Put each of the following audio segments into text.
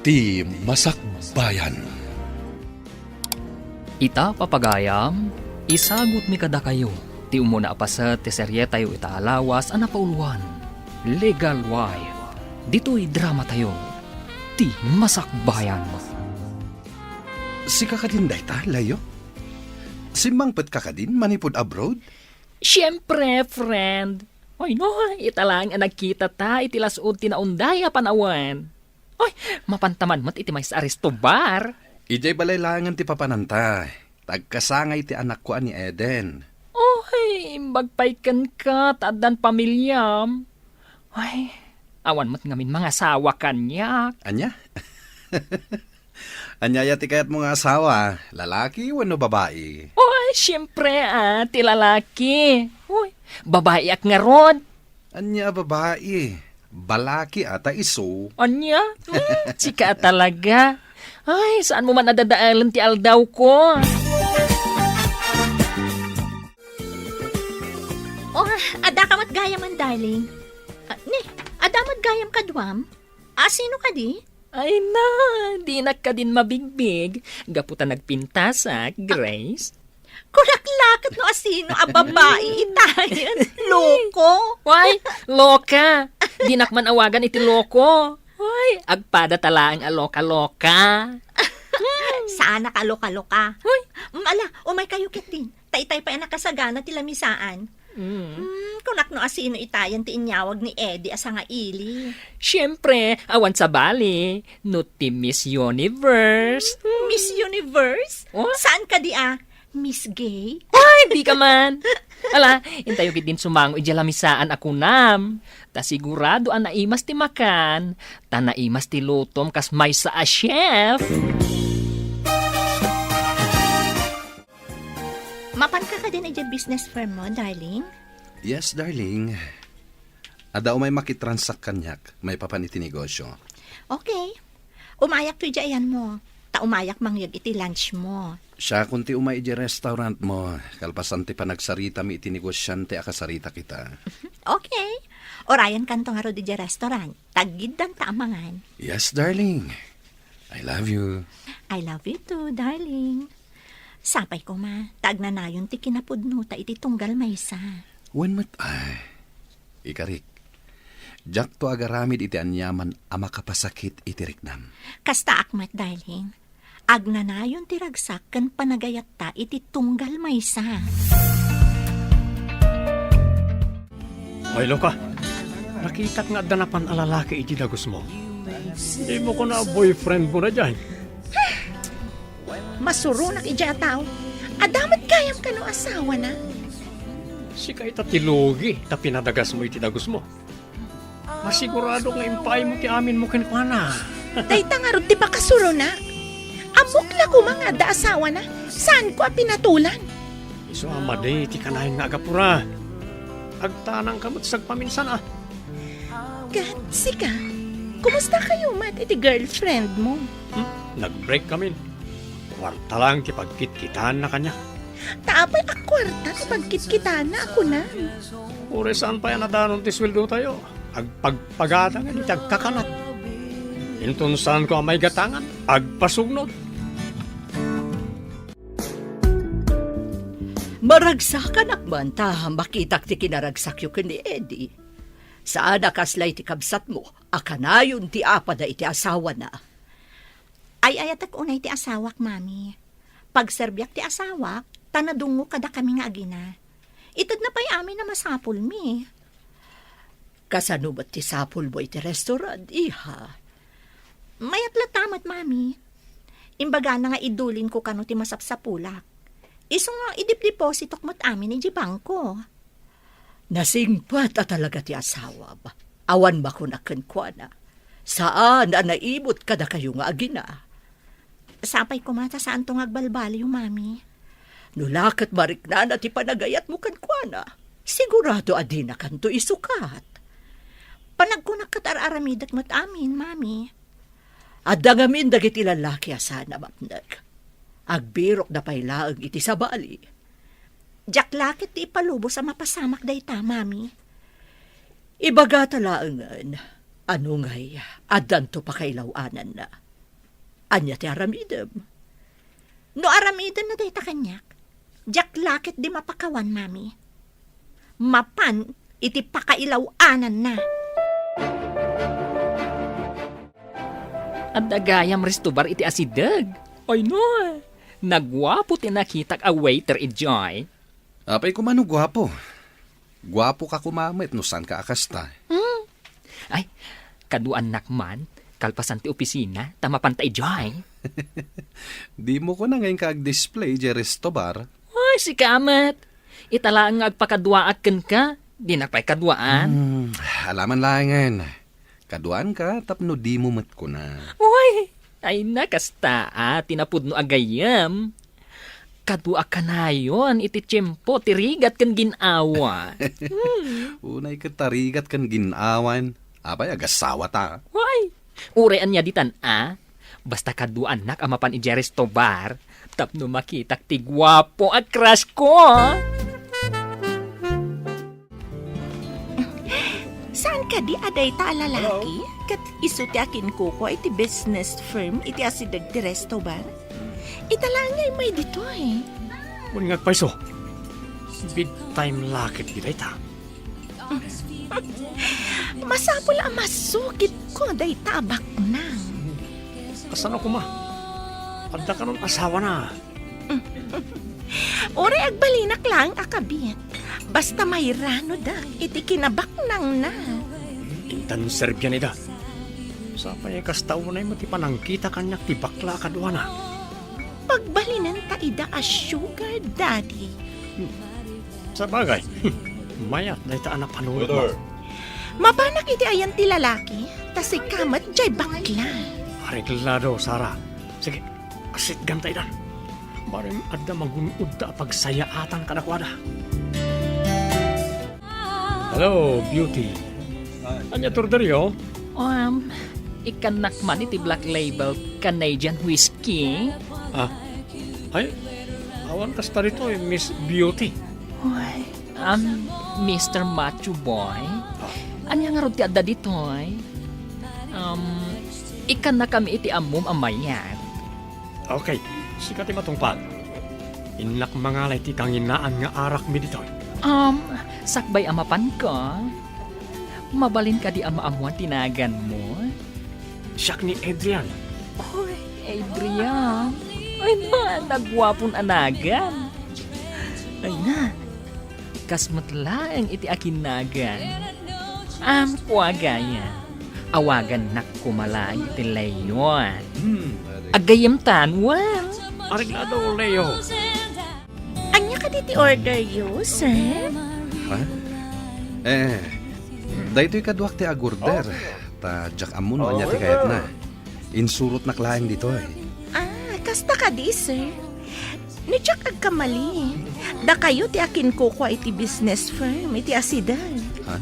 Ti Masakbayan. Ita papagayam, isagot mi kada kayo. Ti umuna apasat ti serye tayo itaalawas ana pauluan. Legal Wife. Dito'y drama tayo. Ti Masakbayan. Si kakadinday ta, layo? Si mangpet kakadin, manipod abroad? Siyempre, friend. Oy no, italang ang nagkita ta, itilasod tinaundaya panawan. Oy, mapantaman mo't iti may sa Aristobar. Ijay balaylangan ti papananta. Tagkasangay ti anak ko ni Eden. Oy, magpaikan ka, taadan pamilyam. Ay, awan mo't ngamin mga asawa kanyak. Anya? Anyaya ti kayat mga asawa, lalaki wano babae? Oy, siyempre ti lalaki. Oy, babae ak nga rod. Anya babae? Balaki ata iso. Anya? Sika talaga. Ay, saan mo man nadadaalan ti aldaw ko? Oh, ada ka mat gayam man, darling. Ada mat gayam ka duwam? Sino ka di? Ay na, di na ka din mabigbig. Gaputan nagpintasak, Grace. Kulaklakot no asino a babae itayan. Loko. Why, loka. Di nakman awagan iti loko. Why, agpada talaang a loka-loka. Sana ka loka-loka. Ala, umay kayo kit din. Tay-tay pa yan nakasagana ti lamisaan. Kunak no asino itayan ti inyawag ni Eddie asa nga ili. Siyempre, awan sa bali. No ti Miss Universe. Miss Universe? Oh? Saan ka di Miss Gay? Ay, di ka man. Ala, intayo gid din sumango ijalamisaan ako nam. Ta sigurado ang naimas ti makan. Ta naimas ti lutom kas may sa a chef. Mapan ka din ay business firm mo, darling? Yes, darling. Ada umay makitransak kanyak, may papaniti negosyo. Okay. Umayak to dyan mo. Ta umayak mangyag iti lunch mo. Siya kunti umay iti restaurant mo, kalpasan ti panagsarita mi iti negosyante akasarita kita. Okay. Orayan kanto nga ro di restaurant. Tagid dan taamangan. Yes, darling. I love you. I love you too, darling. Sapay ko tagnanayon ti kinapudno ta iti tunggal maysa. When mat ikarik. Jak to agaramid iti anyaman ama kapasakit iti riknam. Kasta akmat, darling. Agnanayon ti ragsak ken panagayat ta iti tunggal maysa. Maylo ka, nakita nga danapan alalaki iti dagos mo. Hindi mo ko na boyfriend mo na dyan. Masurunak ija tao. Adamat kayam ka no asawa na. Si kay tatilugi, ta pinadagas mo iti dagos mo. Masigurado nga impay mo ti amin mo kinikwana. Dayta nga ron ti pakasuro na. Amok la ko mga da asawa na. Saan ko pinatulan? Iso amade, ti kanahin nga agapura. Agtanang kamot sagpaminsan God, sika. Kumusta kayo mat iti girlfriend mo? Nag-break kami. Kwarta lang ti pagkit-kitaan na kanya. Taapay akwarta ti pagkit-kita na ako na. Ure saan pa yan nadanon ti sweldo tayo? Agpagpagata nga iti agkakanat. Intun saan ko ang may gatangan? Agpasugnod. Maragsakan akman ta makitak ti kinaragsak yu ni Eddie. Saan akaslay ti kabsat mo, akanayon ti apada iti asawa na. Ay ayatak unay ti asawak, mami. Pagserbyak ti asawak, tanadungo kada kami nga agina. Itad na pa'y amin na masapul mi. Kasano ba't ti sapul mo iti restaurant, iha? Mayat latamat, mami. Imbaga na nga idulin ko kano ti masapsapulak. Iso nga idip-depositok mo't amin iti bangko. Nasingpat at talaga ti asawa ba? Awan ba ko nakankwana? Saan na naibot kada kayo nga agina? Sapay ko mata saan tong agbalbali yung mami. Nulakat marikna na ti panagayat mo kankwana. Sigurado adi na kanto isukat. Panagkunak katar-aramidat mo't amin, mami. Adda ngamin dagiti lalaki asana mapnag. Agbirok na pailaang iti sa bali. Jaklakit ti ipalubo sa mapasamak dayta, mami. Ibaga talaangan, ano ngay, adan to pakailawanan na. Anya ti aramidem. No aramidan na dayta kanyak. Jak lakit di mapakawan, mami. Mapan, iti pakailaw-anan na. At dagayam restobar iti asidag. Ay no, nagwapo tinakitak a waiter ijoy. Apay kumano gwapo. Gwapo ka kumamit no san ka akasta. Ay, kaduan nakman, kalpasan ti opisina, tamapan ta ijoy. Di mo ko na ngayon kaag-display di restobar. Ay, si Kamat. Itala nga agpakadwaaken ka. Di na pa'y kadwaan. Alaman langan. Kaduan ka, tapno di mo mat ko na. Uy, ay nakasta tinapud no agayam. Kadua ka na yun, iti tiyempo, tirigat kan ginawa. Unay katarigat kan ginawan. Apay agasawa ta. Uy, urean niya ditan basta kaduan nak amapan ijeres to bar, tapno makitak ti gwapo at crush ko. Saan ka di aday ta lalaki? Kat iso ti akin kuko iti business firm iti asidag ti resto bar? Italangay may dito eh. Kung nga paiso, big time lakit giday ta. Masapol ang masukit ko day tabak nang. Asan ako ma? Adda ka nun asawa na. Ore agbalinak lang akabit. Basta may rano da, iti kinabak nang na. Intan Serbian ida. Sa payag kastaw na yung matipanangkita kanyak ti bakla kaduana. Pagbalinan ta ida a sugar daddy. Sa bagay, mayat na ita anak panulot mo. Mabanak iti ayan ti lalaki, tas ikamat jay bakla. Areglado, Sara. Sige, asit gantay dan. Barim adda magunod da pagsayaatan kanakwada. Hello, beauty. Anya turderyo? Ikanak man iti black label Canadian whiskey. Ah, ay, awan kas tarito Miss Beauty. Uy, Mr. Macho Boy. Anya nga ron ti adda dito ikan na kami iti amom amayan. Okay, sikat matungpal. Inak mangalay ti kanginaan nga arak mi dito. Sakbay amapan ka. Mabalin ka di ama-amuan tinagan mo. Siyak ni Adrian. Uy, Adrian. Ay na, nagwapon anagan. Ay na, kasmatlaang iti akinagan. Kuwagaya. Awagan nak kumalay iti layon. Agayam tanwan. Areglado, Leo. Anya ka diti order you, sir? Ha? Daytoy kaduak ti agurder. Ta jak amun anya ti kayat na. Insurot na klaeng dito eh. Kasta ka di, sir. Ni Jack agkamali. Da kayo ti akin kuko iti business firm, iti asidan. Ha?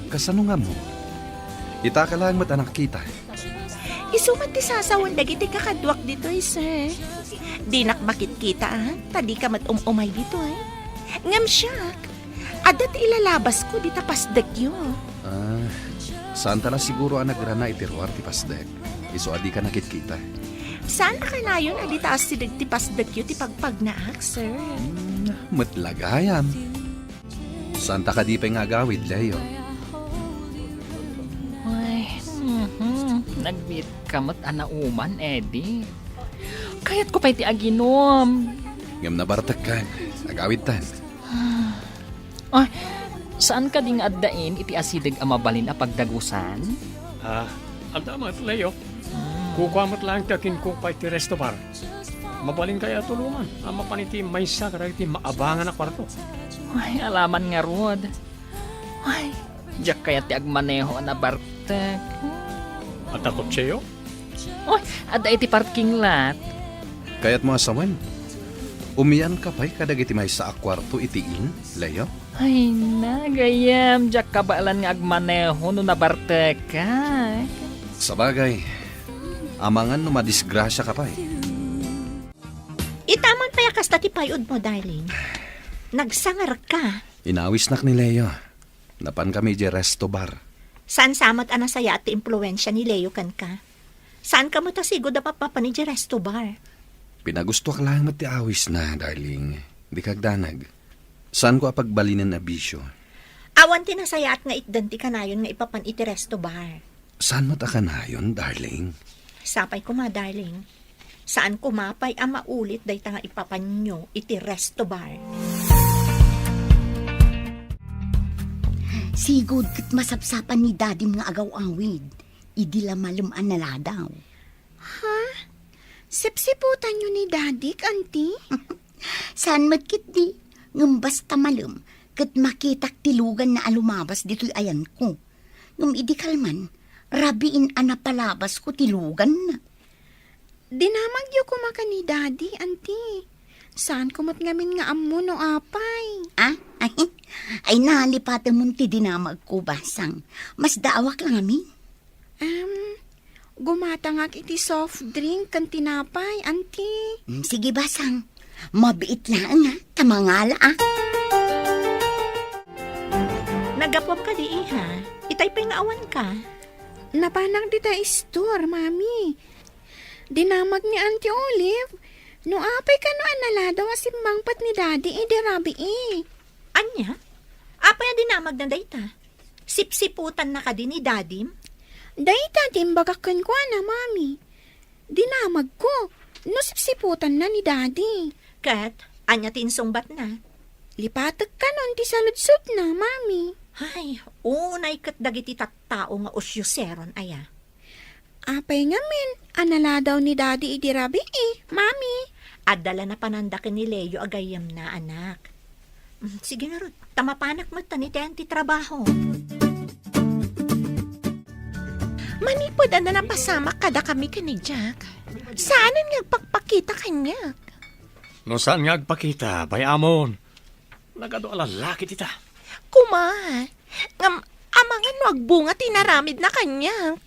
Kasano nga mo? Ita ka lang mat anak kita. Isumat ti sasawan dagiti kakadwak dito, sir. Di nakbakit kita, tadi ka mat umay dito, Ngam siyak. Adat ilalabas ko di tapasdag yun. Saan tala siguro ang nagrana itiruar ti pasdek? Iso adi ka nakit-kita. Saan ka na yun adi taas ti pasdag yun ti pagpagnaak, sir? Matlagayam. Saan ta ka di pa nga gawid, Leo? Nagbit kamot anauman, Eddie. Kayat ko pa iti aginom. Ngam na bartak ka. Agawid tan. Ay, saan ka ding addain iti asidag amabalin a pagdagusan? Anda mat, Leo. Kukwamot lang ti akin kupa iti resto bar. Mabalin kaya tulungan. Ama paniti maysa kada iti maabangan na kwarto. Ay, alaman nga rod. Ay, diyak kaya ti agmaneho na bartek. At takot siyo? Ay, adda iti parking lot. Kayat mo asawan. Umiyan ka pa'y kadag iti may sa akwarto itiin, Leo? Ay, nagayam. Diyak kabaalan nga agmaneho no nabartek ka. Sabagay, amangan no madisgrasya ka pa'y. Itaman pa yakas ti payod mo, darling. Nagsangar ka. Inawis nak ni Leo. Napan kami di resto bar. San samat anasaya at impluensya ni Leo kan ka. Saan ka mo tasigo da papa ni Resto Bar? Pinagusto ka lang matiawis na, darling. Di kagdanag. Saan ko apagbalinan na bisyo? Awan tinasaya at nga itdanti ka na yun nga ipapan iti Resto Bar. Saan mo ka na yun, darling? Sapay ko ma, darling. Saan kumapay ang maulit day nga ipapan nyo iti Resto Bar? Sigod kat masapsapan ni daddy mga agaw-awid. Idi la malumaan na ladaw. Sipsiputan nyo ni Daddy, Auntie? Saan matkit di? Ngam basta malum. Kat makitak tilugan na alumabas dito'y ayan ko. Ngam idi kalman, rabiin anapalabas ko tilugan na. Dinamagyo ko maka ni Daddy, Auntie. Saan kumat ngamin nga ammo no apay? Ah? Ay nalipatan mo ti dinamag ko basang. Mas daawak lang amin. Gumatangak iti soft drink kan tinapay, Auntie. Sige basang. Mabiit lang ha. Tamangala ah. Nagapwap ka di ha? Itay pingawan ka. Napanang dita store, Mami. Dinamag ni Auntie Olive. No apay ka no analadaw asimbangpat ni Daddy, rabi Anya? Apa yan dinamag na dayta? Sipsiputan na ka din ni Dadim? Dayta timbagakan ko na, Mami. Dinamag ko. No sipsiputan na ni Daddy. Kat, anya tinsungbat na. Lipatag ka nun ti saludsot na, Mami. Ay, unay kat dagiti tattao nga usyuseron aya. Apay nga min, anala daw ni Daddy idirabi Mami. Adala na panandakin ni Leo agayam na anak. Sige nga ron, tamapanak mo taniten ti trabaho. Manipod na napasama kada kami ka ni Jack. Saanan nga pagpakita kanya? No saan nga agpakita, bayamon. Nagado alalaki tita. Kuma, amangan no agbunga tinaramid na kanya.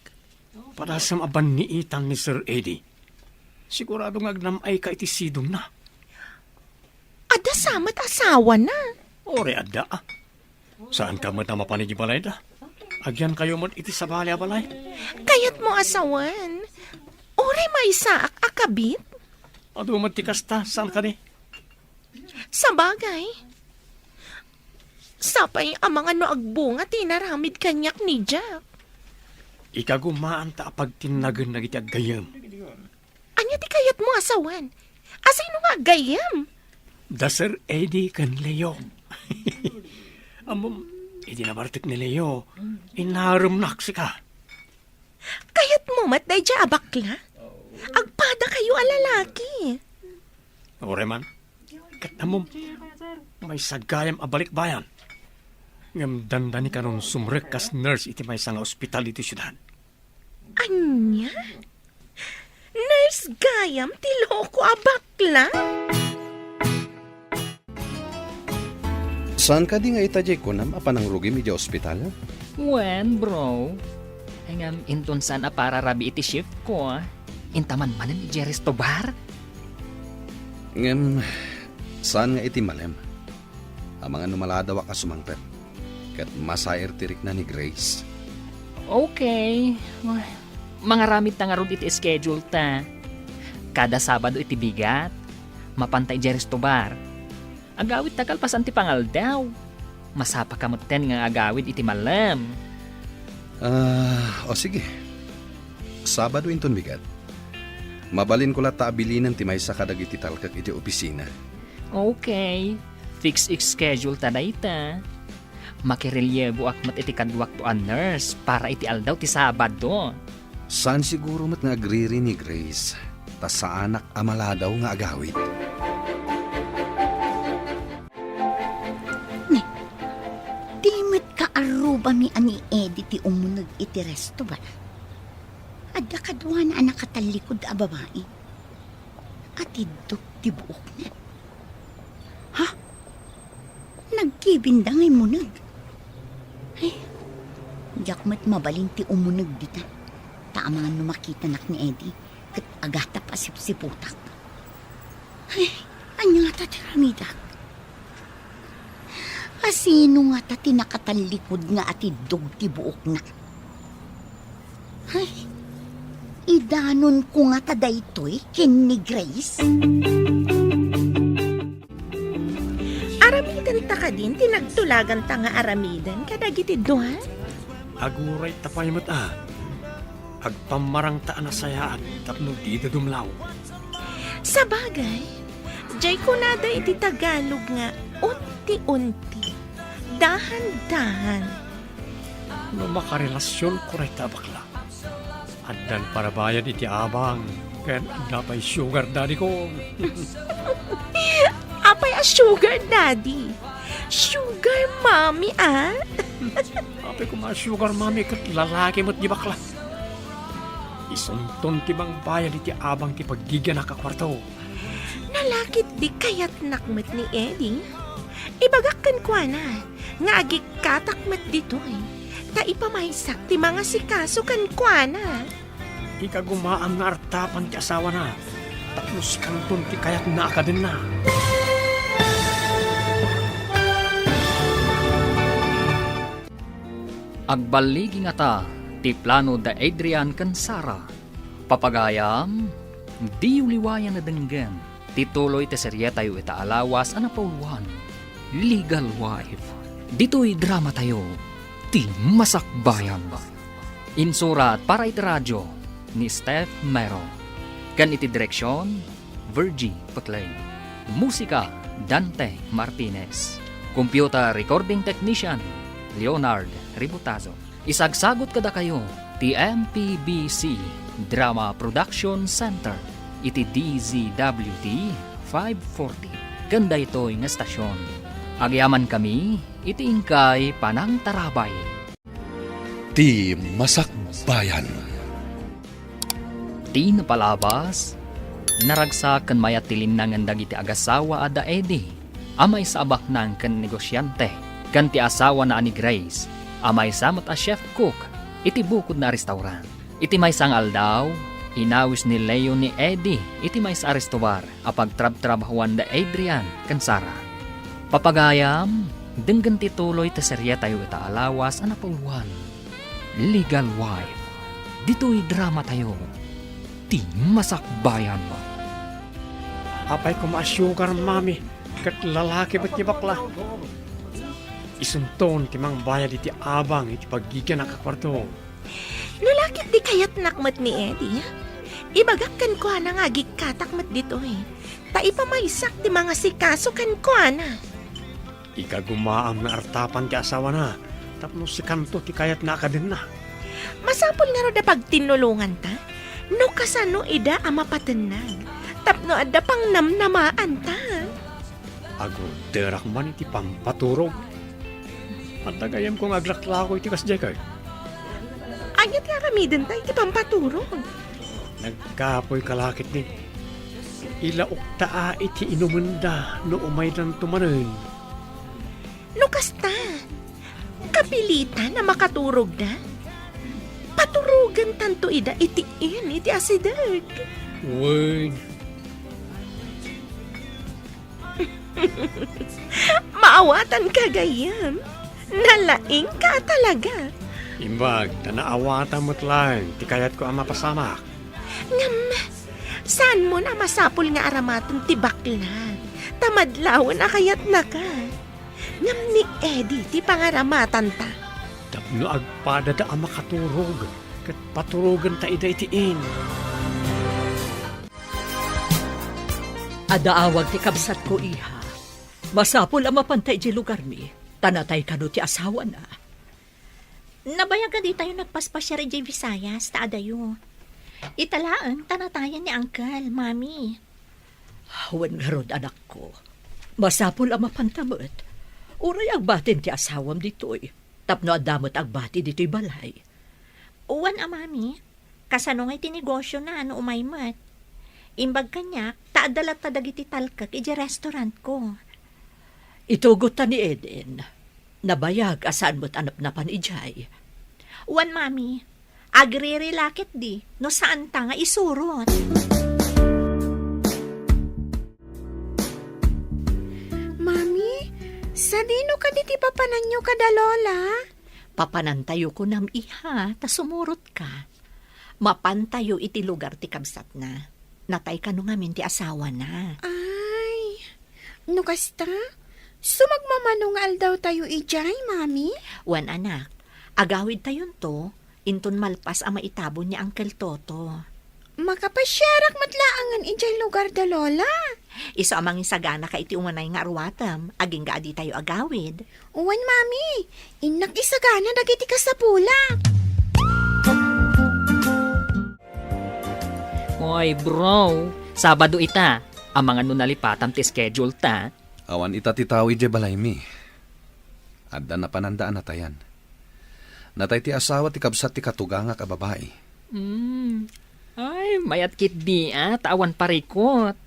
Para sa mabaniitan ni Sir Eddie. Sigurado nga agnamay ka iti sidong na. Ada samat asawa na. Ore adda ah. Saan ka mo na mapanigibalay da? Agyan kayo mo iti sa balay-balay. Kayat mo asawan. Ore may saak akabit. Ado matikas ta, saan ka ni? Sa bagay. Sapay ang mga no agbunga tinaramid kanyak ni Jack. Ikagumaan ta pag tinagan na iti agayam. Anya ti kayat mo asawan? Asay no nga gayam? Da Sir Eddie kan Leo. Amom, iti nabartik ni Leo. Inarum ka. Kayat mo mat day dya abakla? Agpada kayo alalaki. Ore man, katamom, may sagayam abalik bayan. Ngam dandani ka nun sumrek kas nurse iti may nga ospital iti syudad. Anya? Nurse gayam ti loko abakla? Saan ka di nga itajay ko na mapanang rugi medya ospital? Wen, bro. Ay ngam inton saan a para rabi iti shift ko. Intaman manan ni Resto Bar. Ngem, saan nga iti malem? Ang mga numaladawa ka sumangpet. Kat masayer tirik na ni Grace. Okay. Mga ramid ta nga rod iti schedule ta. Kada Sabado iti bigat. Mapantay Resto Bar. Agawid takal pasan ti pangal daw. Masapa kamutten nga agawid iti malam. O sige. Sabado inton bigat. Mabalin ko lata abilinan ti may sakadag iti talkak iti opisina. Okay. Fix schedule ta dayta. Makirelyebo akmat iti kadwak to a nurse para iti aldaw ti Sabado. Saan siguro mat nga agriri ni Grace? Ta sa anak amala daw nga agawid. Di mat kaaruba mi ani Eddie ti umunag iti resto ba? Adda kadwa na anak katalikod a babae. At idok ti buok na. Ha? Nagkibindangay munag. Ay, jakmat mabalin ti umunag dita. Taamangan no makita nak ni Eddie. Kat agata pa sipsiputak. Ay, anya nga tatiramidak. Asino nga ta tinakatalikod nga atidog ti buok na. Ay, Idanon ko nga taday to'y kin ni Grace. Aramidan ta ka din, tinagtulagan ta nga aramidan, kadagiti duha. Aguray tapay mo't agpamarang taan na saya at tapno di da dumlaw. Sa bagay, jay ko nada iti Tagalog nga, unti-unti, dahan-dahan. No makarelasyon ko rin tabakla. Andan para bayan iti abang, kaya dapat sugar daddy ko. Apay a sugar daddy. Sugar mommy, ah? Apay ko mga sugar mami kat lalaki mo't di bakla. Isunton ti bang bayan iti abang ti paggigyan nakakwarto. Nalakit di kayat nakmet ni Eddie. Ibagakkan kwa na, nga agik katakmet dito eh. Ta ipamaysak ti mga sikaso kan kwa na. Ikagumaam nga artapan ti asawa na. Tapos kanton ti kayat na ka din na. Agbaligi nga ta, ti plano da Adrian kan Sara. Papagayam, di uliwayan na denggan. Tituloy ti serye tayo itaalawas ana pauluan. Legal Wife. Dito'y drama tayo. Ti Masakbayan. Insurat para iti radyo ni Steph Mero. Kan iti direksyon, Virgie Paclay. Musika, Dante Martinez. Computer recording technician, Leonard Ributazo. Isagsagot kada kayo, ti MPBC Drama Production Center, iti DZWT 540. Ganda ito'y nga stasyon. Agyaman kami, iti ingkay Panang Tarabay. Ti Masakbayan. Ti napalabas, naragsak kan mayat tilinangan dagiti agasawa ada Eddie. Amay sa abak ng kan negosyante, kan ti asawa na ani Grace. Amay samat a chef cook, iti bukod na restaurant. Iti may sangal daw, inawis ni Leo ni Eddie, iti may sa Aristobar, apag trab-trabahuan da Adrian kan Sara. Papagayam, denggan tituloy ta serye tayo itaalawas ana pauluan. Legal Wife. Dito'y drama tayo. Ti Masakbayan. Apay ko mga sugar mami, kat lalaki ba't ni bakla. Isunton ti mang bayad iti abang iti paggigyan nakakwarto. Nulakit di kayat nakmet ni Eddie. Ibagakkan ko na nga gikatakmet dito eh. Ta ipamaysak ti mga sikaso kan ko na. Ikagumaam na artapan ti asawa na. Tapos si kanto ti kayat na ka din na. Masapol nga ro da pag tinulungan ta. No kasano ida ama patenag. Tapno adda pang namnamaan ta. Ago derak man iti pampaturog. At tagayam kong aglaklako iti kasjay kay. Anyat nga ramiden ta iti pampaturog. Nagkapoy kalakit din. Ilaok taa iti inumenda no umay lang tumanin. No kasta. Kapilitan na makaturog na. Paturugan tanto ida iti asidag. Uy, Maawatan ka gayam. Nalaing ka talaga. imbag, tanaawata mo't lang, ti kayat ko ang mapasamak. Ngam, saan mo na masapol nga aramaton ti bakla? Tamadlaw na kayat na ka. Ngam ni Eddie ti pangaramatan ta. Tapno agpada da ang makaturog, kat paturugan ta ida itiin. Adaawag ti kabsat ko iha. Masapol ang mapantay di lugar mi. Tanatay ka no ti asawa na. Nabayagan di tayo nagpaspasya rin di Visayas, taadayo. Italaan, tanatayan ni Uncle, Mami. Hawan nga rod anak ko. Masapol ang mapantamot. Uray ang batin ti asawam dito'y. Tapno adamot ang bati dito'y balay. Uwan Mami. Kasano nga'y tinegosyo na ano umaymat. Imbag kanya, taadalat tadagiti talkak iji restaurant ko. Itugot ta ni Eden. Nabayag asaan mo't anap na panijay. Uwan Mami, agri-relakit di, no saan ta nga isurot. Mami, sa dino ka diti papanan nyo kada lola? Papanantayo ko nam iha, ta sumurot ka. Mapantayo iti lugar ti kabsat na. Natay ka no ngamin ti asawa na. Ay, no kasta? Sumagmamanungal daw tayo ijay, mami? Wan anak, agawid tayon to, inton malpas ang maitabon ni Uncle Toto. Makapasyarak matlaangan ijay lugar da lola. Iso amang isagana ka iti umanay nga arwatam, aging gaadi tayo agawid. Uwan, mami. Inak isagana dagiti kasapula. Oy, bro. Sabado ita. Ang mga nunalipatam ti schedule ta. Awan ita ti tawi je balay mi. Adda na panandaan na tayan. Natay ti asawa ti kabsat ti katuganga ka babae. Ay, mayat kit di awan parikot.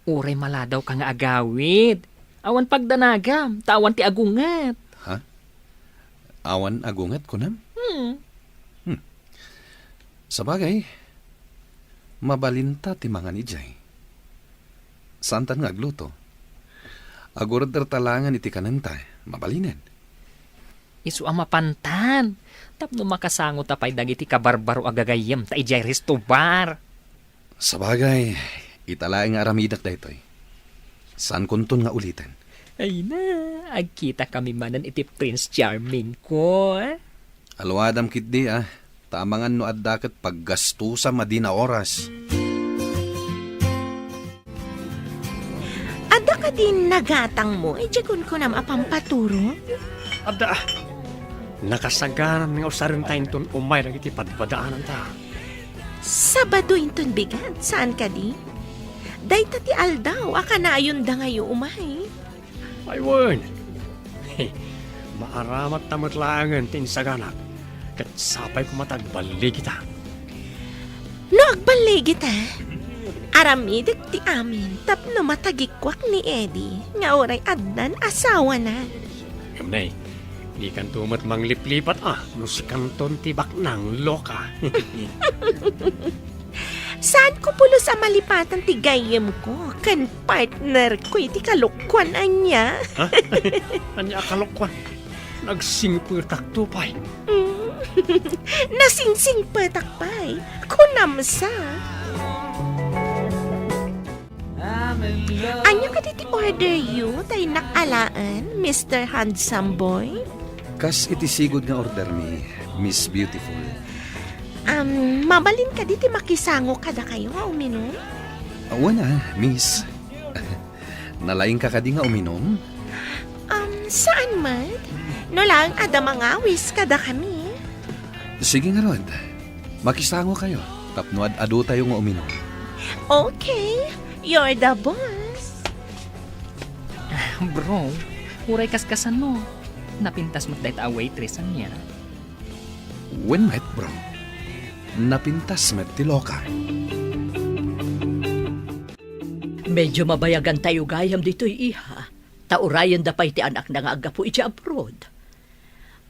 Uray maladaw ka nga agawid. Awan pagdanagam, tawan ti agungat. Awan agungat ko nam? Sabagay, mabalinta ti mga nijay. Santan nga agluto. Agurad talangan iti kananta, mabalinan. Isu ang mapantan. Tapno makasangot tapay dagiti kabarbaro agagayam ta ijay resto bar. Sabagay, italaing aramidak daytoy. San kunton nga ulitin? Ay na, agkita kami manan iti Prince Charming ko. Alwadam kit di Tamangan no addaket paggastusa madina oras. Ada ka din nagatang mo, kun ko na mapampaturo. Ada, nakasagaran nga usarin tayo ton umay lang iti padpadaanan ta. Sabado inton bigat, saan ka di? Dayta ti aldaw, akanayon da ngayon umay. Ay, wan. Maaramat tamatlangan tinsaganak. Kat sapay kumatagbali kita. No, agbali kita. Aramidag ti amin, tapno matagikwak ni Eddie, nga oray adnan asawa na. Kamnay, di kan tumat mangliplipat no si kanton tibak ng loka. Saan ko pulo sa malipatan ti gayem ko, kan partner ko iti kalukwan anya. Anya akalokwan, nagsingputak tupay. Nasingsing patakpay, kunamsa. Anya ka diti order you, tay nakalaan, Mr. Handsome Boy? Kas iti sigod nga order mi, Miss Beautiful. Mabalin ka diti makisango kada kayo nga uminom? Wala, Miss. Nalaing ka kadi nga uminom? Saan man? No lang, ada mga wis kada kami. Sige nga, Rod. Makisango kayo. Tapno adu tayo nga uminom. Okay, you're the boss. Bro, uray kaskasan mo. Napintas mo't dahit a waitressan niya. When met, bro? Napintas met ti loka. Medyo mabayagan tayo gayam dito'y iha. Taurayan da pa'y ti anak na nga agapu iti abroad.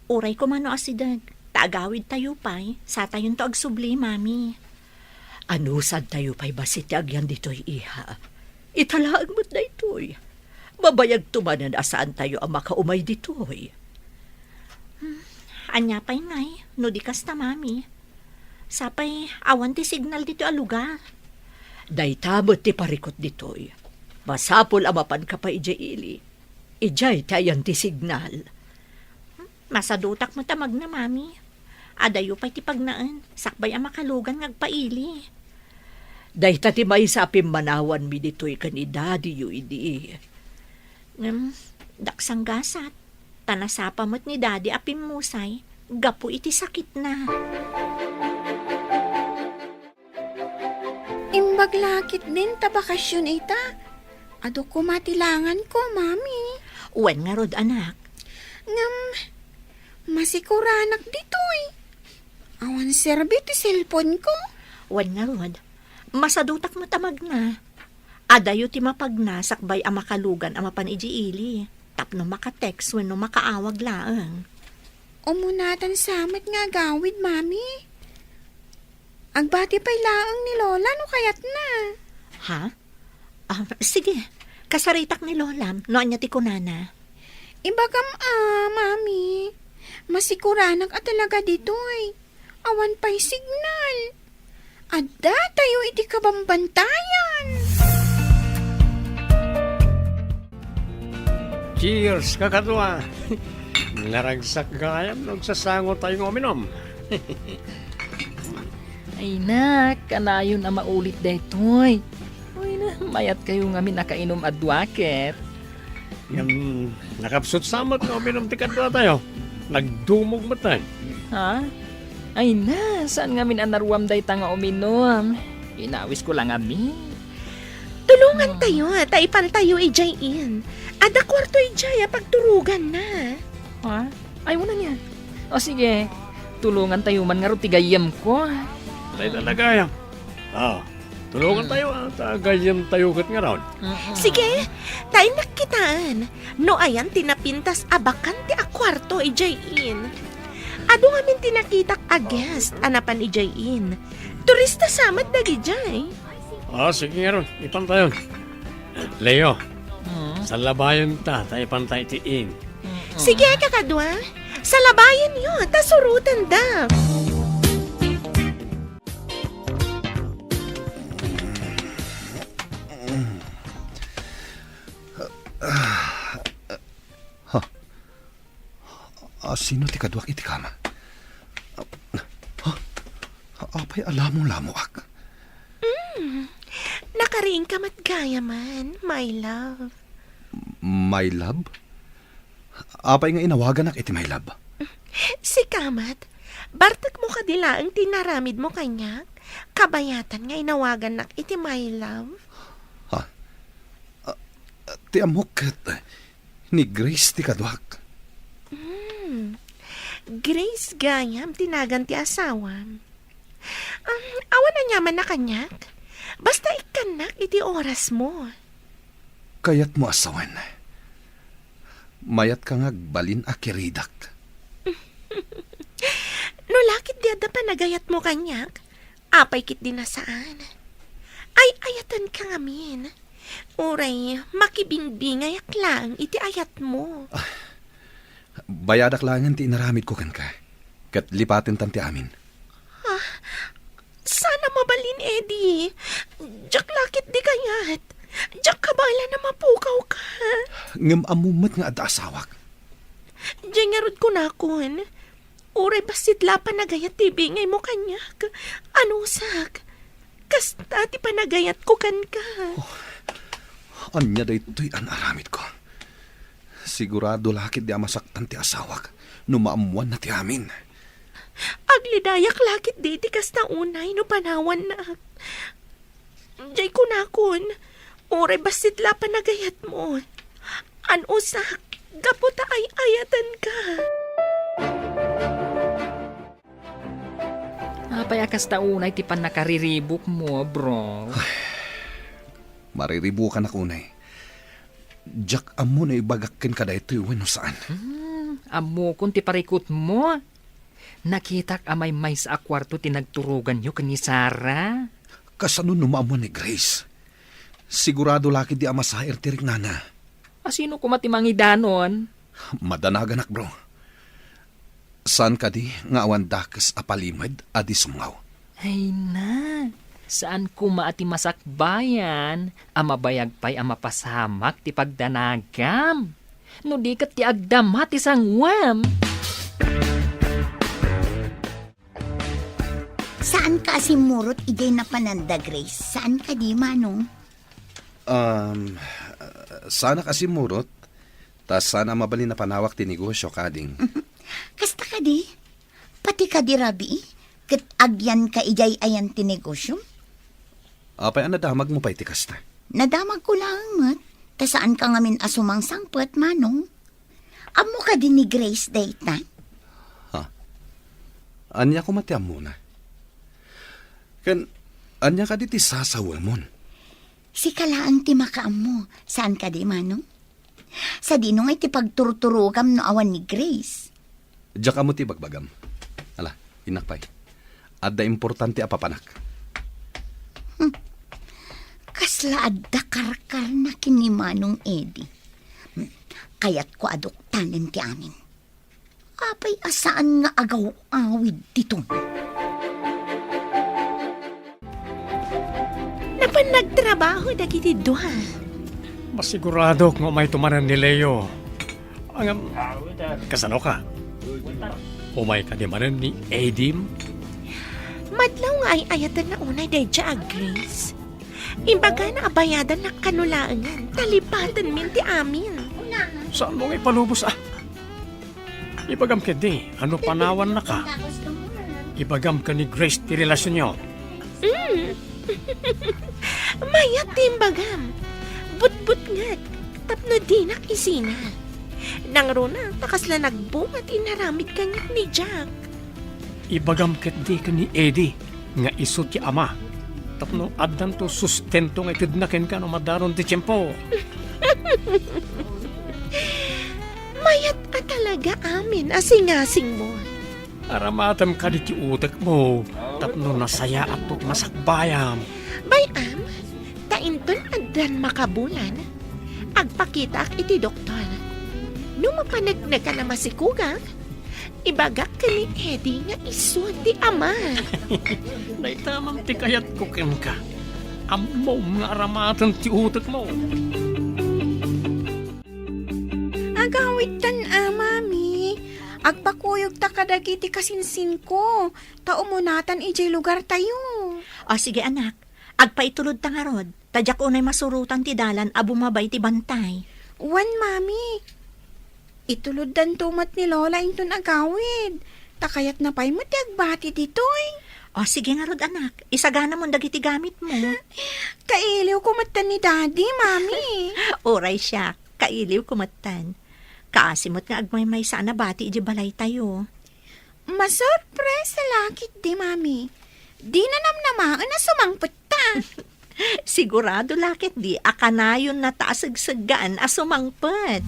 Uray ko mano asidag. Taagawid tayo pa'y. Sa tayon to agsubli, mami. Ano sad tayo pa'y basit ti agyan dito'y iha. Italaag mo't na ito'y. Mabayag tumanan asaan tayo ang makaumay dito'y. Anya pa'y ngay, no di kasta, mami. Sapay, awan ti signal dito a lugar. Daytamot ti parikot dito'y. Masapol amapan ka pa ijay ili. Ijay tayan ti signal. Masadutak mo tamag na, mami. Adayo pa'y ti pagnaan. Sakbay ang makalugan ngagpaili. Dayta ti may sapim manawan mi dito'y kanidadi yu idi. Daksang gasat. Tanasapa mo't ni daddy apim musay. Gapu iti sakit na. Imbag lakit din ta bakasyon ita. Ado ko matilangan ko, mami. Uwan nga rod, anak. Ngam, masikuranak dito'y. Awan serbi ti cellphone ko. Uwan nga rod. Masadutak mo tamag na. Adayo ti mapagna sakbay ang makalugan ang mapan ili. Tapno makatext wenno makaawag laang. Umunatan samat nga gawid, mami. Agbati pa'y laang ni Lola no kayat na. Ha? Sige. Kasaritak ni Lolam. No anya ti kunana. Ibagam mami. Masikuranak at talaga dito'y. Awan pa'y signal. Adda tayo iti kabambantayan. Cheers, kakadwa. Naragsak gayam nung sasango tayong uminom. Ay nak, kanayon na maulit daytoy. Uy na, mayat kayo nga nakainom adwaket. Yung nakapsot samot na uminom ti kadwa tayo. Nagdumog mo tayo. Ha? Ay na, saan nga anarwam day ta nga uminom? Inawis ko lang amin. Tulungan tayo, taipan tayo ijayin. Ada kwarto ijaya pagturugan na. Ha? Ay mo na niya. O sige, tulungan tayo man nga ro tigayam ko. Tayo talaga yan. Tulungan tayo tagayam tayo kat nga raon. Sige, tayo nakitaan. No ayan tinapintas abakan ti akwarto ijayin. Ado ngamin tinakitak a guest anapan ijayin. Turista samad dagi jay. Sige nga ron, ipan tayo. Leo, sa labayan tayo pantay tiin. Sige kakadwa, sa labayan yun, tasurutan da. Sino ti kadwak iti kama? Apay alamo-lamo ak. Nakariing ka matgaya man, my love. My love? Apay nga inawagan ak iti my love. Si Kamat, bartak mo kadila ang tinaramid mo kanya, kabayatan nga inawagan nak iti my love. Ti amok ni Grace ti kadwak. Grace gayam, tinagan ti asawam. Awan na nyaman na kanyak. Basta ikanak iti oras mo. Kayat mo asawan. Mayat ka nga balin akiridak. No lakit di ada panagayat mo kanyak, apay kit din na saan. Ay ayatan ka ngamin. Uray, makibingbingay aklang iti ayat mo. Bayadak langan ti inaramid ko kan ka. Kat lipatin tanti amin. Sana mabalin, Eddie. Jak lakit di kayat. Jak kabala na mapukaw ka. Ngam amumat nga ada asawak. Diyan nga rod ko na kun. Uray basit la panagayat ti bingay mo kanyak. Ano sak? Kasta ti panagayat ko kan ka. Anya da ito'y anaramid ko. Sigurado lakit di amasaktan ti asawak. Numaamuan na ti amin. Aglidayak lakit di ti kasta unay no panawan na. Diyay ko na kun. Uray basit la panagayat mo. Ano sak? Gaputa ay ayatan ka. Apay akas taunay ti pan nakariribok mo, bro. Mariribukan ako na eh. Jack amo na ibagakin ka da ito'y wano saan. Amo kung ti parikot mo. Nakitak amay may sa akwarto tinagturugan nyo kani Sara. Kasano numaamuan ni Grace? Sigurado laki di ama sa tirik nana. Asino kumatimangi danon? Madanagan ak bro. Saan ka di nga awan dakas apalimad adi sumaw? Ay na, saan kumaati masakbayan, amabayag pa'y amapasamak ti pagdanagam. No di kat ti agdam hati sangwam. Saan ka asimurot ijay na pananda, Grace? Saan ka di, Manong? Sana kasi murot. Tas sana mabali na panawak ti negosyo kading. Kasta ka di? Pati ka di, Rabi? Kat agyan ka ijay ayan tinegosyo? Apay anadamag mo pa'y tikasta. Nadamag ko lang, mat. Ta saan ka ngamin asumang sangpet, Manong? Amo ka din ni Grace data? Anya ko matiam muna. Kan, anya ka di ti sasawal mon. Si kalaang ti makaam mo. Saan ka di, Manong? Sa dinong ay ti pagturturugam no awan ni Grace. Diyak amo ti bagbagam. Ala, inakpay. Adda importante apapanak. Kasla adda karkar na kini Manong Eddie. Kayat ko aduktanen ti amin. Apay asaan nga agaw awid dito. pa nagtrabaho dagiti duha. Masigurado kung may tumanan ni Leo. Ang kasano ka? Umay ka di manan ni Edim? Madlaw nga ay ayatan na unay day siya, Grace. Imbaga na abayadan na kanulaangan. Talipatan minti amin. Saan mo nga ipalubos Ibagam ka di. Ano panawan na ka? Ibagam ka ni Grace ti relasyon nyo. Mayat timbagam. But nga. Tapno di nak isina. Nang runa, takasla nagbungat inaramid kanya ni Jack. Ibagam ka di ka ni Eddie. Nga iso ti ama. Tapno addan to sustento nga itidnakin ka no madaron ti tiyempo. Mayat ka talaga amin asing-asing mo. Aramatam ka di ti utak mo. Tapno nasaya at to masakbayam. Bayam, tainton addan makabulan. Agpakita ak iti doktor. Nung mapanagnaga na masikugang, ibagak ka ni Eddie nga iso ti ama. Naitamang ti kayat ko ken ka. Amo nga aramatan ti utak mo. Agawitan mami. Agpakuyog ta kadagiti kasinsin ko. Taumunatan ijay lugar tayo. O sige anak, agpaitulod ta nga rod. Tadyak unay masurutan ti dalan a bumabay ti bantay. Wan, mami. Itulod dan tumat ni Lola inton agawid. Takayat na pa'y mo ti agbati ditoy. O sige nga rod anak, isagana mo dagiti gamit mo. Kailiw kumatan ni Daddy, mami. Oray siya, kailiw kumatan. Kaasimot nga agmay-may sana bati iji balay tayo. Masurpresa lakit di, mami. Di na namnamaan na sumangpot ta. Sigurado lakit di, akanayon na taasagsagaan asumangpet.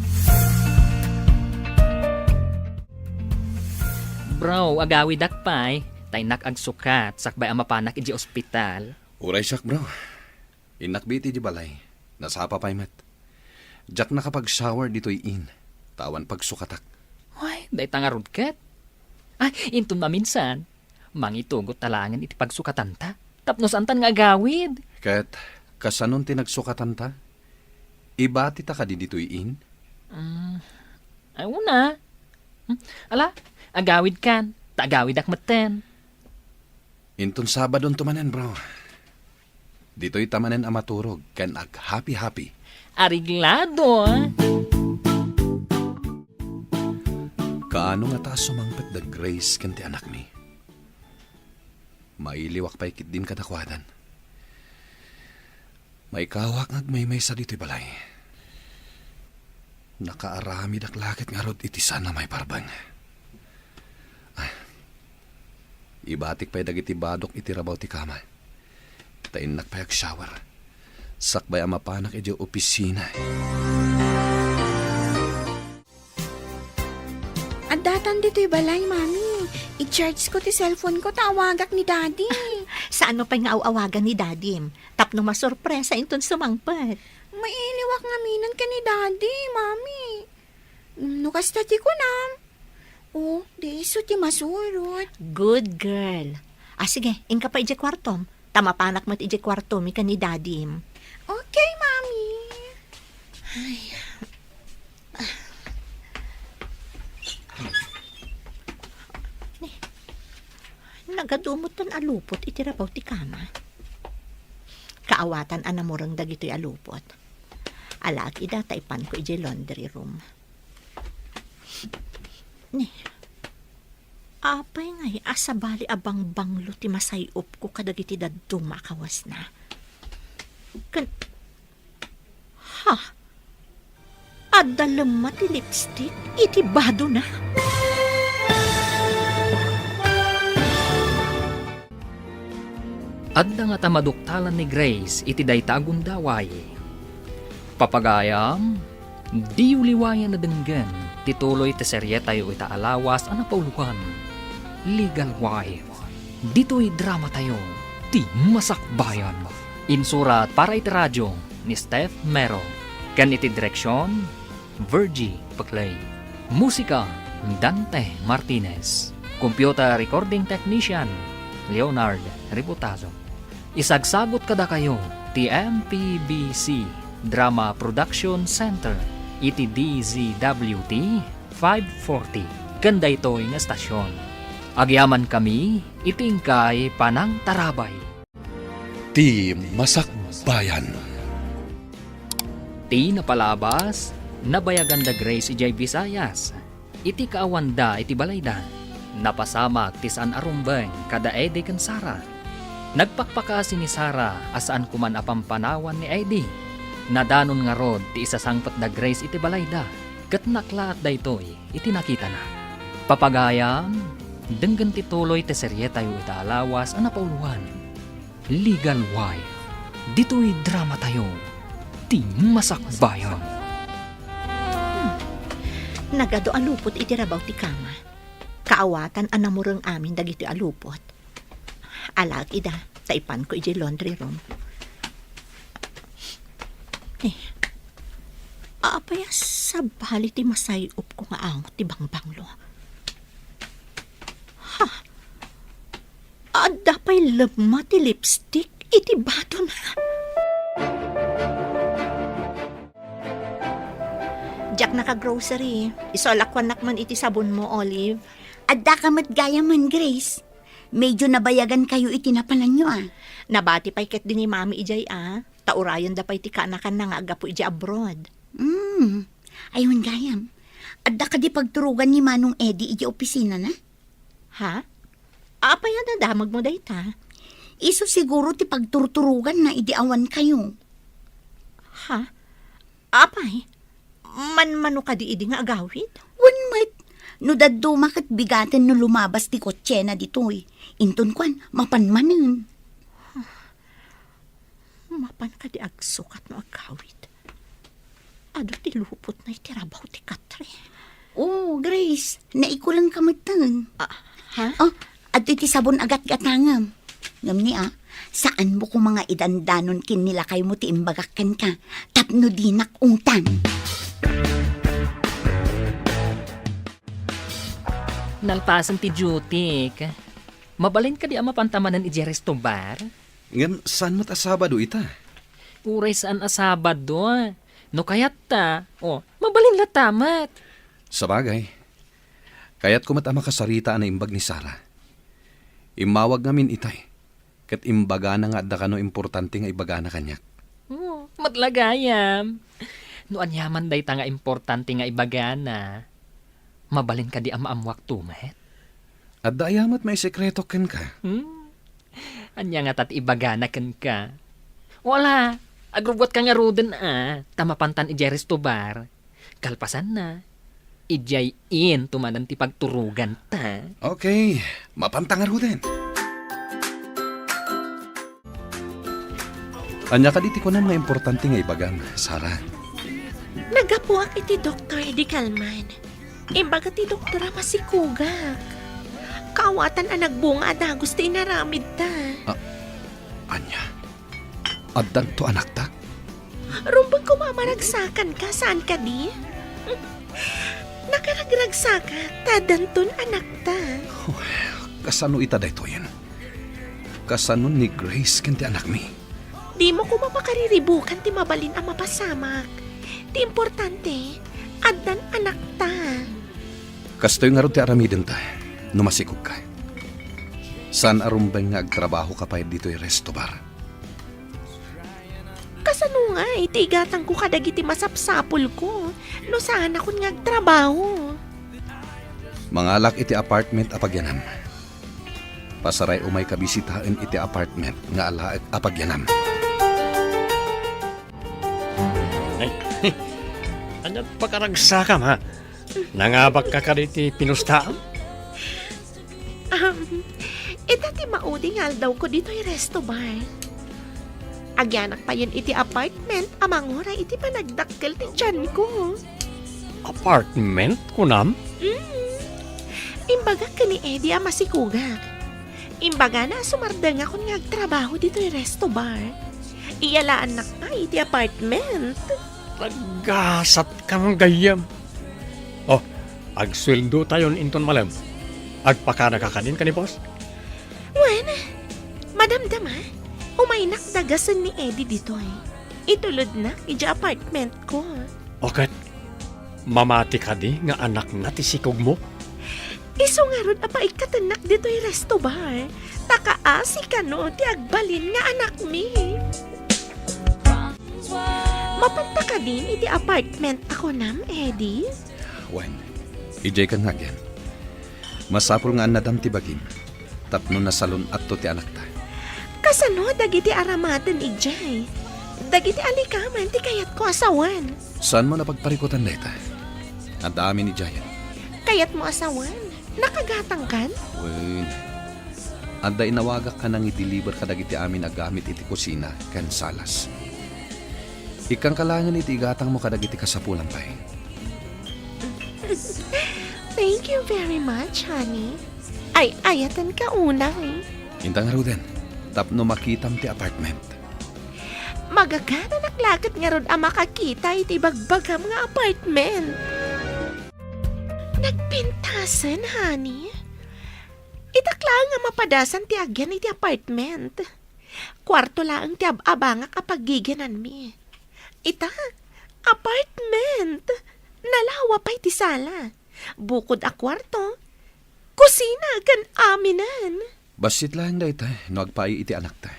Bro, agawid akpay. Taynak ag sukat, sakbay ang mapanak iji ospital. Uray siyak, bro. Inakbiti di balay. Nasapa pa'y mat. Jack nakapag-shower dito'y in. Tawan pagsukatak. Ay, day tangarod ket. Ay, inton maminsan. Mangitugot talangan iti pagsukatan ta. Tapnos antan nga agawid. Ket, kasanon tinagsukatan ta? Ibati ta ka di dito'y in? Ay, una. Ala, agawid kan. Tagawid akmaten. Inton Sabadon tumanen, bro. Dito'y tamanen ang maturog, kan ag happy-happy. Ariglado, Kaano nga ta sumangpet da Grace kanti anak mi? Mailiwak pa ikit din katakwadan. May kawak ngagmay-may sa dito'y balay. Nakaarami dak lakit nga rod iti sana may parbang. Ibatik pa'y dagiti badok iti rabaw ti kama. Tainak pa'y shower. Sakbay ang mapanak iti opisina. At datan dito'y balay, mami. I-charge ko ti cellphone ko, tawagak ni Daddy. Saan mo pa'y nga awagan ni Dadim? Tapno masurpresa inton sumangpet. Mailiwak nga minan ka ni Daddy, mami. Nukas tati ko na. Oh, di iso ti masurot. Good girl. Sige, ingka pa iji kwartom. Tamapanak mat iji kwartom ika ni Dadim. Okay, mami. Nagadumot ton alupot itirabaw ti kama. Kaawatan anamurang dagito'y alupot. Alag ida taipan ko iji laundry room. Ni, apay ngay asabali abang banglo ti masayop ko kadagiti dadto makawas na. Ha? Adalama ti lipstick iti bado na. Adda nga tamaduktalan ni Grace iti dayta agundaway. Papagayam, di uliwayan na denggan, tituloy ti serye tayo ita alawas ana pauluhan. Legal wife. Dito'y drama tayo, ti masakbayan. Insurat para iti radyo ni Steph Mero. Kan iti direksyon, Virgie Paclay. Musika, Dante Martinez. Computer recording technician, Leonard Ributazo. Isagsagot kada kayo ti MPBC Drama Production Center iti DZWT 540 kanda ito'y nga stasyon. Agyaman kami itingkay Panang Tarabay. Ti Masakbayan. Ti napalabas nabayagan da Grace ijay Visayas. Iti kaawanda iti balayda. Napasamak ti San Arumbeng kada Eddie ken Sara. Nagpakpakasi ni Sara asaan kuman apampanawan ni Eddie. Nadanon nga rod ti isasangpat da Grace iti balayda. Kat naklaat da ito'y iti nakita na. Papagayam, denggan ti tuloy ti serye tayo italawas ang napauluan. Legal Wife. Dito'y drama tayo. Ti Masakbayan. Nagado alupot iti rabaw ti kama. Kaawatan anamurang amin dagiti alupot. Alag ida, taipan ko iti laundry room. Apaya sa bali ti masayop ko nga angot ti bangbanglo. Ha? Adda pa'y labma ti lipstick iti baton ha. Jack naka-grocery. Isolakwan nakman iti sabon mo, Olive. Adda ka matgaya man, Grace. Medyo nabayagan kayo itinapanan nyo Nabati pa'y ket din ni Mami ijay Taurayan da pa'y ti kanakan na nga agapo ijay abroad. Ayun gayam. Adda ka di pagturugan ni Manong Eddie iji opisina na? Ha? Apaya na damag mo dayta. Iso siguro ti pagturturugan na idiawan kayo. Ha? Apay? Man-mano ka di idi nga agawid? Wan mat. No daddo makat bigaten no lumabas ti kotse na ditoy. Inton kwan, mapanmanen. Mapan ka di agsukat no agawid. Ado ti lupot na itirabaw ti Katre. Oh, Grace, naikulang kamatan. Ha? Oh, at iti sabon agat-gatangam. Ngam ni saan mo ko mga idandanon kin nila kayo mo ti imbagakan ka. Tapno dinak ungtan. Nalpasan ti Jutik. Mabalin ka di ama pantamanan iti restobar? Ngam, saan mo't asabado ita? Uray saan asabado. No kayat ta, mabalin la tamat. Sabagay. Kaya't kumat ama kasarita na imbag ni Sara. Imawag ngamin itay. Kat imbaga na nga da kano importante nga ibaga na kanyak. Matlagayam. No anyaman day ta nga importante nga ibagana. Mabalin ka di amaamwak tumet. At dayamat may sekreto ken ka. Anya nga tat ibagana ken ka. Wala. Agrubot ka nga roden tamapantan ijay restobar. Kalpasan na. Ijay in tumanan ti pagturugan ta. Okay, mapantangar ho din. Anya ka diti ko na mga importante nga ibagan, Sara. Nagapuak iti Dr. Eddie Calman. Imbaga ti doktora masikugak. Kaawatan ang nagbunga ada gusto inaramid ta. Anya, addan to anak ta? Rumbang kumamaragsakan ka, saan ka di? Nakaragragsaka, tadanton anak ta. Kasano ita dayto yan? Kasano ni Grace kenti anak mi? Di mo kumapakariribukan ti mabalin ang mapasamak. Ti importante, addan anak ta. Kastoy nga ro ti aramiden ta, numasikog ka. San arumbeng nga agtrabaho ka pa dito yung restobar? Kasano nga, itigatang ko kadagiti masapsapol ko. No saan ako nga agtrabaho. Mangalak iti apartment apagyanam. Pasaray umay kabisitaan iti apartment nga alaag apagyanam. Anyat pagkaragsakam ha? Nangabak ka ka diti pinustaan? Dati mauding daw ko dito yung resto bar. Agyanak pa yun iti apartment, amang ora iti panagdakkel ti tiyan ko. Apartment, kunam? Imbaga ka ni Eddie masikugak. Imbaga na sumardang ako nga agtrabaho dito yung resto bar. Iyalaan na pa iti apartment. Naggasat kang gayam. Oh, agsweldo tayon inton malam. Agpaka nakakanin ka ni boss? Wen, madamdam ha? Umay nakdagasan ni Eddie dito eh. Itulod na, ija apartment ko. Okay. Mamati ka di nga anak na ti sikog mo. Iso nga ron apa ikatanak dito yung resto bar. Takaasi ka no, ti agbalin nga anak mi. Mapanta ka din iti apartment ako nam, Eddie. Wen, ijay kan nga yan. Masapul nga nadam ti bagim. Tapno na salon at to ti anak ta. Kasano dagiti aramatan ijay. Dagiti alikaman ti kayat ko asawan. Saan mo napagparikutan neta? Ang dami ni Jayan. Kayat mo asawan? Nakagatang kan? Wen, anda inawagak ka nang i-deliver ka dagiti amin agamit iti kusina kan salas. Ikang kalangan iti igatang mo kadagiti kasapulan pa eh. Thank you very much, honey. Ay, ayatan ka una eh. Intang Ruden, tapno makitam ti apartment. Magagana naklakat nga ron ang makakita iti bagbagam nga apartment. Nagpintasan, honey. Itakla nga mapadasan ti agyan iti apartment. Kwarto lang ti abanga kapag giginan mi. Ita, apartment. Nalawa pa iti sala. Bukod a kwarto, kusina kan aminan. Basit lang da ita, no agpaay iti anak ta.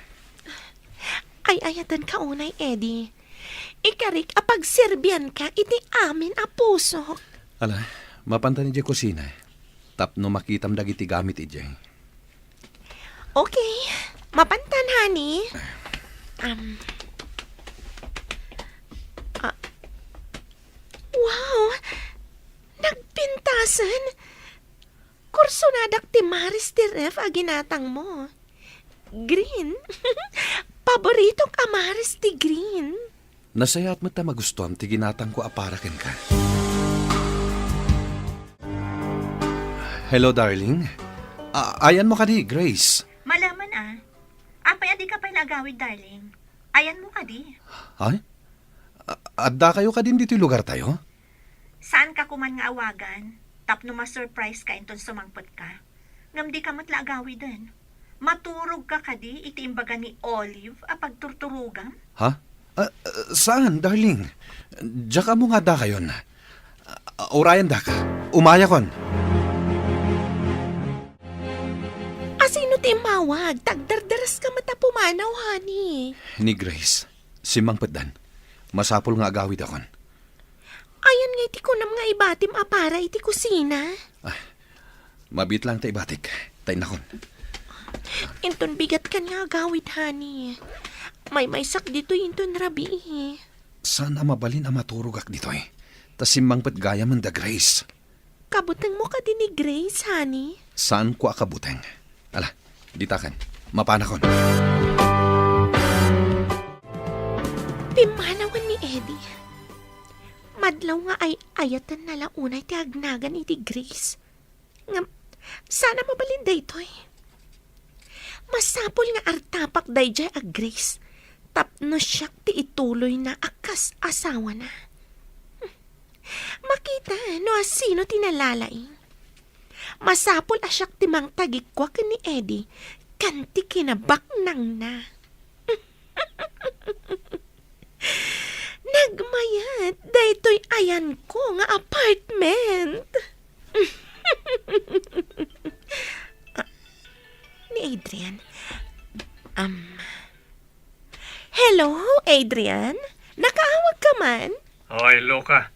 Ay ayatan ka unay, Eddie. Ikarik apag serbian ka iti amin a puso. Ala, mapanta ni Jay kusina. Tapno makitam dagiti gamit ijay. Okay, mapantan, honey. Wow, nagpintasan. Kursunadak ti Maris ti ref a ginatang mo. Green. Paboritong amaris ti green. Nasayat mo ta magustuhan ti ginatang ko aparaken ka. Hello, darling. Ayan mo ka di, Grace. Malaman Apay adi ka pa'y nagawid, darling. Ayan mo ka di. Ay? Adda kayo ka din dito yung lugar tayo? Saan ka kuman nga awagan? Tapno ma-surprise ka inton sumangpot ka. Ngam di ka matla agawid din. Maturog ka kadi iti imbaga ni Olive a pagturturugam? Ha? Saan, darling? Diya ka mo nga da kayon. Urayan da ka. Umaya kon. Asino ti mawag? Tagdardaras ka matapumanaw, honey. Ni Grace, si Mang Peddan. Masapol nga agawid akon. Ayan nga iti kunam nga ibatim apara iti kusina. Mabit lang ta ibatik. Tay nakon. Inton bigat ka nga agawid, honey. May sak dito inton rabi eh. Saan mabalin ang maturugak dito eh? Tas si Mang Ped gaya man da Grace. Kabutang mo ka din ni Grace, honey. Saan ko akabuteng? Ala, ditakan. Mapanakon. Pimanawan ni Eddie. Madlaw nga ay ayatan na launay ti agnagan iti Grace. Nga, sana mabalinda ito eh. Masapol nga artapak day jay ag Grace. Tapno siyak ti ituloy na akas asawa na. Makita no asino tinalalaing. Masapol asyak ti mang tagikwa ka ni Eddie. Kanti kinabak nang na. Nagmayat, daytoy ayan ko nga apartment. Ni Adrian. Hello, Adrian? Nakaawag ka man? Ay, loka.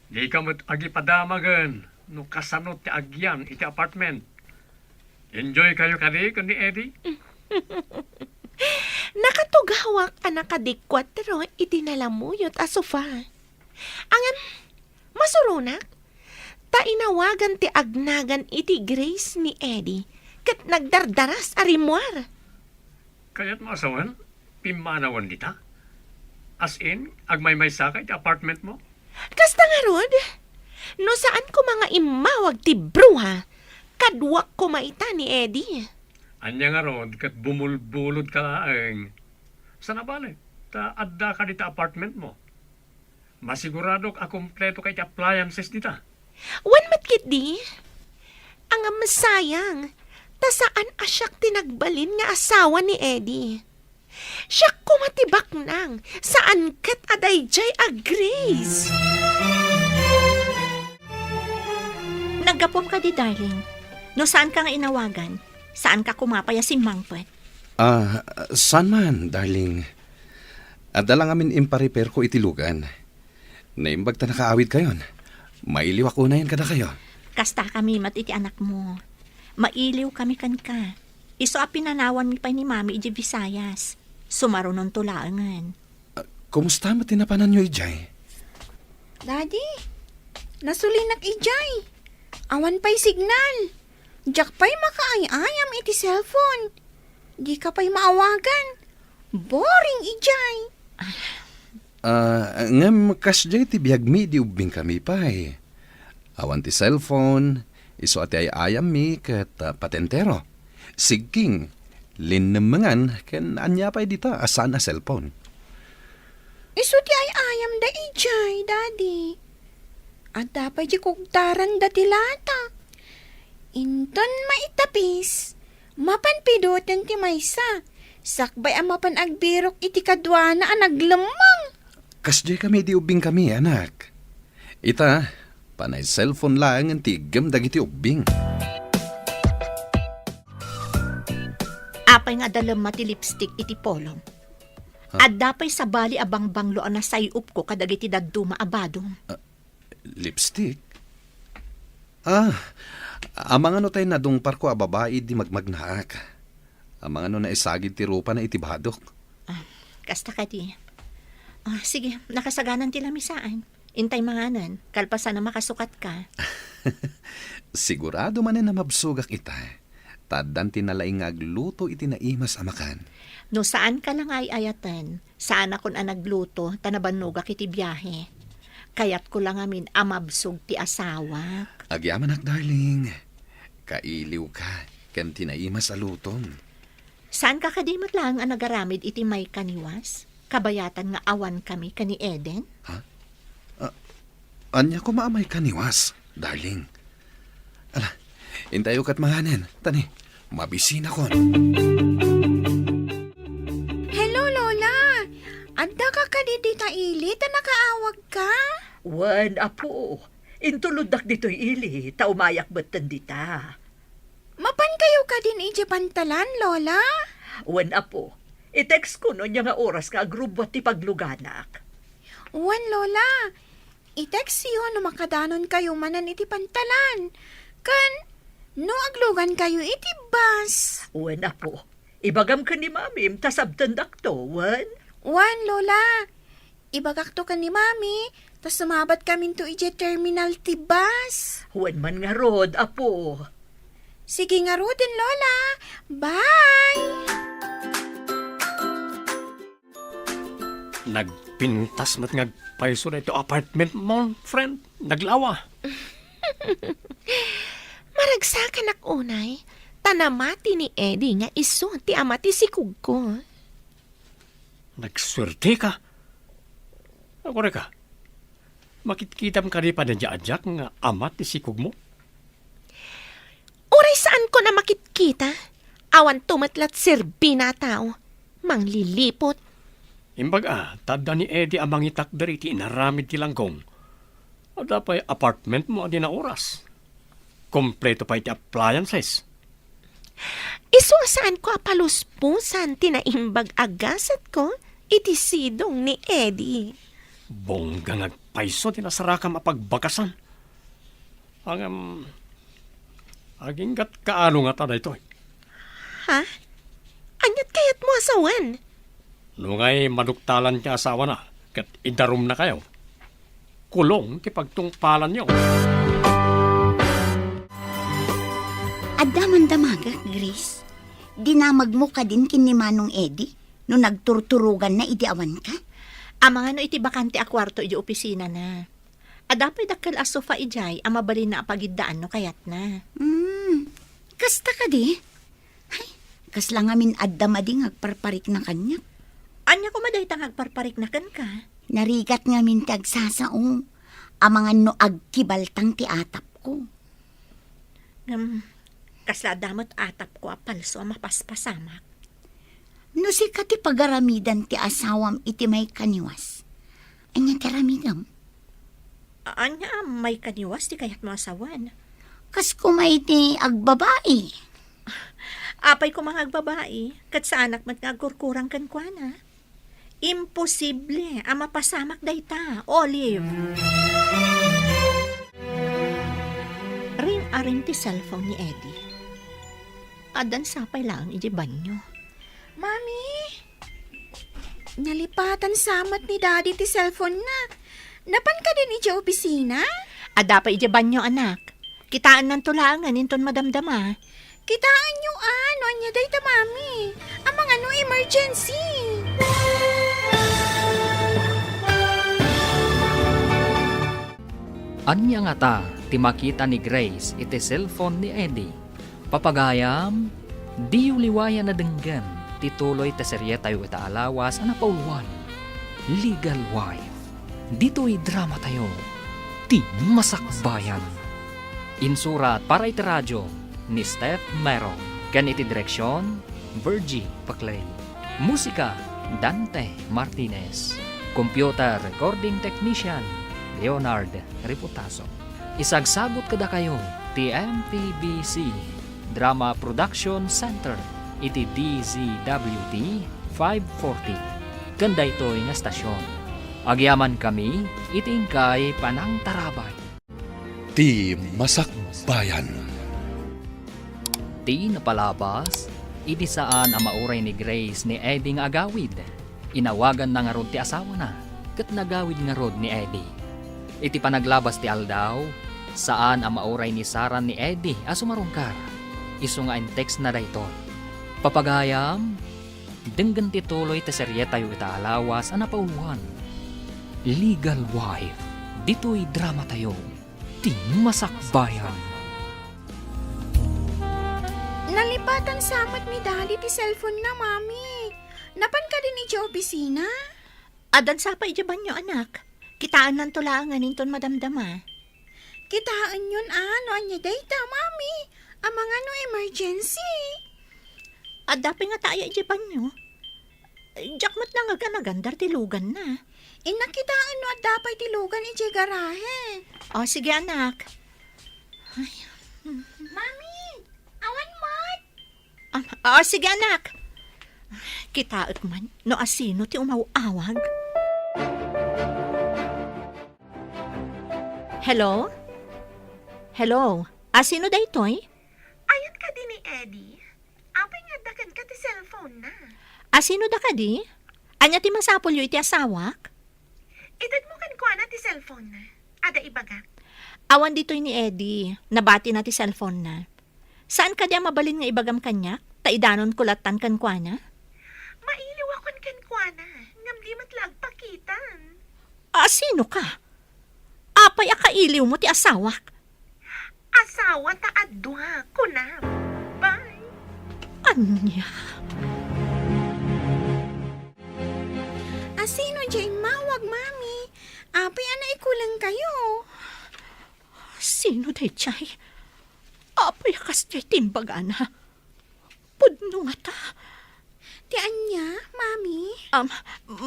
Di ka mo't agipadamagan. No kasanot ti agyan iti apartment. Enjoy kayo kadi kundi Eddie? Nakatugawak ang nakadikwatro itinalamuyot a sofa. Angam, masurunak. Tainawagan ti agnagan iti Grace ni Eddie kat nagdardaras a rimwar. Kaya't maasawan, pimanawan dita? As in, agmay-may saka iti apartment mo? Kasta nga rod, no saan ko mga imawag ti bruha, kadwak ko maita ni Eddie. Anya nga rod, kat bumulbulod ka laang. Sana bale, ta adda ka dita apartment mo. Masiguradok a kompleto kay ti appliances dita. Wan matkit di, ang masayang, ta saan asyak tinagbalin nga asawa ni Eddie. Siya kumatibak nang, saan kat aday jay a Grace? Naggapom ka di, darling. No saan ka nga inawagan? Saan ka kumapaya si Mangpet? Saan man, darling? Adala nga min impa-repair ko itilugan. Naimbag ta nakaawid kayon. Mailiwak unayan kada kayo. Kasta kami mat iti anak mo. Mailiw kami kan ka. Iso a pinanawan mi pa ni Mami iti Visayas. Sumarunon tulaangan. Kumusta mo tinapanan nyo, Ijay? Daddy, nasulinak ijay. Awan pa'y signal. Diyak pa'y makaayayam iti cellphone. Di ka pa'y maawagan. Boring ijay. Ngam kasjay ti biyag mi di ubing kami pa eh. Awan ti cellphone, iso ati ay ayam mi kat patentero. Sigking, linnemangan ken anya pa'y dita asan a cellphone. Iso ti ay ayam da ijay, Daddy. At dapat di kugtaran da tilata. Inton maitapis. Mapanpidotan ti maysa. Sakbay ang mapan agbirok iti kadwana ang naglamang. Kasjay kami di ubing kami, anak. Ita, panay cellphone lang ang tigam dagiti ubing. Apay nga dalam mati lipstick iti polong. At dapay sa bali abang banglo ang nasayup ko kadagiti dagduma abadong. Lipstick? Amang ano tayo nadungpar ko a babae di magmagnaak. Amang ano na isagid ti rupa na itibadok. Kasta ka di. Sige, nakasaganan ti lamisaan. Intay manganan, kalpasan na makasukat ka. Sigurado man na mabsugak ita. Taddan tinalaing agluto iti naimas amakan. No saan ka lang ay ayatan, saan akon ang nagluto, tanabanugak iti biyahe. Kayat ko lang amin amabsog ti asawa. Agyaman ak, darling. Kailiw ka, ken tinaimas alutom. Saan ka kadimot lang ang nagaramid iti may kaniwas? Kabayatan nga awan kami kani Eden? Anya ko maamay kaniwas, darling. Ala, intayo kat manganen. Tani, mabisina kon. Hello, Lola. Adda ka kadidita ilit na nakaawag ka? Wan, apo. Intuludak dito'y ili, taumayak batan dita. Mapan kayo ka din ije pantalan, Lola? Wan, apo. I-text ko no niya nga oras ka agrubwat ti pagluganak. Wan, Lola. I-text siyo no makadanon kayo manan iti pantalan. Kan, no aglugan kayo iti bus. Wan, apo. Ibagam ka ni mamim, tasabtandak to, wan. Wan, Lola. Ibagak to ka ni Mami, tas sumabat kami to ije terminal ti bus. Wan man nga rod, apo. Sige nga rodin, Lola. Bye! Nagpintas mat ngagpaiso na ito apartment mo, friend. Naglawa. Maragsakan ak unay, tanamati ni Eddie nga iso ti amati si Kugko. Nagswerte ka. Ako ka. Makitkitam ka rin pa na dyaadyak nga amat ni sikog mo. Uray saan ko na makitkita? Awan tumatlat sirbi na tao. Manglilipot. Imbaga, tada ni Eddie amang itak dari ti inaramid ti langgong. O dapay apartment mo adi na oras. Kompleto pa iti appliances. Iso saan ko apaluspusan tinaimbag agasat ko iti sidong ni Eddie. Bongga nagpaiso ti nasaraka mapagbakasan. Aging gat kaano nga tada ito. Ha? Anyat kayat mo asawan? Nungay maduktalan ti asawa na, kat idarum na kayo. Kulong ti pagtungpalan niyo. Adaman damaga, Grace. Dinamag mo ka din kin ni Manong Eddie no nagturturugan na idiawan ka? Amang ano iti bakante a kwarto iti opisina na. Adapay dakkel a sofa ijay, amabalin na apagiddaan no kayat na. Kasta ka di? Ay, kas lang amin addamadi agparparik na kanya. Anya ko madaytang agparparik na kan ka? Narigat nga min tagsasao. Amangan no agkibaltang ti atap ko. Kasla damot atap ko a palso a mapaspasamak. No si kati pagaramidan ti asawam iti may kaniwas. Anya ti ramidam? Anya, may kaniwas di kayat mo asawan. Kas kumay ti agbabae. Apay ko mga agbabae, kat sa anak mat nga kurkurang kankwana. Imposible, ang mapasamak dayta, Olive. Ring-aring ti cellphone ni Eddie. Adan sapay lang iti banyo. Mami! Nalipatan samat ni Daddy ti cellphone na. Napan ka din iti opisina? Ada pa iti banyo, anak. Kitaan ng tulangan, inton madamdama. Kitaan nyo ano anya dayta, Mami. Ang mga emergency. Anya nga ta, ti makita ni Grace iti cellphone ni Eddie. Papagayam, di liwaya na denggan, tituloy ta serye tayo ita alawas, anapauluan. Legal wife. Dito'y drama tayo. Ti masakbayan. Insurat para iti radyo ni Steph Merong. Kan iti direksyon, Virgie Paclay. Musika, Dante Martinez. Computer recording technician, Leonard Reputaso. Isagsagot kada kayo, TMPBC Drama Production Center, iti DZWT 540. Kanda ito'y nga stasyon. Agyaman kami, itingkay Panang Tarabay. Ti Masakbayan. Ti napalabas, iti saan ang mauray ni Grace ni Eddie nga agawid. Inawagan na nga rod ti asawa na, kat nagawid nga rod ni Eddie. Iti panaglabas ti aldaw, saan ang mauray ni Sarah ni Eddie asumarungkar. Isu nga in text na dayton. Papagayam, denggan ti tuloy ti serye tayo ita alawas ang napauluan. Legal wife, dito'y drama tayo. Ti masakbayan. Nalipatan samat ni Daddy ti cellphone na, Mami. Napan ka din iti opisina? Adan sapay iti banyo, anak. Kitaan ng tulangan, inton madamdama. Kitaan yun ano anya dayta, Mami. Ang mga emergency. Ada pa nga tayo iti banyo. Jakmat na nga ganagandar tilugan na. Inakitaan no at dapat tilugan iti garahe. O, sige, anak. Mami, awan mat. O, sige, anak. Kitaot man, no asino ti umawawag. Hello? Hello? Asino daytoy? Ayat ka din ni Eddie. Apay nga dakan ka ti cellphone na. Asino da ka di? Anya ti masapol yu iti asawak? Edad mo kan kuha na ti cellphone na. Ada ibaga. Awan ditoy ni Eddie. Nabati na ti cellphone na. Saan ka di mabalin nga ibagam kanya? Taidanon kulatan kan kwa na? Mailiwakon kan kuha na. Ngam di matlag pakitan. Asino ka? Apay akailiw mo ti asawak? Asawa ta adwa. Kunam. Bye. Anya? Asino dyan mawag, Mami? Apay ana ikulang kayo. Sino day chay? Apay akas chay timbaga na. Pudno nga ta. Ti anya, Mami?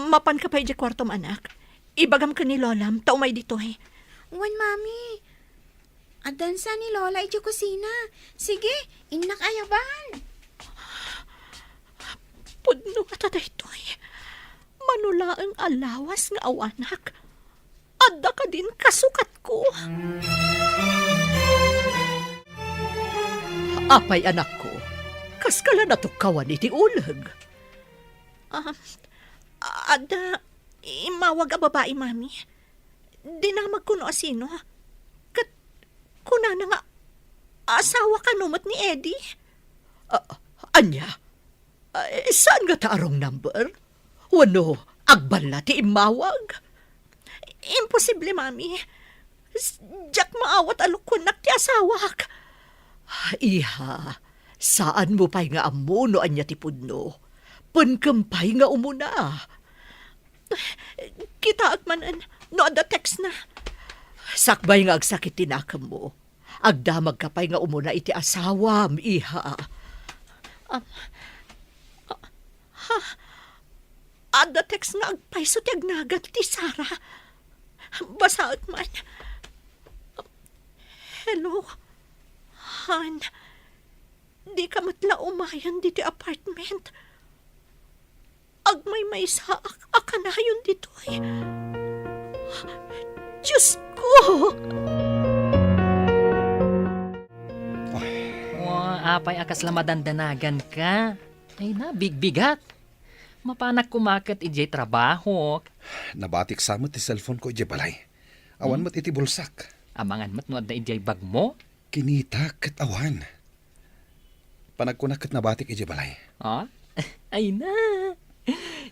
Mapan ka pa iti kwartom, anak. Ibagam ka ni Lolam, taumay dito eh. Wan, Mami. Adan sa ni Lola iti kusina. Sige, inak ayaban. Pudno nga ta dito eh. Manula ang alawas nga awanak. Adda ka din kasukat ko. Apay anak ko, kaskala na tukawan iti ulag. Adda, imawag a babae, Mami. Dinamag ko no asino. Kat, kuna na nga, asawa ka numot ni Eddie. Anya, saan nga taarong number? Wano, agbala ti imawag? Imposible, Mami. Jack maawat alukunak ti asawak. Iha, saan mo pa'y nga amuno anya ti pudno? Pankampay nga umuna. Kita at manan, no ada text na. Sakbay nga agsakit tinakam mo. Agdamag ka pa'y nga umuna iti asawam, iha. Adda text nga agpayso ti agnagan ti Sara. Basaot man. Hello, Han. Di ka matla umayan di ti apartment. Agmay sa akanayon dito ay. Diyos ko! Apay akas lamadandanagan ka. Ay na, bigbigat. Mapanak kumakat ijay trabaho. Nabatik sa mo ti cellphone ko, ije balay. Awan mo't iti bulsak. Amangan mat no adda ijay bag mo. Kinita kat awan. Panagkunakat nabatik ije balay. Ah? Ay na.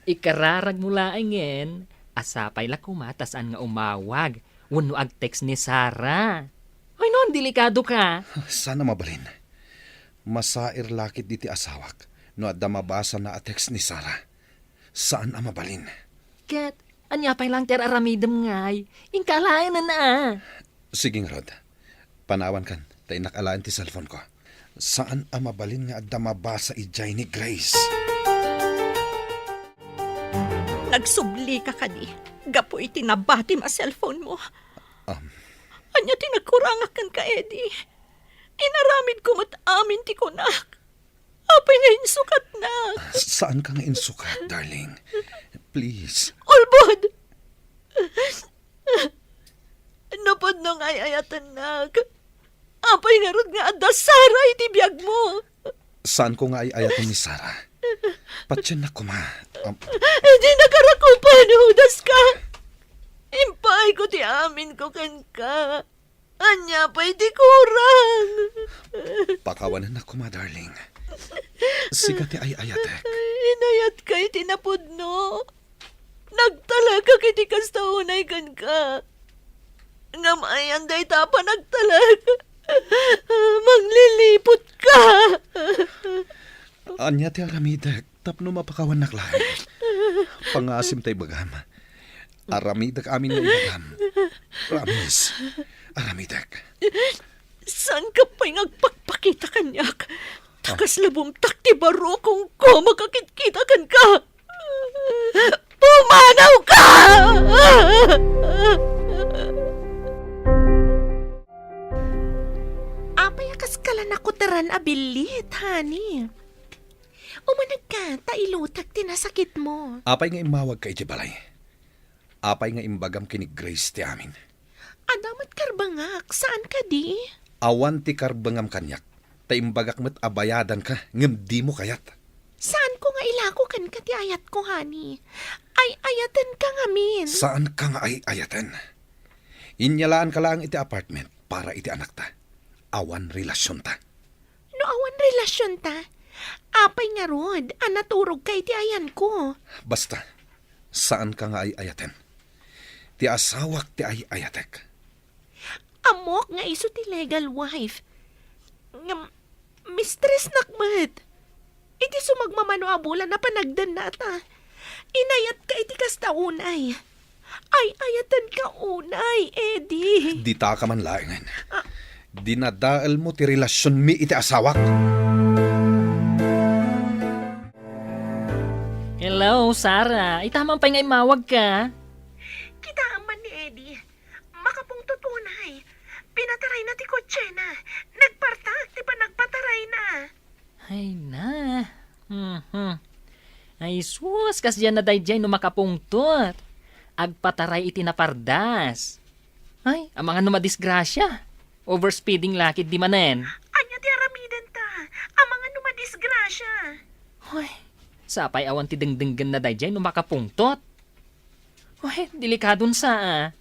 Ikararag mula angin. Asapay la kumatasan nga umawag. Wano ag text ni Sara. Ay non, delikado ka. Sana mabalin. Masair lakit diti asawak. No adda mabasa na a text ni Sara. Saan ang mabalin? Kat, anya pay lang ter aramidem ngay. Ingkalayan na. Siging Rod. Panawan kan. Tay nakalaan ti cellphone ko. Saan ang mabalin nga adda mabasa ijay ni Grace? Nagsubli ka kadi. Gapo iti nabati ma cellphone mo. Um, Anya tinagkurangakan ka, Eddie. Inaramid ko mat amin ti kunak. Apay nga insukat na. Saan ka nga insukat, darling? Please. Ulbod! Napod nang ayayatan nag. Apay nga rod nga adda Sara iti biyag mo. Saan ko nga ay ayatan ni Sara? Patyan na kuma. Hindi nakarakupan, hudas ka. Impay ko ti amin ko kan ka. Anya pa'y di kurang. Pakawanan na kuma, darling. Siga ti ay ayatek. Inayat kay tinapod no. Nagtalaga kiti kastaunay kan ka. Ngamayan day tapa nagtalaga. Maglilipot ka. Anya ti aramidek. Tapno mapakawan naklahay. Pangasim tay bagam. Aramidek amin ng bagam. Promise. Aramidek. San ka pa'y ngagpagpakita kanyak? Takas labong takti baro kung ko makakit-kita kan ka. Pumanaw ka! Apay akas kalan ako taran abilit, honey. Umanag ka, tailutag tinasakit mo. Apay nga imawag ka iti balay. Apay nga imbagam kini Grace ti amin. Adamat karbangak, saan ka di? Awan ti karbangam kanyak. Ta imbagak met abayadan ka. Ngem di mo kayat. Saan ko nga ilako kan ka ti ayat ko, honey? Ay ayatan ka nga min. Saan ka nga ay ayatan? Inyalaan ka lang iti apartment para iti anak ta. Awan relasyon ta. No awan relasyon ta. Apay nga rod, anaturog kay ti ayan ko. Basta, saan ka nga ay ayaten? Ti asawak ti ay ayatek. Amok nga iso ti legal wife. Nga, mistress nakmat. Iti sumagmamano abulan na panagdan na ta. Inayat ka iti kastaunay. Ay ayatan ka unay, Eddie. Di ta ka man laingan. Dinadaal mo ti relasyon mi iti asawak. Hello, Sara. Itamang pa nga imawag ka. Kita man ni Eddie. Makapong tutunay. Pinataray na ti kotse na. Nagpartak, di pa nagpataray na. Ay na. Ay sus, kas dyan na dayjay no makapungtot. Agpataray iti napardas. Ay, ang mga numadisgrasya. Overspeeding lakit di manen. Anya ti aramiden ta. Ang mga numadisgrasya. Hoy, sapay awan ti dengdenggan na dayjay no makapungtot. Hoy, delikadon sa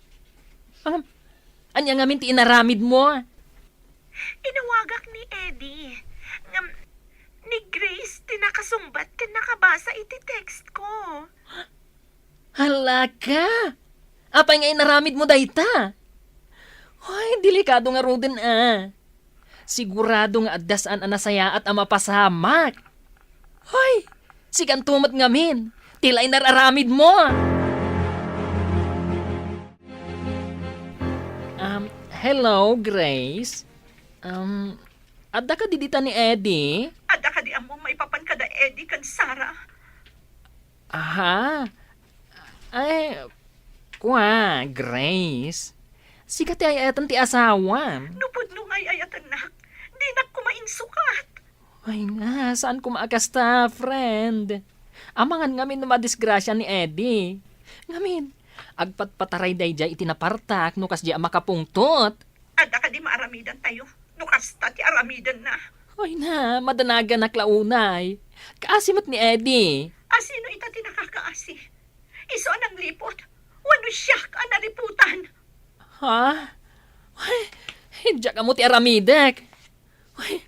anya ngamin ti inaramid mo. Inawagak ni Eddie. Ni Grace, tinakasumbat ka nakabasa iti text ko. Hala ka! Apay nga inaramid mo dayta. Hoy, delikado nga roden Sigurado nga addasaan anasaya at amapasamak. Hoy, sigan tumat ngamin. Tilay nararamid mo. Hello, Grace. Adda ka didita ni Eddie? Ada ka di amo maipapan ka da Eddie kan Sara. Aha. Ay, kuha, Grace. Sikat ay ayatan ti asawa. Nupudlo nga ay anak. Di na kumain sukat. Ay nga, saan ko maakasta, friend? Amangan ngamin na madisgrasya ni Eddie. Ngamin, agpatpataray day jay itinapartak no kas di makapungtot. Ada ka di maaramidan tayo. Nukasta ti aramidan na. Ay na, madanaga na klaunay. Kaasimat ni Eddie. Asino ita ti nakakaasi? Iso anang lipot. Wano siyak ang naliputan. Ha? Ay, hindi ka mo ti aramidek. Ay,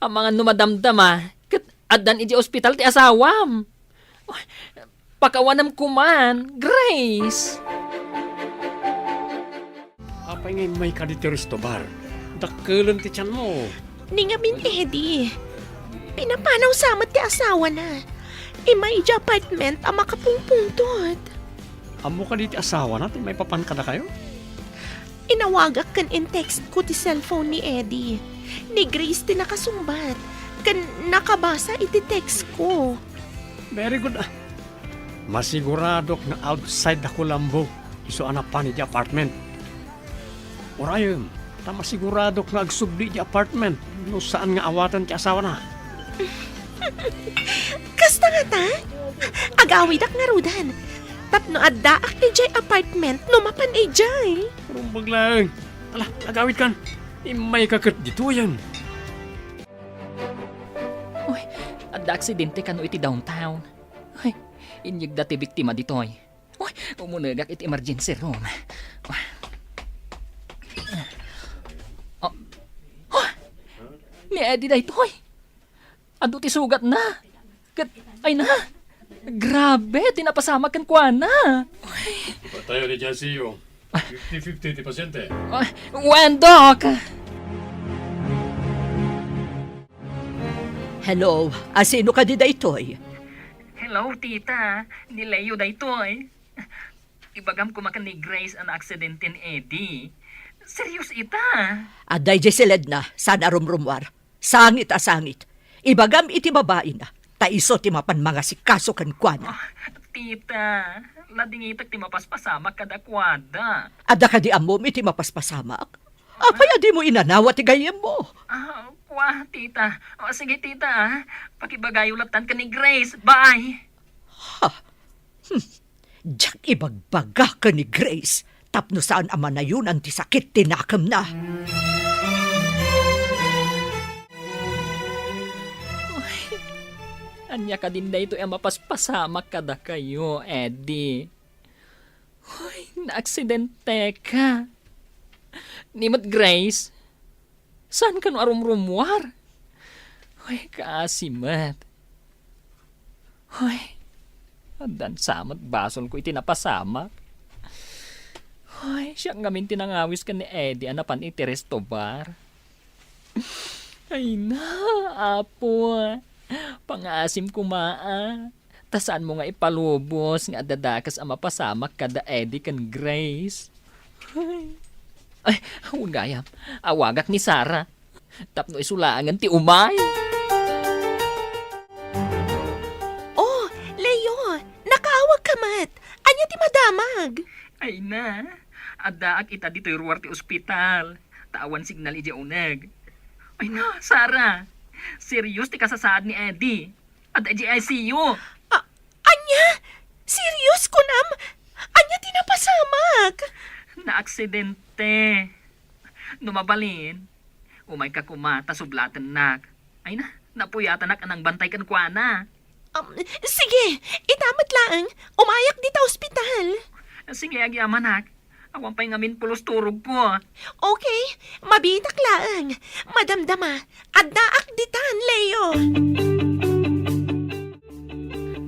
ang mga numadamdam kat adan iji ospital ti asawam. Ay, pakawanam kuman, Grace. Apa ngay may kaditeris to bar? Dakkelan ti tiyan mo. Ningamin, Eddie. Pinapanaw samat ti asawa na. Imay di apartment ang makapungpungtot. Amo ka di ti asawa natin, may papan ka na kayo? Inawagak kan in text ko ti cellphone ni Eddie. Ni Grace ti nakasumbat. Kan nakabasa iti text ko. Very good. Masiguradok na outside ako lambo. Iso anak pa ni di apartment. Orayom, ta masiguradok na agsubli di apartment. No saan nga awatan ti asawa na. Kasta nga ta? Agawidak nga rudan. Tapno addaak ti jay apartment no mapan jay. Rumbag lang. Ala, agawit kan. May kakit dito yan. Uy, adda aksidente kano iti downtown. Uy, inyag dati biktima ditoy. Uy, umunagak iti emergency room. Oh, oh, ni Eddie da itoy. Ado ti sugat na. Kat, ay na. Grabe, tinapasama kan kwa na. Tayo ni Jasiyo. 50-50 ti pasyente. Ay, Wendok! Hello, asino ka di daytoy? Hello, tita. Nilayo da itoy. Ibagam kumakan ni Grace ang aksidente ni Eddie. Serious ita. Aday di silid na, sana rumrumwar. Sangit a sangit. Ibagam iti babae na. Taiso ti mapan mga sikaso kan kuana. Tita, lading itak ti mapaspasamak kada kwada. Ada ka di amom iti mapaspasamak. Apay adi mo inanawa ti gayem mo. Kwa, tita. O, sige, tita. Pakibagayulatan ka ni Grace. Bye. Diyak ibagbaga ka ni Grace. Tapno saan ama na yun ang ti sakit tinakam na. Anya ka din da ito ang mapaspasamak kada kayo, Eddie. Hoy, naaksidente ka. Nimot Grace, saan ka no arumrumwar? Hoy, kaasimat. Hoy, adan samat basol ko itinapasamak. Hoy, siya ngamin tinangawis ka ni Eddie anapan iti resto bar. Ay na, apo. Pangasim kumaa. Tasaan mo nga ipalubos nga dadakas ang mapasamak kada Eddie kan Grace. Ay, gayam. Awagak ni Sarah. Tapno isulangan ti umay. Oh, Leo, nakaawag ka mat. Anya ti madamag. Ay na, adaak ita dito ruwar ti ospital. Tawan signal iti uneg. Ay na, Sarah. Serious ti kasasaad ni Eddie. At ICU. Anya? Serious ko nam? Anya ti napasamak? Naaksidente. Numabalin. Umay ka kumata sublatan nak. Ay na, napuyatan nak anang bantay kan kuana. Sige, itamat lang. Umayak dito ospital. Sige, agyaman nak. Awan pa'y ngamin pulos turog ko. Okay, mabitak lang. Madamdama, addaak ditan, Leo.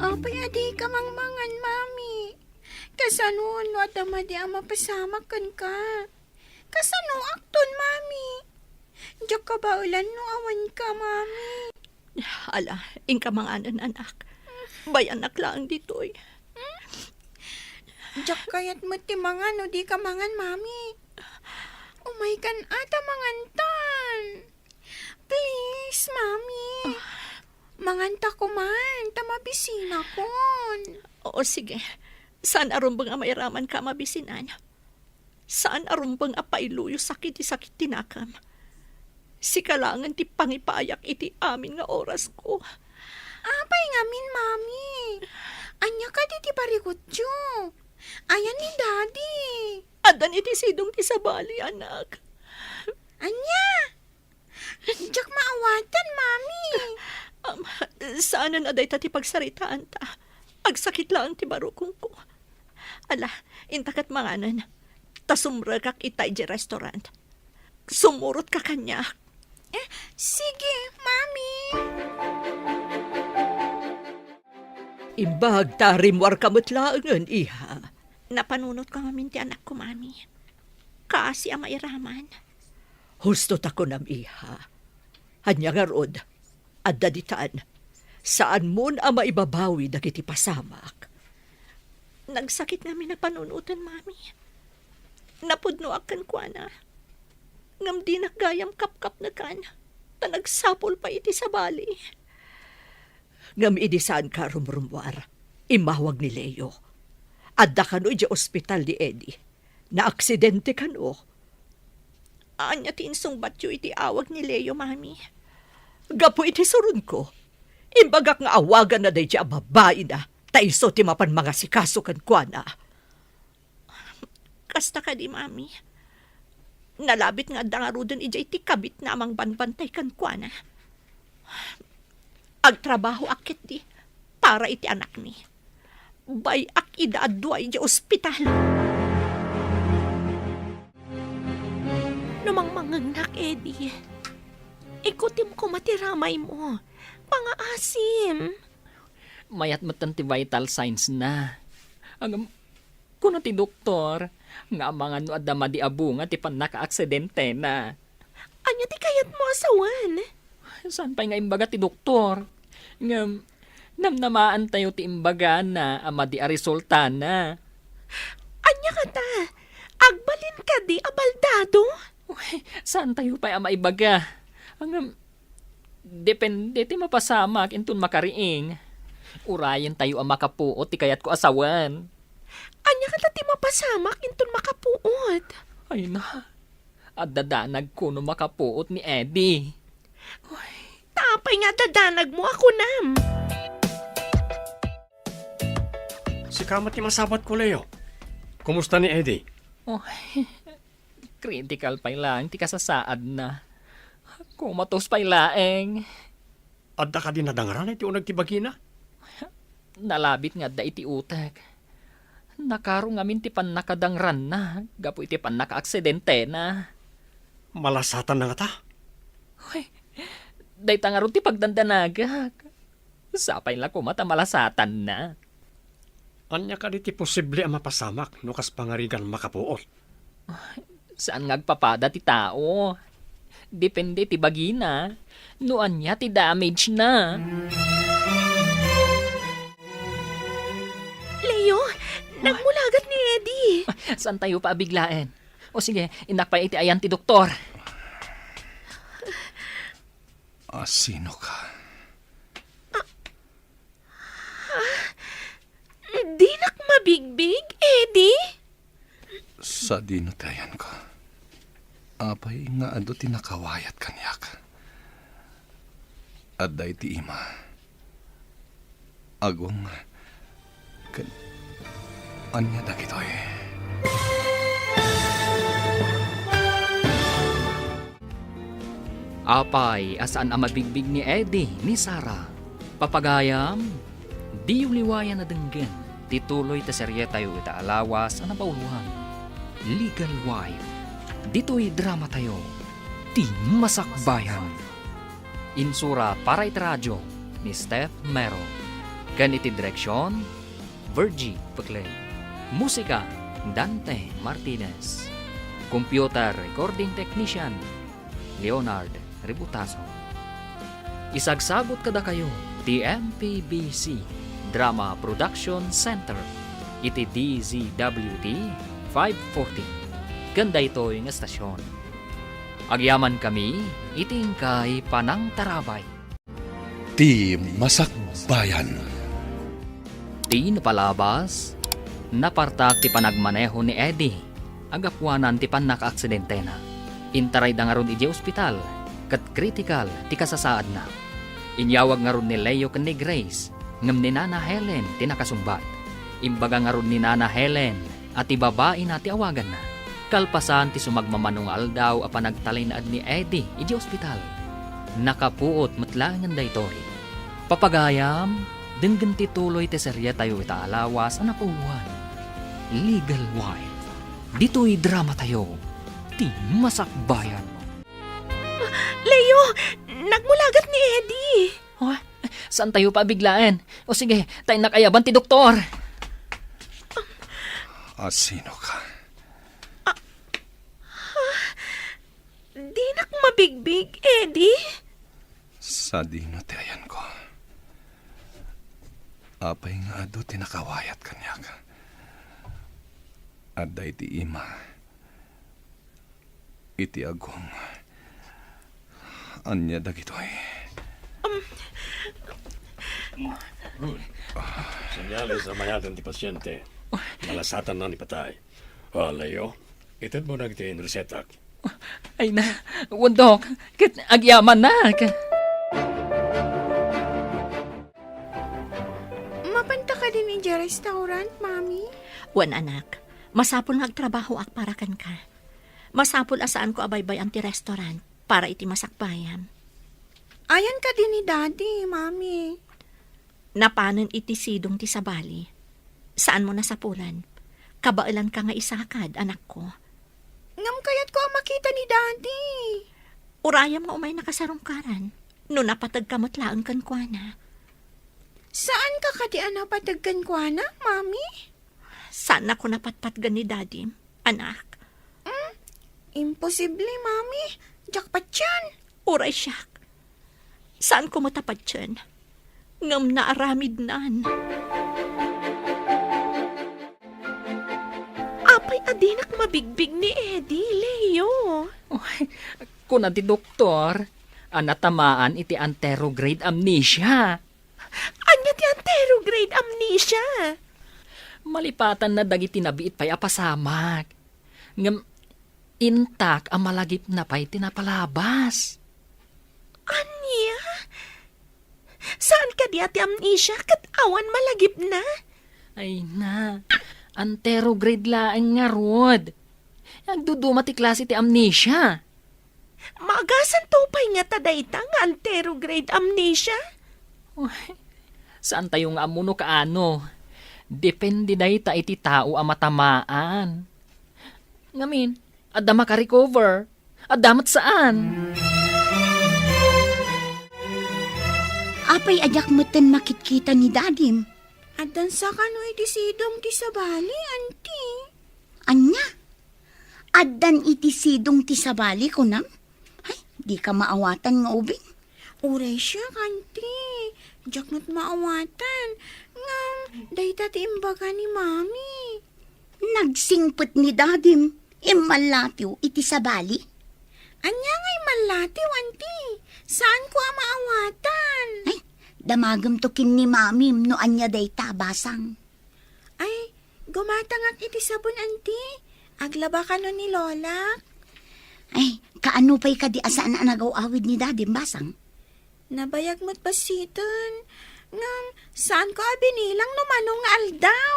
Apay adi ka mangmangan, mami. Kasano no adama di ang mapasamakan ka. Kasano akton, mami. Diyak ka ba ulan no awan ka, mami. Ala, ingka mga anak. Bayanak lang ditoy. Diyak kayat mo ti mangan no di ka mangan, mami. Umay kan ata mangantan. Please, mami. Manganta ko man, tamabisina kon. Oo, sige. Saan arumbang amairaman ka mabisinan? Saan arumbang apailuyo sakit tinakam? Si kalangan ti pangipayak iti amin nga oras ko. Apay ngamin, mami. Anya ka di ti parikutyo. Ayan ni daddy. Adan iti sidong ti sabali, anak. Anya? Diyak maawatan, mami. Saanan aday ta ti pagsaritaan ta? Agsakit lang ti barukong ko. Ala, intakat manganan. Tasumra kak itay di restaurant. Sumurot ka kanya. Sige, mami. Imbag tarimwar kamutlaangan, iha. Napanunot ka mamin ti anak ko, mami. Kasi ang mairaman. Husto ta ko nam, iha. Hanya nga rod, at daditaan, saan mo na maibabawi dagiti pasamak? Nagsakit namin na panunutan, mami. Napudno akan ko na. Ngam di nakgayam kap-kap na kan. Ta nagsapol pa iti sa bali. Ngam idisaan ka rumrumwar, imawag ni Leo. Adda kano di ospital di Eddie. Na aksidente kano. Anya tinsong batyo iti awag ni Leo, mami. Gapo iti surun ko. Imbagak nga awagan na day di babae na. Taiso ti mapan mga sikaso kan kwa na. Kasta ka di, mami. Nalabit nga dangarudan ijay ti kabit na amang banbantay kan kwa na. Agtrabaho akit di para iti anak ni. Bay ak idaadway di ospital. Namang mangangnak, Eddie. Ikutim ko matiramay mo. Pangaasim. Mayat matan ti vital signs na. Ang kuno ti doktor, nga mga no adama di abunga ti pan naka-aksidente na. Anya ti kayat mo asawan? Saan pa nga imbaga ti doktor? Nga, namnamaan tayo ti imbaga na ama di a resulta na. Anya ka ta? Agbalin ka di abaldado? Uy, saan tayo pa ama ibaga? Ang, depende ti mapasamak intun makariing. Urayan tayo ang makapuot ti kayat ko asawan. Anya ka ta ti mapasamak inton makapuot? Ay na, at dadanag ko no makapuot ni Eddie. Tapay nga dadanag mo ako nam. Si kamat ni masabat ko, Leo. Kumusta ni Eddie? Oh, critical pa lang, ti kasasaad na. Kumatos pa laeng. Adda ka din nadangaran iti unag tibagi na? Nalabit nga da iti utek. Nakaro ngamin ti pan nakadangran na. Gapo iti pan naka-aksidente na. Malasatan na nga ta. Uy, day tangaron ti pagdandanagak. Sapay lang kumata malasatan na. Anya ka di ti posible ang mapasamak no kas pangarigan makapuot. Saan ngagpapada ti tao? Depende ti bagina. Noan niya ti damage na. Leo, nagmulagat ni Eddie. Saan tayo pa biglaen? O sige, inakpay iti ayan ti doktor. Sino ka? Di nak mabigbig, Eddie? Sa dinutayan ko. Apay nga ado tinakawayat kanyak. Adday ti ima. Agwang kan anya dagitoy. Apay, asaan ang mabigbig ni Eddie, ni Sarah. Papagayam, di uliwayan na denggen. Tituloy ta serye tayo ita alawas ang napauluhan. Legal Wife. Dito'y drama tayo. Ti Masakbayan. Insura para iti radyo ni Steph Mero. Ganiti direksyon, Virgie Peclay. Musika, Dante Martinez. Computer Recording Technician, Leonard Ributaso. Isagsagot kada kayo, TMPBC Drama Production Center, iti DZWT 540. Ganda ito'y nga estasyon. Agyaman kami, iting kay Panang Tarabay. Ti Masakbayan. Ti napalabas, napartak ti panagmaneho ni Eddie. Agapwanan ti pan naka-aksidente na. Intaray da nga ron iti ospital, kat critical ti kasasaad na. Inyawag nga ron ni Leo ken ni Grace, ngam ni Nana Helen ti nakasumbat. Imbaga nga ron ni Nana Helen at ti babae na ti awagan na. Kalpasan ti sumagmamanungal daw a panagtalay na ni Eddie iti ospital. Nakapuot matlangan daytoy. Papagayam, denggan ti tuloy ti serye tayo itaalawas a napuwan. Legal wife. Dito'y drama tayo. Ti masakbayan. Leo, nagmulagat ni Eddie. Oh, saan tayo pabiglaan? O sige, tayo nakayaban ti doktor. Sino ka? Di nak mabigbig, Eddie. Sa dino tirayan ko. Apay nga do tinakawayat kanya ka. Aday ti ima. Iti agong. Anya dagitoy. Senyales sa mayatan ti pasyente. Malasatan na ni patay. Leo, itad mo na kitin resetak. Ay na, wundok, kit agyaman na. Mapanta ka din ni restaurant, Mami? Wan anak, masapul nga agtrabaho ak para kan ka. Masapul asaan ko abaybay ang ti restaurant para iti masakbayan. Ayan ka din ni Daddy, Mami. Napanan iti sidong ti sabali. Saan mo nasapulan? Kabailan ka nga isakad, anak ko. Ngam kaya't ko ang makita ni Daddy. Urayam nga umay nakasarungkaran. No napatag kamatlaan kan kwa na. Saan ka kadi napatagkan ko na, Mami? Saan ako napatpatgan ni Daddy, anak? Imposible, Mami. Jackpot yan. Uray siyak. Saan ko matapat dyan? Ngam naaramid naan. Apay adinak mabigbig ni Eddie, Leo. Kung ti doktor, anatamaan iti anterograde amnesia. Anya ti anterograde amnesia. Malipatan na dagiti nabiit pa'y apasamak. Ngam, intak ang malagip na pa'y tinapalabas. Anya? Saan ka di ati amnesia kat awan malagip na? Ay na, anterograde laang nga rod. Nagduduma ti klase ti amnesia. Maagasan tupay nga tadayta nga anterograde amnesia? Saan tayo nga amuno kaano? Depende dahi ta iti tao ang matamaan. Ngamin, adda maka-recover. Adamat saan? Apay ajak meten makitkita ni Dadim. At dan sa kano iti sidong ti sabali, Auntie. Anya? Addan iti sidong ti sabali ko nam? Ay, di ka maawatan nga ubing. Uray siya, Auntie. Diyak na't maawatan. Ngam, dayta ti imbaga ni Mami. Nagsingpet ni Dadim. Imalatiw iti sabali. Anya nga'y malatiw, Auntie. Saan ko ang maawatan? Ay, damagam to kin ni Mami no anya dayta basang. Ay, gumatangak iti sabon, Auntie. Aglaba ka no ni Lola. Ay, kaano pa'y kadi asaan na nagaw-awid ni Dadim basang? Nabayag mo't pasiton. Ngam, saan ko abinilang no manong aldaw?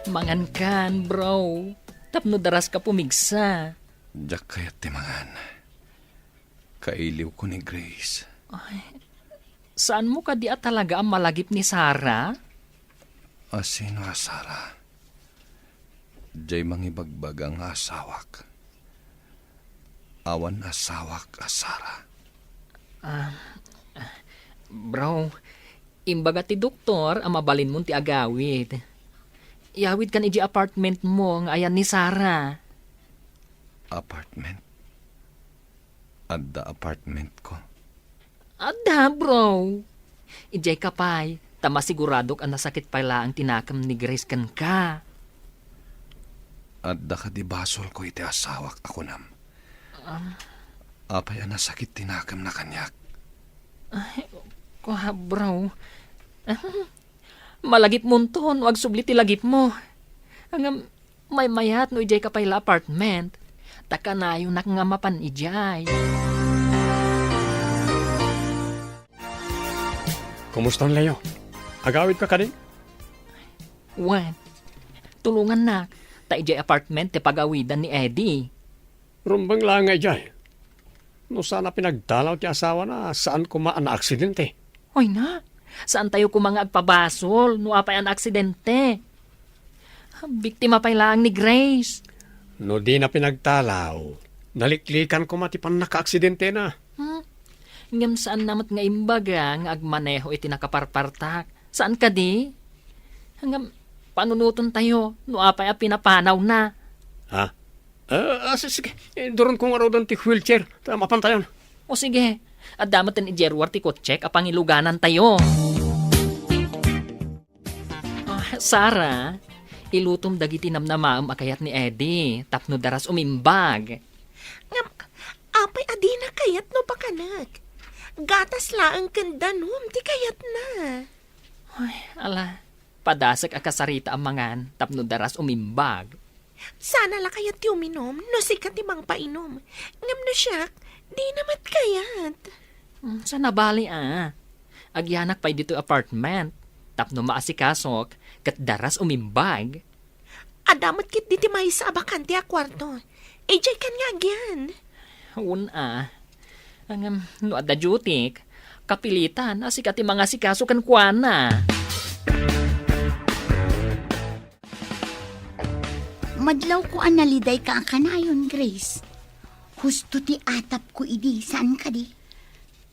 Mangan kan, bro. Tapno daras ka pumigsa. Diyak kayat timangan. Kailiw ko ni Grace. Saan mo ka di at talaga ang malagip ni Sarah? Sino asara? Diyay mangibagbag ang asawak. Awan asawak asara. Bro, imbaga ti doktor ang mabalin mo ti agawid. Iawid kan iji apartment mo nga ayan ni Sarah. Apartment? Adda apartment ko. Ada, bro. Ijay kapay, tama siguradok ang nasakit pala ang tinakam ni Grace kan ka. Adda ka di basol ko iti asawak ako nam. Apay ang nasakit tinakam na kanyak. Kuha, bro. Malagip mo ton, wag subli ti lagip mo. Ang may mayat no ijay ka pala apartment. Taka na yung nakangamapan ijay. Kumusta ang Leo? Agawid ka din? Wan, tulungan na. Ta ijay apartment ti pagawidan ni Eddie. Rumbang lang nga jay. No sana pinagdalaw ti asawa na saan kumaan na aksidente. Hoy na, saan tayo kumanga agpabasol no apay ang aksidente? Biktima pa lang ni Grace. No di na pinagdalaw. Naliklikan ko matipan naka-aksidente na. Ngam saan namat nga imbaga nga agmaneho iti nakaparpartak. Saan ka di? Hanggang panunuton tayo no apay a pinapanaw na. Ha? Sige. Doon kong araw doon ti wheelchair. Tama pan tayo. O sige, at damatin i Jerwar ti kotsek apang iluganan tayo. Sara, ilutom dagiti namnamaam akayat ni Eddie, tapno daras umimbag. Ngam, apay adina kayat no pakanak. Gatas laang kanda num, di kayat na. Ay, ala, padasak akasarita ang mangan, tapno daras umimbag. Sana la kayat ti uminom, no sikat ti mang painom. Ngam no siyak, di namat kayat. Sa nabali agyanak pa'y dito apartment, tapno maasikasok, kat daras umimbag. Adamot kit di ti may sa abakan ti akwarto. Ejay kan nga agyan. Ang no adda jutik, kapilitan, asikat ti mga sikaso kan kuana. Madlaw ko analiday ka ang kanayon, Grace. Husto ti atap ko idi, saan ka di?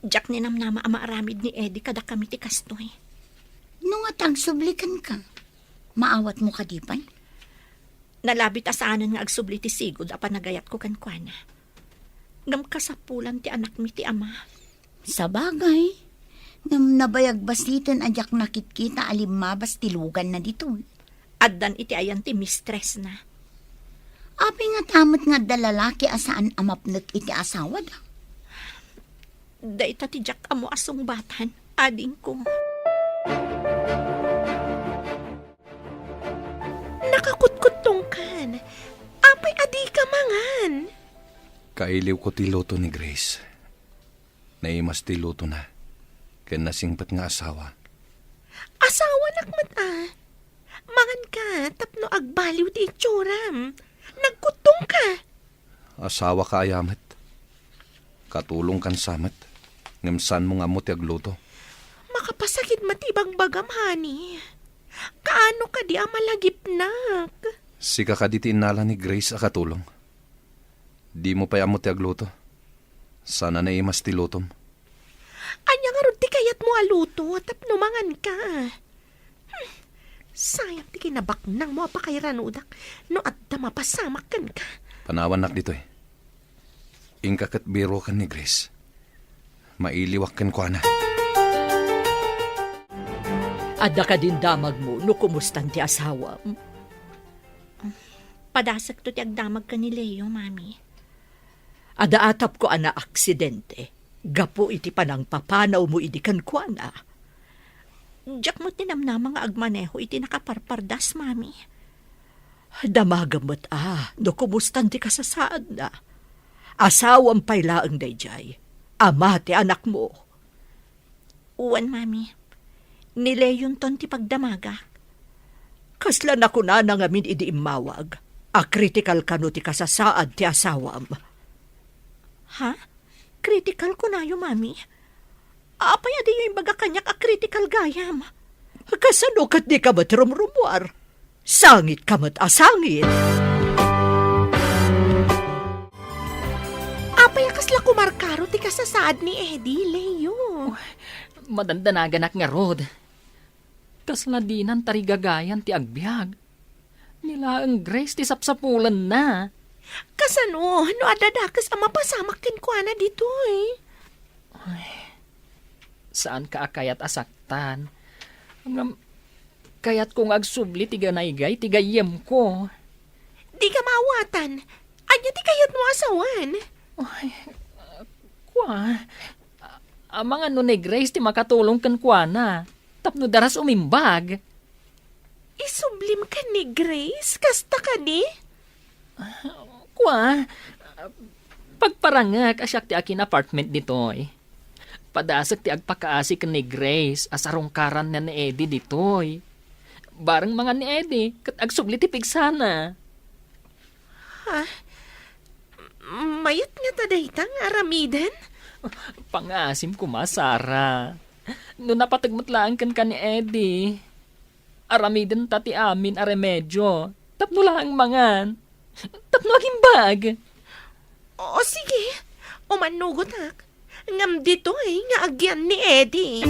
Jack ni namnama ama aramid ni Eddie kada kami ti kastoy. Nung atang sublikan ka, maawat mo ka di pa'y? Nalabit asanan nga agsubli ti sigod apan nagayat ko kan kuana. Ngam kasapulan ti anak mi ti ama. Sa bagay, ngam nabayag basitan ajak nakit-kita alimabas tilugan na dito. Addan iti ayan ti mistress na. Api nga tamot nga dalalaki asaan amapnag iti asawa da. Da ita ti Jack amo asong batan, ading ko. Nakakutkutong kan. Apay adi ka mangan. Kailiw ko ti luto ni Grace. Naimas ti luto na. Kaya nasingpat nga asawa. Asawa nakmat Mangan ka, tapno agbaliw ti itsuram. Nagkutong ka. Asawa ka ayamat. Katulong kan samat. Ngamsan mo nga mo ti agluto. Makapasakit matibang bagam, honey. Kaano ka di amalagipnak? Sika ka di ti inala ni Grace a katulong. Di mo pa mo ti agluto. Sana naimas ti lutom. Anya nga ron ti kayat mo aluto, tapno mangan ka. Sayang ti kinabaknang mo pa kay ranudak, no at mapasamak kan ka. Panawan nak dito Ingka kat biro kan ni Grace. Mailiwak kan ko na. Adda ka din damag mo, no kumustan ti asawa. Padasak to ti agdamag ka ni Leo, mami. Ada atap ko ana aksidente. Gapo iti panang papanaw mo idi kan kuana. Jack mo tinamnama nga agmaneho iti nakaparpardas, mami. Damagamot no kumustan ti kasasaad na. Asawang paylaang dayjay. Ama ti anak mo. Uwan, mami. Ni Leon ton ti pagdamaga. Kasla na ko na ngamin idi imawag. A critical kano ti kasasaad ti asawam. Ha? Critical ko na yung mami. Apay adi yung baga kanyak a critical gayam. Kasano kat di ka mat rumrumuar? Sangit ka mat asangit. Apay akasla kumarkaro ti kasasaad ni Eddie, Leo. Madandanagan nga rod. Kasladinan tarigagayan ti agbyag. Nila ang Grace ti sapsapulan na. Kasano, no adadakas ang mapasamak kin ko na dito Saan ka akayat asaktan? Kayat kong agsubli ti ganaygay ti gayem ko. Di ka maawatan. Anya ti kayat mo asawan. Kwa, Amang ano ni Grace ti makatulong kan kuana. Tapno daras umimbag. Isublim ka ni Grace? Kasta ka ni? Kwa, pagparangak asyak ti akin apartment ditoy. Padasag ti agpakaasi kan ni Grace asarong karan na ni Eddie ditoy. Barang mga ni Eddie, kat agsubli ti pigsana. Mayat nga tadaytang aramidan? Pangasim ko masara. No napatagmatlaan kan ni Eddie. Aramiden tati amin a remedyo. Tapno lang mangan. Tapno aging bag. O sige, umanugot ak. Ngam dito nga agyan ni Eddie.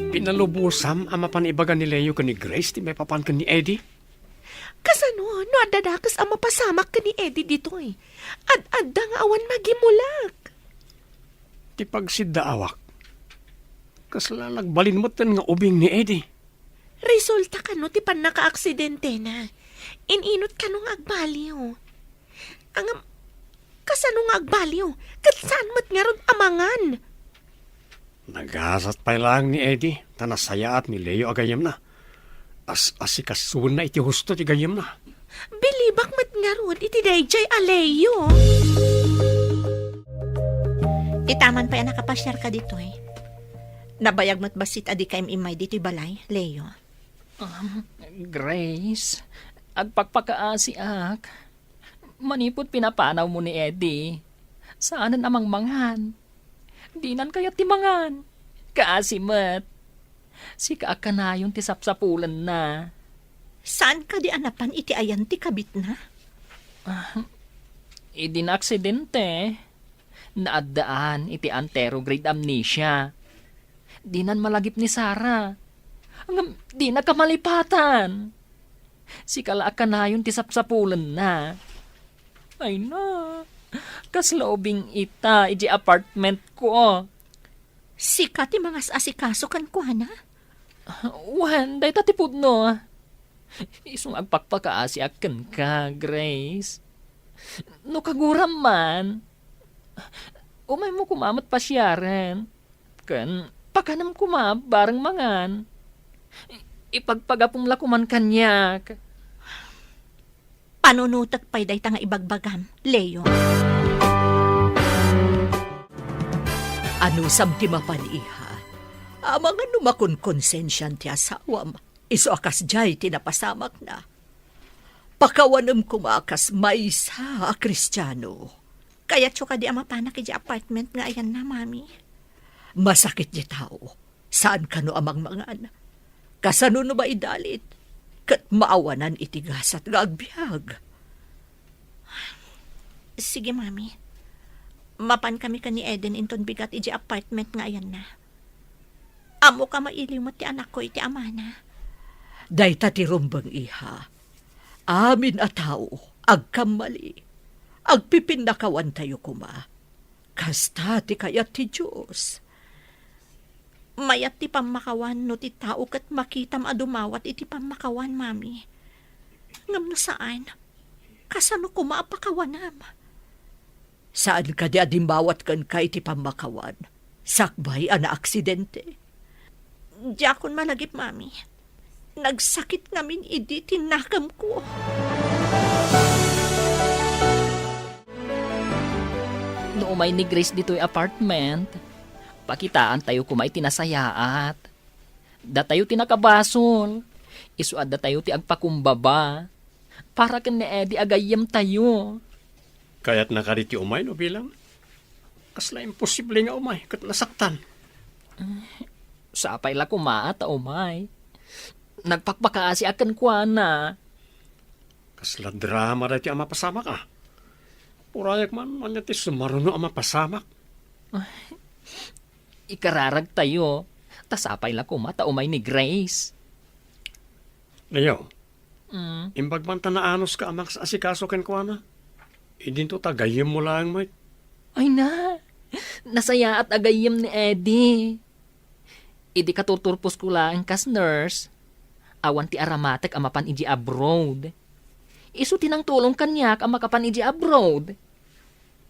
Pinalubusam ang mapanibagan ni Leo ka ni Grace ti may papan ka ni Eddie. Kasano, no adadakas ang mapasamak ka ni Eddie dito Ad-adda nga awan magimulak. Ti pagsiddaawak. Kasla nagbalin mo nga ubing ni Eddie. Resulta ka no, ti pan naka-aksidente na. Ininot ka nung agbaliw. Ang kasano nga agbaliw? Kat saan mo't nga ron amangan? Nagasat pa lang ni Eddie. Tanasaya at ni Leo agayam na. Asikasun na iti husto ti gayam na. Bilibak mat nga ron, iti dayjay aleyo. Itaman pa yan nakapasyar ka dito Nabayag mo't basit adi kaim imay dito'y balay, Leo. Grace, agpakpakaasi ak. Manipot pinapanaw mo ni Eddie. Saanan amang mangan? Dinan kaya timangan. Kaasimat. Si kaakanayon ti sapsapulan na. Saan ka di anapan iti ayan ti kabit na? Idi na aksidente. Naaddaan iti anterograde amnesia. Dinan malagip ni Sarah. Di na kamalipatan. Si kalaakanayon ti sapsapulan na. Ay na. Kaslobing ita iti apartment ko. Sika ti mga asikaso kan ko, na? Wan, day tatipod no. Isong agpakpakaasi akan ka, Grace. No kaguram man. Umay mo kumamat pa siyaren. Kan, pakanam kuma, bareng mangan. Ipagpagapong lakuman kanyak. Panunutak pa'y day nga ibagbagam, Leo. Ano samti mapaniha? Amang ano makon konsensyan ti asawam. Iso akas jay tinapasamak na. Pakawanam kumakas maysa a Kristiyano. Kaya tsuka di amapanak iti apartment nga ayan na, mami. Masakit di tao. Saan ka no amang mangan? Kasano no ba idalit? Kat maawanan itigasat nga agbyag. Sige, mami. Mapan kami ka ni Eden inton bigat iti apartment nga ayan na. Amo ka mailiw mo ti anak ko iti amana. Dayta ti rumbang iha. Amin a tao, agkamali. Agpipindakawan tayo kuma. Kasta ti kayat ti Diyos. Mayat ti pamakawan no ti tao kat makitam adumawat iti pamakawan, mami. Ngam no saan? Kasano ko maapakawanam? Saan ka di adimbawat kan kay ti pamakawan? Sakbay ana aksidente. Diyakon malagip, mami. Nagsakit ngamin idi tinakam ko. No umay ni Grace dito'y apartment, pakitaan tayo kumay tinasayaat. Da tayo tinakabasol. Isuad da tayo ti agpakumbaba. Para kan ni Eddie agayam tayo. Kaya't nakariti umay no bilang. Kasla imposible nga umay kat nasaktan. Sapay la kumaat umay. Nagpakpakaasi akan kuana. Kasla drama dati ang mapasamak Purayak man ti sumaruno ang mapasamak. Ikararag tayo. Tasapay la kumata umay ni Grace. Leo, imbag man tanaanos ka amak sa asikaso ken kuana. Idin to tagayem mo lang mo. Ay na. Nasaya at agayam ni Eddie. Idi katuturpos ko lang kas nurse. Awan ti aramatek amapan iji abroad. Isu tinang tulong kanyak ang makapan iji abroad.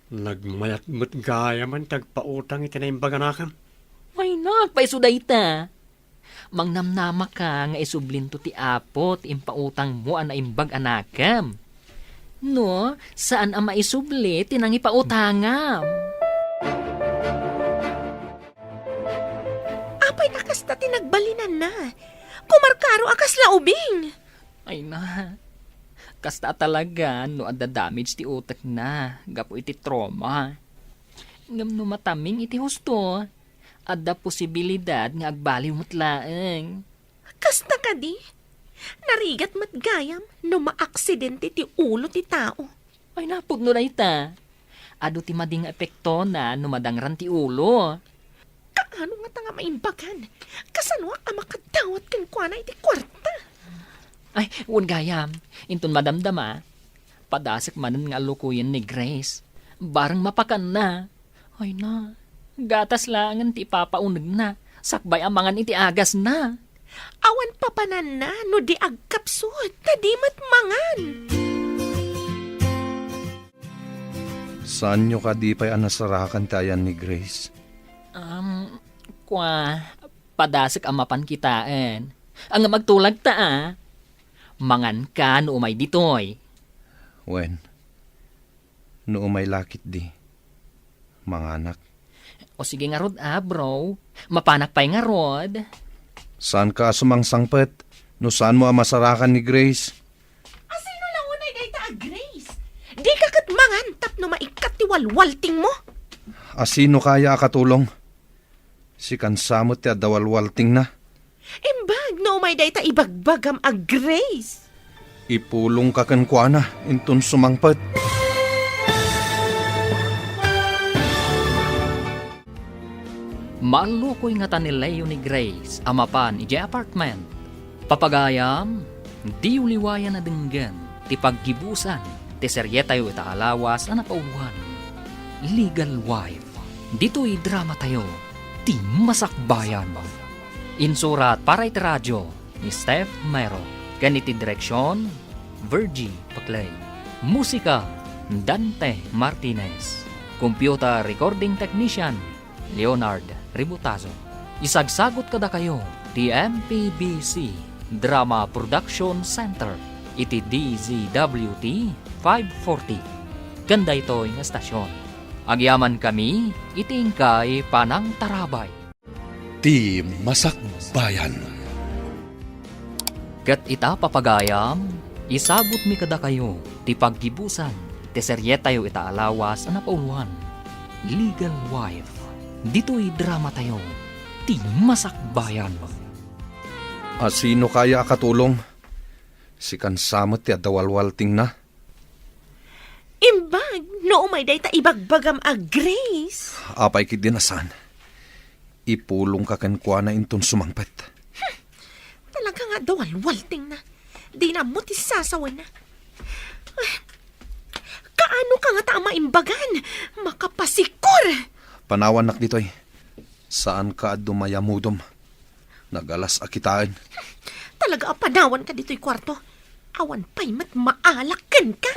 Nagmayat mo't gaya man tagpautang itinaimbagan Ay nak, paisuday ta. Mangnamnama ka nga isublinto ti apo ti impautang mo ana imbag anakam. No, saan ang maisubli tinang ipautangam? Apay akas na tinagbalinan na. Kumarkaro akas laubing. Ay na, kasta talaga no adda damage ti utak na, gapo iti trauma. Ngam no mataming iti husto, adda posibilidad nga agbaliw mutlaeng. Kasta ka di. Narigat matgayam no maaksidente ti ulo ti tao. Ay napudno na ita. Ado ti mading epekto na no madangran ti ulo. Kaano nga ta nga maimbagan? Kasanwa ka makadawat ken kuana iti kwarta. Ay, un gayam, inton madamdama, padasik manan nga alukuyan ni Grace. Barang mapakan na. Ay na, gatas langan ti papaunag na. Sakbay amangan iti agas na. Awan papanan na no di agkapsot. Tadimat mangan. Saan nyo ka di pa'y anasarakan tayan ni Grace? Padasik amapan kitaan. Ang magtulag ta mangan ka no umay ditoy. Wen, no umay lakit di. Mga anak, O sige nga rod bro. Mapanak pa'y nga rod. saan ka sumangsangpet? No saan mo ang masarakan ni Grace? Asino lang unay dayta a Grace? Di ka kat mangan tap no maikat ti walwalting mo. Asino kaya akatulong? Si kansamot ti adawalwalting na. Imbag no may dayta ibagbagam a Grace. Ipulong ka kankwana, inton sumangpet. Malukoy nga tanilayo ni Grace, amapan iti apartment. Papagayam, di uliwayan na denggan, ti paggibusan, ti seryetayo ita alawas na napauwan. Legal wife, dito'y drama tayo, ti masakbayan. Insurat para iti radyo ni Steph Mero, ganiti direksyon, Virgie Paclay. Musika, Dante Martinez. Computer recording technician, Leonard Ributazo. Isagsagot kada kayo, ti MPBC Drama Production Center, iti DZWT 540. Ganda ito nga stasyon. Agyaman kami, itingkay panang tarabay. Ti Masakbayan. Kat ita papagayam, isabot mi kada kayo, ti paggibusan, ti seryetayo ita alawas na pauluan. Legal wife, dito'y drama tayo, ti masakbayan. Asino kaya akatulong? Si kansamot ti adawalwalting na. Imbag no may dayta ibagbagam a Grace. Apay kit dinasan. Ipulong ka kankwana inton sumangpet. Talaga nga dawalwalting na. Di na mo ti sasawan na. Kaano ka nga ta maimbagan? Makapasikur! Panawan nak ditoy. Saan ka dumayamudom? Nagalas akitaan. Talaga apanawan ka dito'y kwarto. Awan pa'y mat maalakan ka.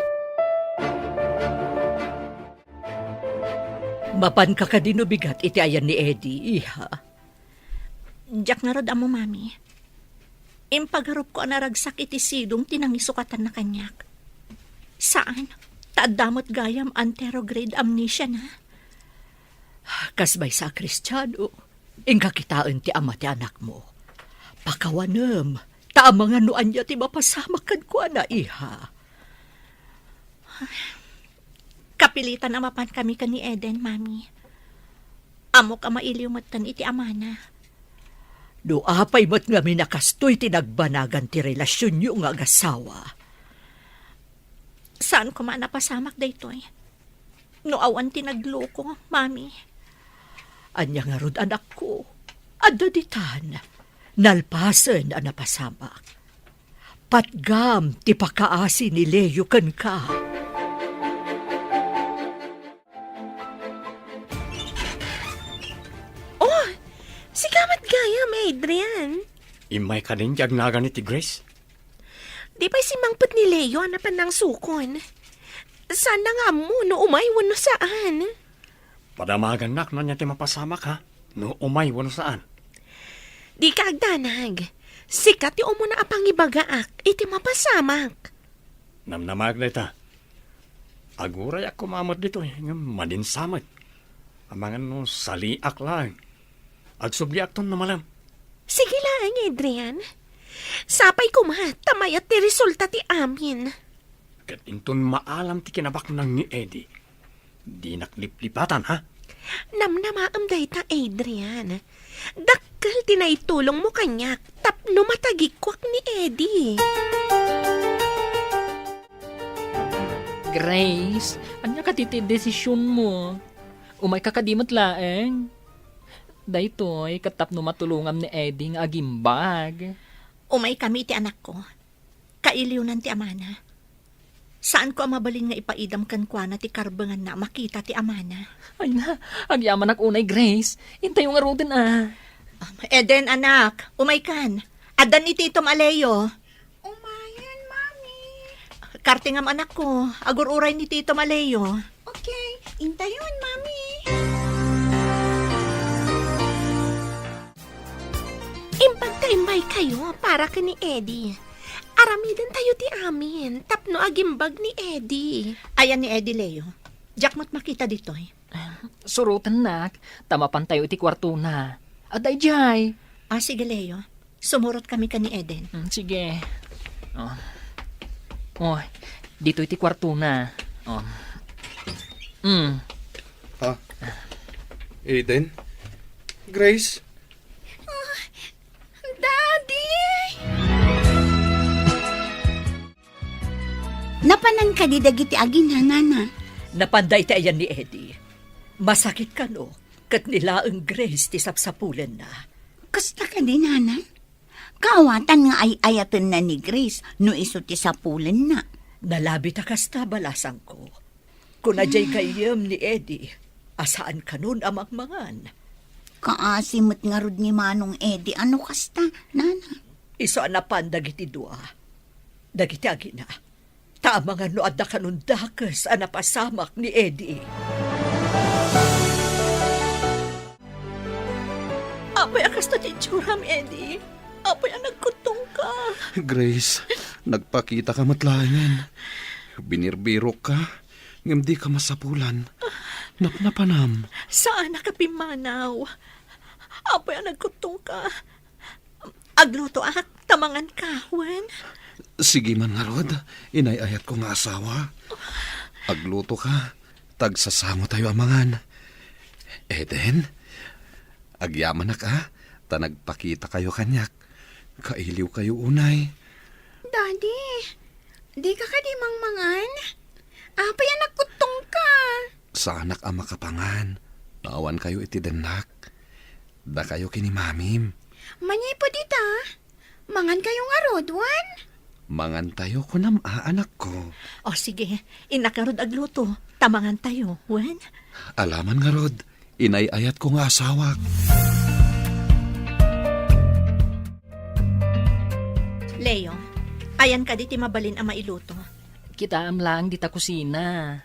Mapan ka kadino bigat iti ayan ni Eddie, iha. Diyak nga rod amo, mami. Impagarup ko anaragsak iti sidong tinangisukatan na kanyak. Saan? Taadamot gayam anterograde amnesia na. Kasbay sa Kristiyano, ingkakitaan ti ama ti anak mo. Pakawanem, taamangan no anya ti mapasamakan ko na, iha. Kapilitan amapan kami ka ni Eden, mami. Amok ang mailiwmatan iti amana. Do apay mo't nga minakastoy tinagbanagan ti relasyon nyo nga agasawa. Saan ko napasamak daytoy? No awan tinagloko, mami. Anya nga rod anak ko, adaditan, nalpasen ang napasamak. Patgam ti pakaasi ni Leo kan ka. Sigamat gaya, Adrian. Imay ka din jagnagan ni ti Grace. Di ba'y si Mangput ni Leo anapan ng sukon? Sana nga mo no umaywan no saan. Padamagan nak na niya ti mapasamak ha. No umay wano saan. Di ka agdanag. Sikat ti umo na apang ibagaak, iti mapasamak. Namnamag na ita. Aguray ako mamot dito nga madinsamot. Amangan no saliak lang. Agsubliak ton namalam. Sige lang, Adrian. Sapay ko ma, tamayat ti resulta ti amin. Kat inton maalam ti kinabak ng ni Eddie. Di nakliplipatan ha. Namnamaam day ta, Adrian. Dakkel tinaitulong mo kanyak, tapno matagikwak ni Eddie. Grace, anya ka titi desisyon mo? Umay ka kadimot laeng. Daytoy, katapno matulungam ni Eddie nga agimbag. Umay kami ti anak ko. Kailiw ti amana. Saan ko amabalin nga ipaidam kan kwa na ti karbangan na makita ti amana? Ay na, agyaman ak unay Grace. Intay yung arutin ah. Eden, anak, umay kan. Adan ni Tito Maleo. Umayan, Mami. Kartingam anak ko. Agur-uray ni Tito Maleo. Okay, intayon, Mami. Impagkaimbay kayo para ka ni Eddie. Aramidan tayo ti amin, tapno agimbag ni Eddie. Ayan ni Eddie Leo. Jack mo't makita dito eh. Surutan nak, tamapan tayo iti kwarto na. Aday jay. Sige Leo. Sumurot kami ka ni Eden. Sige. Oh. Oh, dito iti kwarto na. Oh. Ha? Eden? Grace? Daddy! Napanan ka di dagiti agin ha, nana. Napanday ti ayan ni Eddie. Masakit ka no, kat nila ang Grace ti sapsapulen na. Kasta ka di, nana. Kaawatan nga ay ayatan na ni Grace no iso ti sapulen na. Nalabi ta kasta balasang ko. Kung ajay kayam ni Eddie, asaan ka nun amangmangan? Kaasimot nga rod ni Manong Eddie, ano kasta, nana? Iso anapan dagiti dua. Dagiti agina. Taamangan no adda kanun dakes anapasamak ni Eddie. Apay akas na titsuram, Eddie. Apay ang nagkutong ka. Grace, nagpakita ka matlayan. Binirbirok ka. Ngam di ka masapulan. Napnapanam. Saan nakapimanaw? Apay ang nagkutong ka. Agluto ak, tamangan kahwen. Sige man nga rod. Inayayat ko nga asawa. Agluto ka. Tagsasango tayo amangan. Eden, agyaman na ka. Ta nagpakita kayo kanyak. Kailiw kayo unay. Daddy, di ka kadimangmangan? Apay ang nagkutong ka. Sa anak ang makapangan. Naawan kayo iti denak. Da kayo kini mamim. Manyay po dita. Mangan kayo nga rodwan. Mangan tayo ko nam anak ko. O sige, inakarod agluto. Tamangan tayo, wen? Alaman nga rod. Inayayat ko nga asawa. Leo, ayan ka di ti mabalin ang mailuto. Kita lang di ta kusina.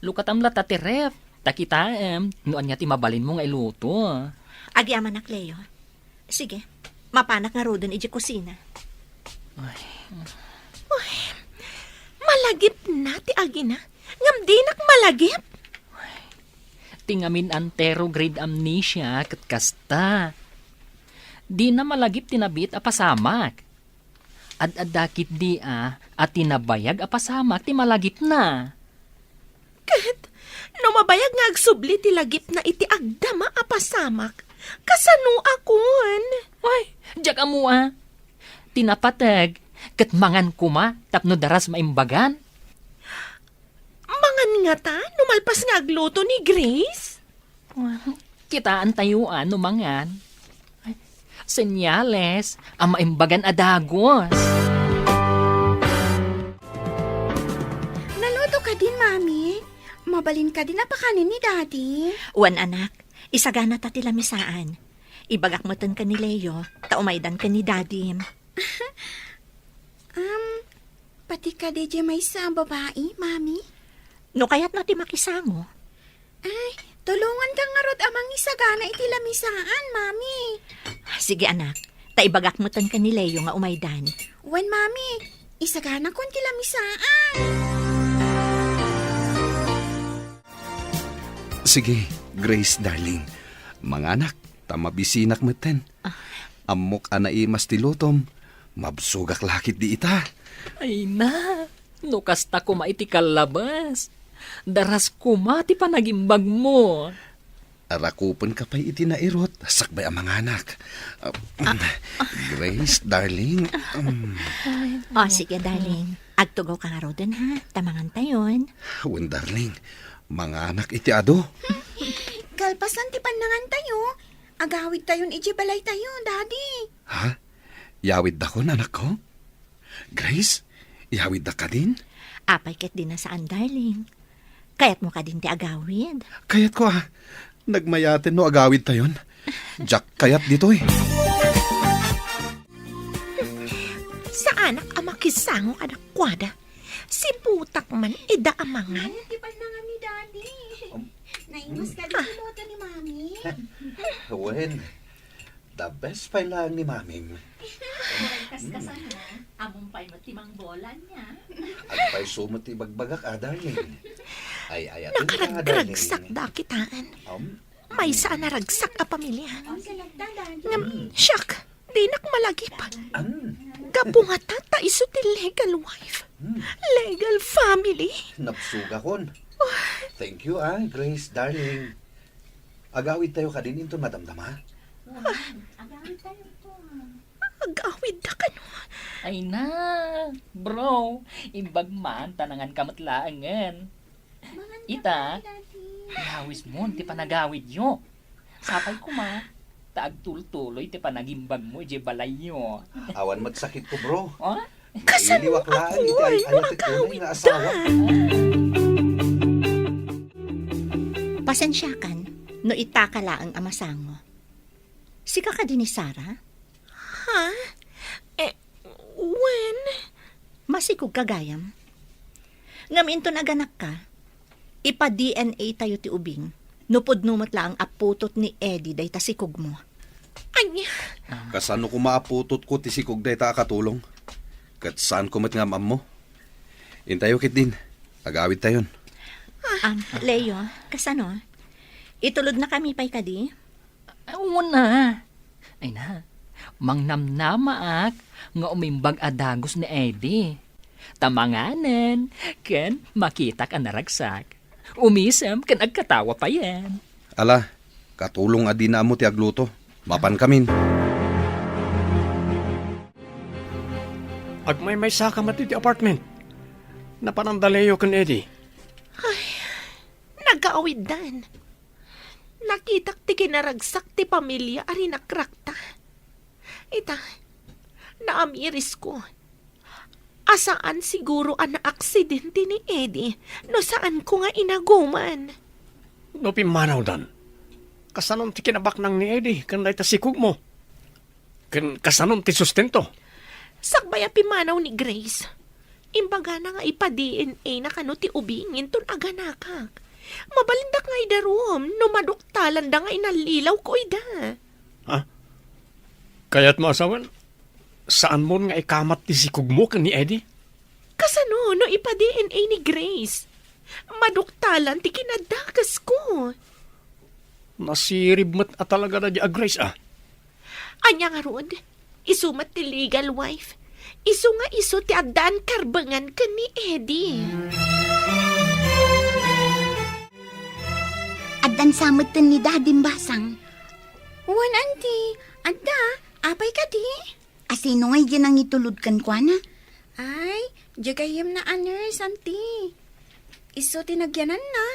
Lukatam la tatirep. Takitaem, noan nga ti mabalin mo nga iluto. Agyaman ak, Leo. Sige, mapanak nga rodon iji kusina. Malagip na ti agina. Ngam di nak malagip. Tingamin antero grade amnesia kat kasta. Di na malagip tinabit apasamak. Ad-adakit di at tinabayag apasamak ti malagip na. Kat, no mabayag nga agsubli ti lagip na iti agdama apasamak. Kasano akon? Ay, jak amu Tinapatag, kat mangan kuma, tapno daras maimbagan. Mangan nga ta, numalpas nga agluto ni Grace. Kitaan tayuan no mangan. Ay, senyales, ang maimbagan adagos. Naluto ka din, Mami. Mabalin ka din napakanin ni Daddy. Wan anak, isagana ta ti lamisaan. Ibagak mo tan ka ni Leo, taumaydan ka ni Daddy. Pati ka DJ may sa babae, Mami? No kayat na ti makisango. Ay, tulungan ka nga rod amang isagana iti lamisaan, mami. Sige anak, taibagak mo tan ka ni Leo nga umaydan. Wen, mami, isagana ko iti lamisaan. Sige, Grace, darling. Mga anak, tamabisinak meten. Amok anai mas tilutom. Mabsugak lakit di ita. Ay na, no kasta ko maiti kalabas. Daras ko mati pa nagimbag mo. Arakupon ka pa'y itinairot. Sakbay ang mga anak. Grace, darling. O sige darling, agtugaw ka nga rodan ha, tamangan tayon. Wen, darling. Mga anak iti ado. Kalpasan ti panangan tayo. Agawid tayon iti balay tayo, daddy. Ha? Yawid da ko, anak ko? Grace, yawid da ka din? Apay ket din na saan darling. Kayat mo ka din ti agawid. Kayat ko nagmayaten no agawid tayon. Jack kayat dito eh. Sa anak amakisango anak kwada. Si butak man idaamangan. Ti panangan ni daddy. Naimas ka dito loto ni mami. Wen, the best pa lang ni maming. Kaskasan mo, among pa'y matimang bola niya. Agpay sumot ibagbagak, darling. Ay, atin ka, darling. Nakaragragsak da kitaan. May saan naragsak a pamilya. Ngam, siyak, di nak malagip. Gapungata ta iso ti legal wife. Legal family. Napsuga kon. Thank you, Grace, darling. Agawid tayo ka din into madamdama. Agawid da ka no. Ay na, bro, imbag man tanangan kamatlaangan. Ita, ihawis mo, ti panagawid yo. Sapay ko ma, taag tultuloy ti panagimbag mo, ije balay yo. Awan magsakit ko, bro. Oh? Iliwaklaan, iti ay tunay nga asawa. Pasensyakan, no itakala ang amasango. Sika ka din ni Sarah? Ha? When? Masikog kagayam. Ngaminto naganak ka, ipa-DNA tayo ti ubing. Nupod numot lang ang aputot ni Eddie day tasikog mo. Anya? Kasano ko maaputot ko ti sikog day ta katulong. Kat saan ko matngamam mo. Intayo kit din. Agawid tayon. Leo, kasano? Itulod na kami pa'y kadi? Una. Ay na, mangnamnamaak nga umimbag adagos ni Eddie. Tamanganan, ken makita ka naragsak. Umisam, ken agkatawa pa yan. Ala, katulong adi na mo ti agluto. Mapan kamin. Agmay sa ka mati ti apartment. Napanandalayo kan Eddie. Nagaawid-dan. Nakitak ti kinaragsak ti pamilya ari nakrakta. Ita, naamiris ko. Asaan siguro ang aksidente ni Eddie no saan ko nga inaguman. No pimanaw dan. Kasanon ti kinabak nang ni Eddie kan day tasikog mo. Kan kasanon ti sustento. Sakbaya pimanaw ni Grace. Imbaga na nga ipa-DNA na kano ti ubingin ton aganakak. Mabalindak nga idarom, no maduktalan da nga inalilaw ko ida. Ha? Kaya't mo asawan, saan mo nga ikamat ti sikog mo kan ni Eddie? Kasano no ipa-DNA ni Grace? Maduktalan ti kinadakas ko. Nasirib mat at talaga na di Grace Anya nga rod, isumat ti legal wife. Isu nga isu ti adan karbangan ka ni Eddie. Adan samutan ni Dadim Basang. Wan, auntie. Adda, apay ka di? Asino ngay dyan ang itulod kan kwa na? Ay, jagayam na nurse, auntie. Iso tinagyanan na.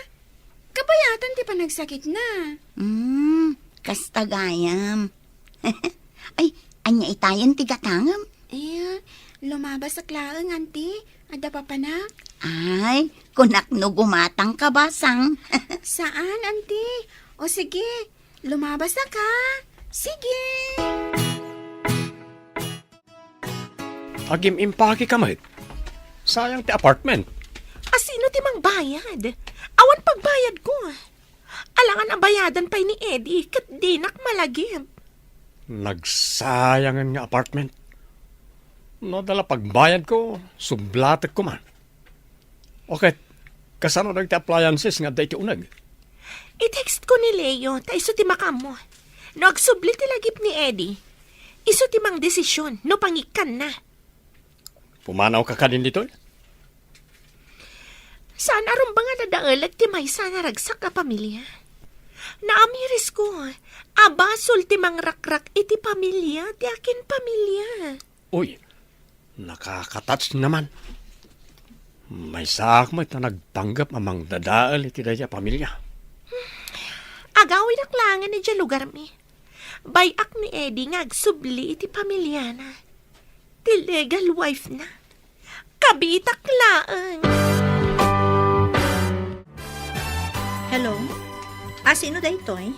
Kabayatan ti panagsakit na. Kastagayam. Ay, anya itayan tigatangam. Eh, lumabas sa klaang, auntie. Adda pa panak. Ay, kunak no gumatang ka Basang. Saan, auntie? O sige, lumabas na ka. Sige. Agim impaki kamay. Sayang ti apartment. Asino ti mang bayad. Awan pagbayad ko. Alangan ang bayadan pa ni Eddie kat dinak malagim. Nagsayangan nga apartment. No, dala pagbayad ko, sublatek ko man. Okay, kasano nagti appliances nga dahi ti unag? I-text ko ni Leo, ta iso ti makam mo. No, agsubli ti lagip ni Eddie. Iso ti mang desisyon, no pangikan na. Pumanaw ka din dito? Saan aron ba nga nadaalag ti may sana ragsak ka pamilya? Naamiris ko, abasol ti mang rakrak iti pamilya, ti akin pamilya. Uy, nakakatats naman. May sak mo ito nagpanggap amang dadaal iti daya pamilya. Agawin aklangan ni dyan lugar mi. Bayak ni Eddie nga agsubli iti pamilya na. Ti legal wife na. Kabitak laang. Hello? Sino da ito eh?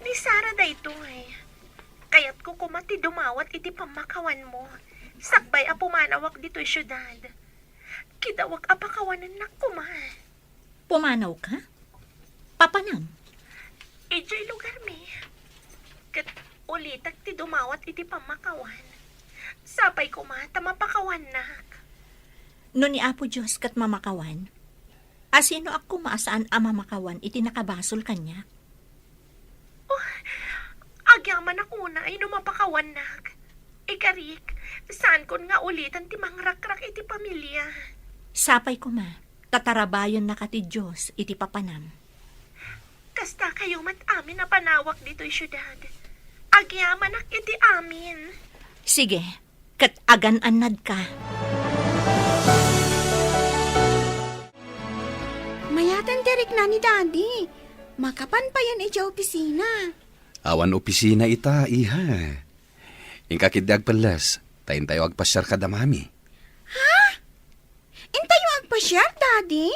Ni Sarah da ito eh. Kaya't ko kumati dumawat iti pamakawan mo. Sakbay a pumanawak dito syudad. Kidawag apakawanan na kuma. Pumanaw ka? Papanam? Ijay lugar mi. Kat ulitak ti dumawat iti pamakawan. Sapay kumata mapakawan nak. No ni Apo Diyos kat mamakawan. Sino ako maasaan ang mamakawan iti nakabasol kanya? Agyaman ako na ay numapakawan nak. Ikarik, saan kon nga ulitan ti mangrakrak iti pamilya. Sapay ko ma, tatarabayon na ka ti Diyos iti papanam. Kasta kayo mat amin na panawak dito'y syudad. Agyaman nak iti amin. Sige, kat agan-anad ka. Mayatan direk na ni Daddy. Makapan pa yan iti opisina. Awan opisina ita, iha. Ingkakiddag palas, tayin tayo agpasyar kada mami. Intayo agpa-share, Daddy?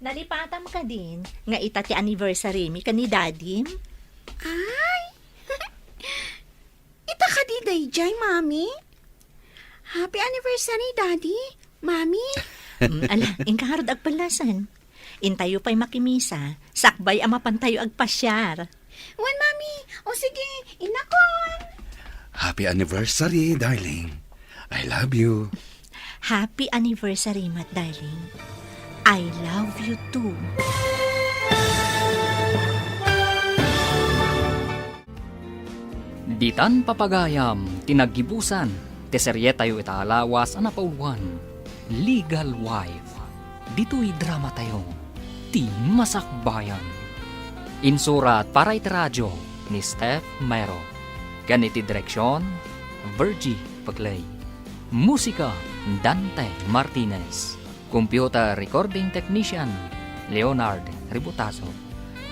Nalipatam ka din, nga ita ti anniversary mi ka ni Daddy. Ay! Ita ka di dayjay, Mami? Happy anniversary, Daddy. Mami? Ala, ingkaharod agpalasan. Intayo pa'y makimisa, sakbay ama pantayo agpasyar. Wan, Mami. O sige, inakon. Happy anniversary, darling. I love you. Happy anniversary, Mat darling. I love you too. Ditan papagayam, tinaggibusan, teserye tayo itaalawas ang napauluan. Legal Wife. Dito'y drama tayo, ti masakbayan. Insurat para iti radyo ni Steph Mero. Ganiti direksyon, Virgie Paglay. Musika, Dante Martinez. Computer Recording Technician, Leonard Ributaso.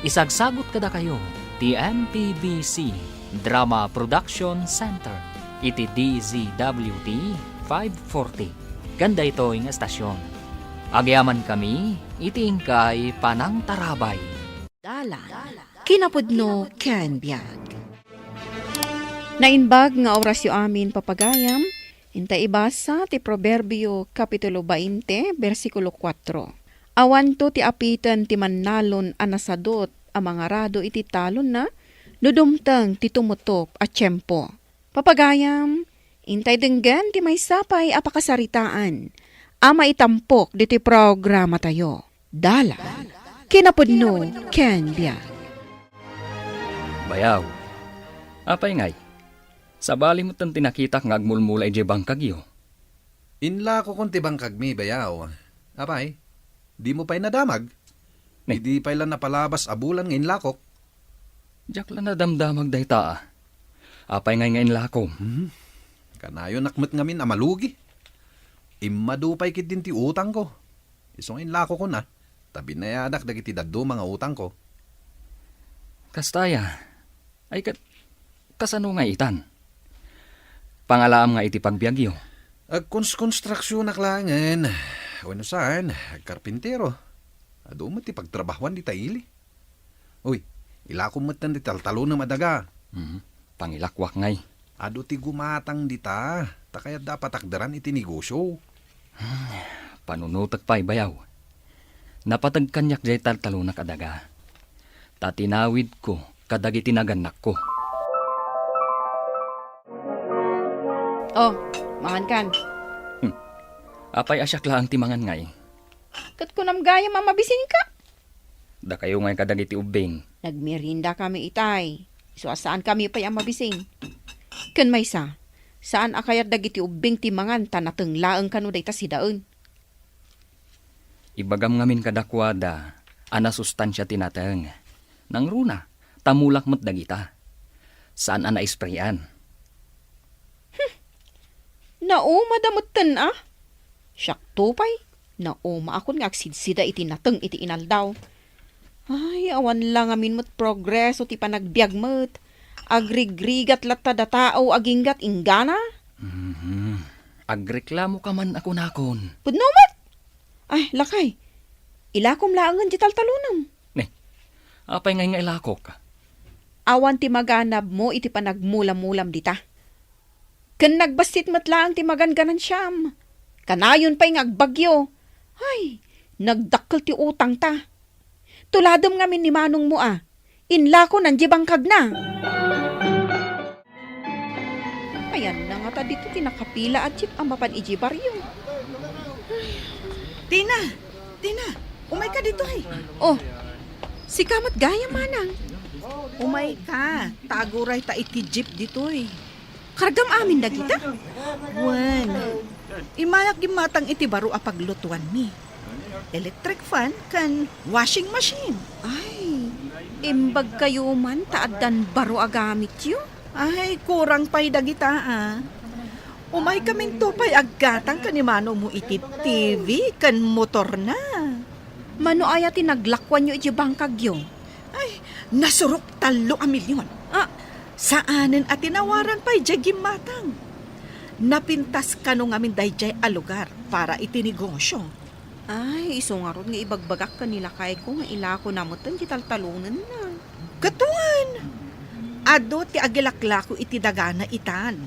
Isagsagot kada kayo, ti MPBC Drama Production Center, iti DZWT 540. Ganda ito yung estasyon. Agyaman kami, iti ingkay Panang Tarabay. Kinapudno ken biag. Nainbag nga orasyo amin papagayam, inta ibasa ti Proverbio Kapitulo 20, versikulo 4. Awan to ti apitan ti mannalon anasadot a mga rado iti talon na, nudumtang ti tumutop a tiyempo. Papagayam, intay denggan ti may sapay a pakasaritaan, ama itampok diti programa tayo. Dala. Kinapudno ken biag. Bayaw. Apay ngay. Sa bali mo tan tinakitak nga agmulmulay di bangkagyo. Inla ko kung tibang kagmi, bayaw. Apay, di mo pa'y nadamag. Ne. Hindi pa'y lang napalabas abulan ngayon lakok. Diyak lang na damdamag day ta. Apay ngay ngayon lako. Kanayo nakmet ngamin amalugi. Imadupay kit din ti utang ko. Isong inlako ko na. Tabi na yadak dagiti daddo mga utang ko. Kastaya. Ay kasano nga itan. Pangalaam nga iti pagbiagyo. Agkonstruksyon naklangan. Wano saan? Karpintero. Ado mo ti pagtrabahuan di taili. Uy, ilako mo't nan di taltalo na madaga. Pangilakwak ngay. Ado ti gumatang di ta. Takaya dapat akdaran iti negosyo. Panunutag pa'y bayaw. Napatag kanyak jay taltalo na kadaga. Tatinawid ko kadagi tinaganak ko. Oh, mangan kan. Apay asyak laang timangan ngay. Kat ko nam gaya mamabising ka. Da kayo ngay kadagi ti ubing. Nagmerinda kami itay. So saan kami pa yung mabising? Ken maysa, saan akayat dagiti ubing timangan tanateng laeng kanu dayta sidaen? Ibagam ngamin kadakwada, ana sustansya tinateng. Nang runa, tamulak met dagita. Saan ana isprayan? Nauma damutten ah. Siyak tupay. Nauma akon nga agsidsida iti nateng iti inaldaw. Ay, awan lang amin mo't progreso ti panagbiag mo't. Agrigrigat latta da tao aginggat ingana. Agreklamo ka man ako nakon. Pudnomat! Ay, lakay. Ilakom laangan di taltalunam. Apay ngay nga ilakok. Awan ti maganab mo iti panagmulam-mulam dita. Ken nagbasit matlaang ti maganganan siyam. Kanayon pa'y ngagbagyo. Ay, nagdakkel ti utang ta. Tuladom ngamin ni manong mo ah. Inla ko nanjibang kag na. Ayan na nga ta dito tinakapila at chip ang mapan ijibaryo. Tina, umay ka dito ay. Oh, si kamat gaya manang. Umay ka, taguray ta iti jeep dito eh. Kargam amin na kita. Wan, imayak gimatang iti baro a paglutuan mi. Electric fan kan washing machine. Ay, imbag kayo man taaddan baro agamit yun. Ay, kurang pa'y dagita ah. Umay kaming tupay aggatang kanimano mo iti TV kan motor na. Mano aya tinaglakwan nyo iti bangkag yun. Ay, nasurok 3,000,000. Ah, Saanen at tinawaran pa'y jagim matang. Napintas ka nung amin dayjay a lugar para itinegosyo. ay, iso nga ron nga ibagbagak kanila kay ko nga ilako namutan di taltalunan na. Katuan! Ado ti agilaklako iti dagana itan.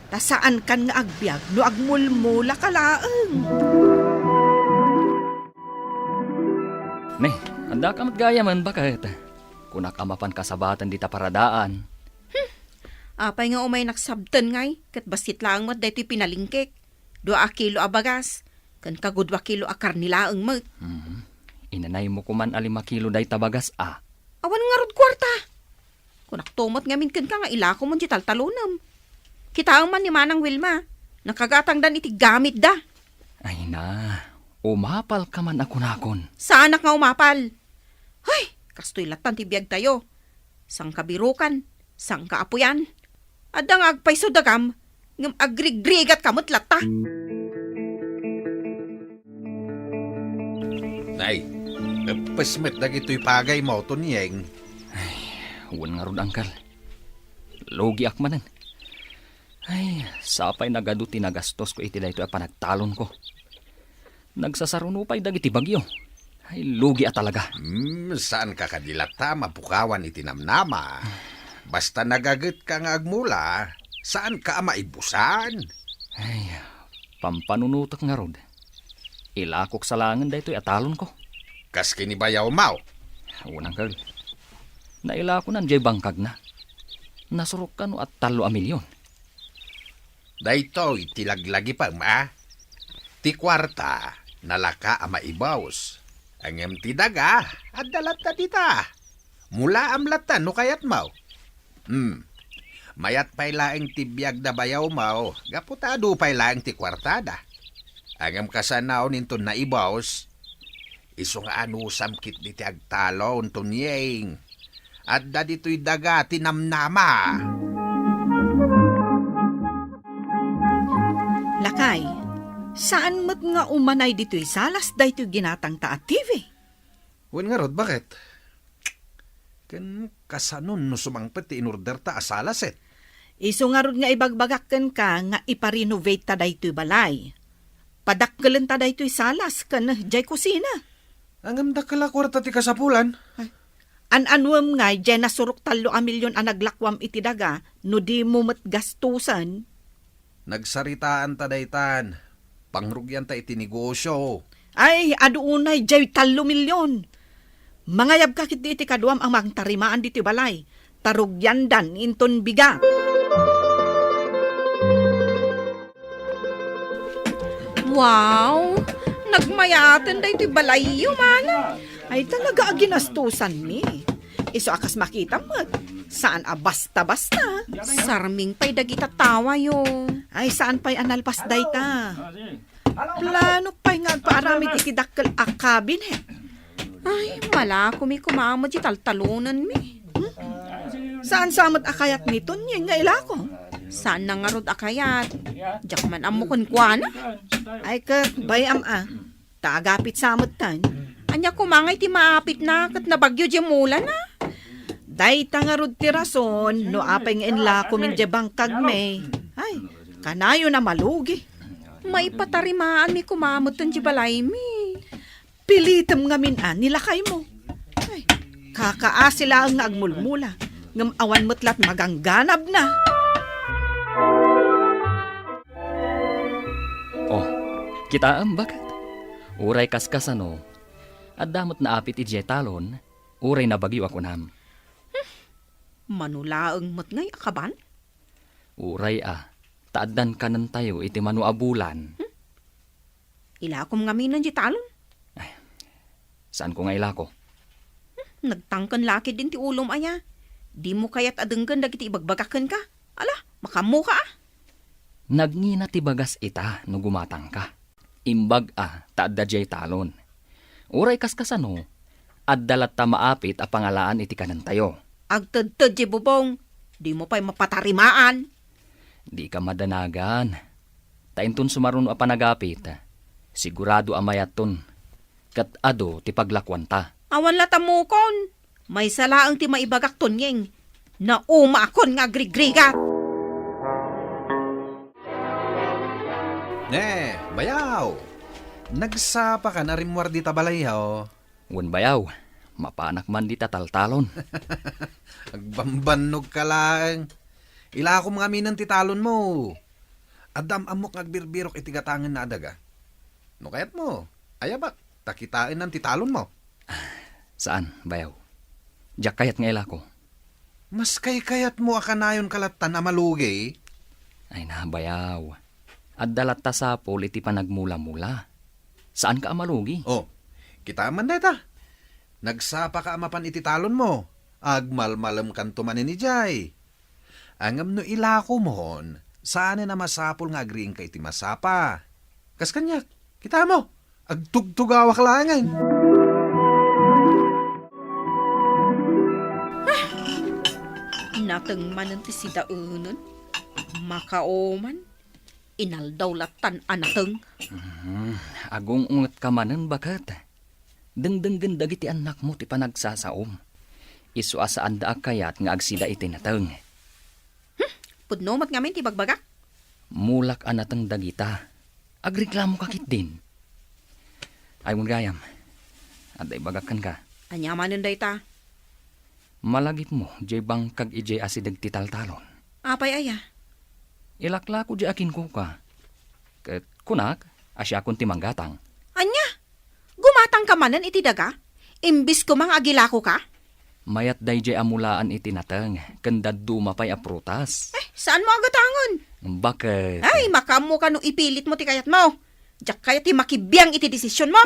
Ta saan kan nga agbyag no agmulmula kalaeng. Anda ka matgaya man bakit? Kunak amapan kasabatan dita paradaan. Apay nga umay naksabten ngay, kat basit lang mat daytoy pinalingkik. 2 kilo abagas, kan kagud 2 kilo a karnilaeng mat. Inanay mo kuman 5 kilo day tabagas ah. Awan nga rod kwarta. Kunak tumot ngamin kan ka nga ilako mo di taltalunam. Kitaang man ni Manang Wilma, nakagatang dan iti gamit da. Ay na, umapal ka man ako nakon. Saan nga umapal? Ay, kastoy latan ti biyag tayo. Sang kabirukan, sang kaapuyan. Adang agpay so dagam, ngam agrigrigat kamot lata. Nay, pasmet dagito'y pagay mo, Tunyeng. Huwag nga ron, angkal. Logi akmanan. Ay, sapay nagado tinagastos ko iti dayto a panagtalon ko. Nagsasarunupay dagiti bagyo. Ay, lugi at talaga. Saan ka kadilata mapukawan itinamnama? Basta nagagat ka nga agmula, saan ka maibusan? Ay, pampanunutak nga rod. Ilakok sa langan dayto atalon ko. Kas kinibayaw mau. Unang kag. Nailako nan jay bangkag na. Nasurok ka no at 3,000,000. Dayto itilaglagi pa ma. Ti kwarta, nalaka ama ibaws. Ang ti daga, at dalat na dita. Mula amlatan no kayat mau. Mayat pay laeng ti biyag da bayaw mau, gaputado pay laeng ti kwartada. Ang kasanaw ninto na ibaws, iso nga anusam kit di ti agtalon Tunyeng. At da dito'y daga tinamnama. Lakay, saan mo't nga umanay dito'y salas dayto'y ginatang ta at TV? Wan nga rod, bakit? Kan kasanon no sumangpet ti inorder ta asalaset. Iso nga rod nga ibagbagakken ka nga iparenovate ta dayto'y balay. Padakkelan ta dayto'y salas kan jay kusina. Ang amda kala kwarta ti kasapulan. An-anwam nga jay nasurok 3,000,000 ang naglakwam iti daga no di mo mat gastusan. Nagsaritaan ta daytan. Pangrugyan ta iti negosyo. Ay, aduunay, jay 3 milyon. Mangayab ka kit iti kaduam ang mangtarimaan diti balay. Tarugyandan, inton biga. Wow! Nagmayaten da iti balayo man. Ay, talaga aginastusan mi. Iso akas makita mo. Saan basta-basta? Sarming pa'y dagita tawa yo. Ay, saan pa'y analpas day ta? Plano pa'y nga agpaaramid ikidakkel akabin he. Ay, mala ko mi kumamo di taltalunan mi. Saan samot akayat nito niya nga ila ko? Saan na nga rod akayat? Diyak man amukon kwa na. Ay, kat bayam taagapit samot tan. Anya kumangay ti maapit na kat nabagyo di mula na. Day tangarod ti rason, no apay nga inla ko min bangkag me. Ay, kanayo na malugi. May patarimaan mi kumamot ton di balay mi. Pilitem nga nilakay mo. Ay, kakaasila ang naagmulmula. Ngam awan mo't lat magangganab na. Oh, kita ang bakit? Uray kaskasano, at damot na apit ijay talon, uray na bagyo ako nam. Manulaang mo't ngay akaban? Uray taadan kanan tayo iti manuabulan. Ilakom nga minan di talon. Saan ko nga ilako? Nagtangkan laki din ti ulom aya. Di mo kaya't adenggan dagiti ibagbagakan ka. Ala, makamu ka Nagngina ti bagas ita no gumatang ka. Imbag taadda jay talon. Uray kaskasano, addalat ta maapit a pangalaan iti kanan tayo. Agtad-tad di bubong. Di mo pa'y mapatarimaan. Di ka madanagan. Tainton sumaruno a panagapit. Sigurado amayaton. Kat ado ti paglakwan ta. Awan latamukon. May salaang ti maibagak tonyeng. Na umaakon nga grigrigat. Ne, bayaw. Nagsapa ka na rimwar di tabalayaw. Wan bayaw, mapanak man di tataltalon. Agbambanog ka lang. Ila ko mga minan titalon mo. Adam amok ngagbirbirok itigatangan na adaga. No kayat mo, ayabak, takitain ng titalon mo. Saan, bayaw? Diyak kayat nga ila ko. Mas kayat mo akanayon kalatan na malugi. Ay na, bayaw. At dalat ta sa iti panagmula-mula. Saan ka amalugi? Oh, kita man deta. Nagsapa ka amapan ititalon mo. Agmalmalam kanto manin ni Jay. Angam no ilako mohon, saan na masapol nga agriing ka iti masapa. Kas kanyak, kita mo, agtugtugawak langan. Natang manan ti sidaunon. Makaoman. Inaldawlatan anateng. Agong ungat ka manan bakat. Dengdenggen dagiti anak mo ti panagsasaom. Isu asaan da kayat nga agsida iti nateng. Pudno mat ngamin ti bagbagak. Mulak anateng dagita. Agreklamo kakit din. Ay mong gayam. At ay bagakan ka. Anyamanan day ta. Malagip mo, jay bangkag ijay asidag ti taltalon. Apay aya. Ilaklako di akin ko ka. Ket kunak, asya kun ti manggatang. Anya? Gumatang ka manan iti daga? Imbis ko mang agilako ka? Mayat day jay amulaan iti nateng, kandad dumapay a prutas. Saan mo agatangon? Bakit? Ay, makamu ka no ipilit mo ti kayat mo. Diyak kayat ti makibiyang iti desisyon mo.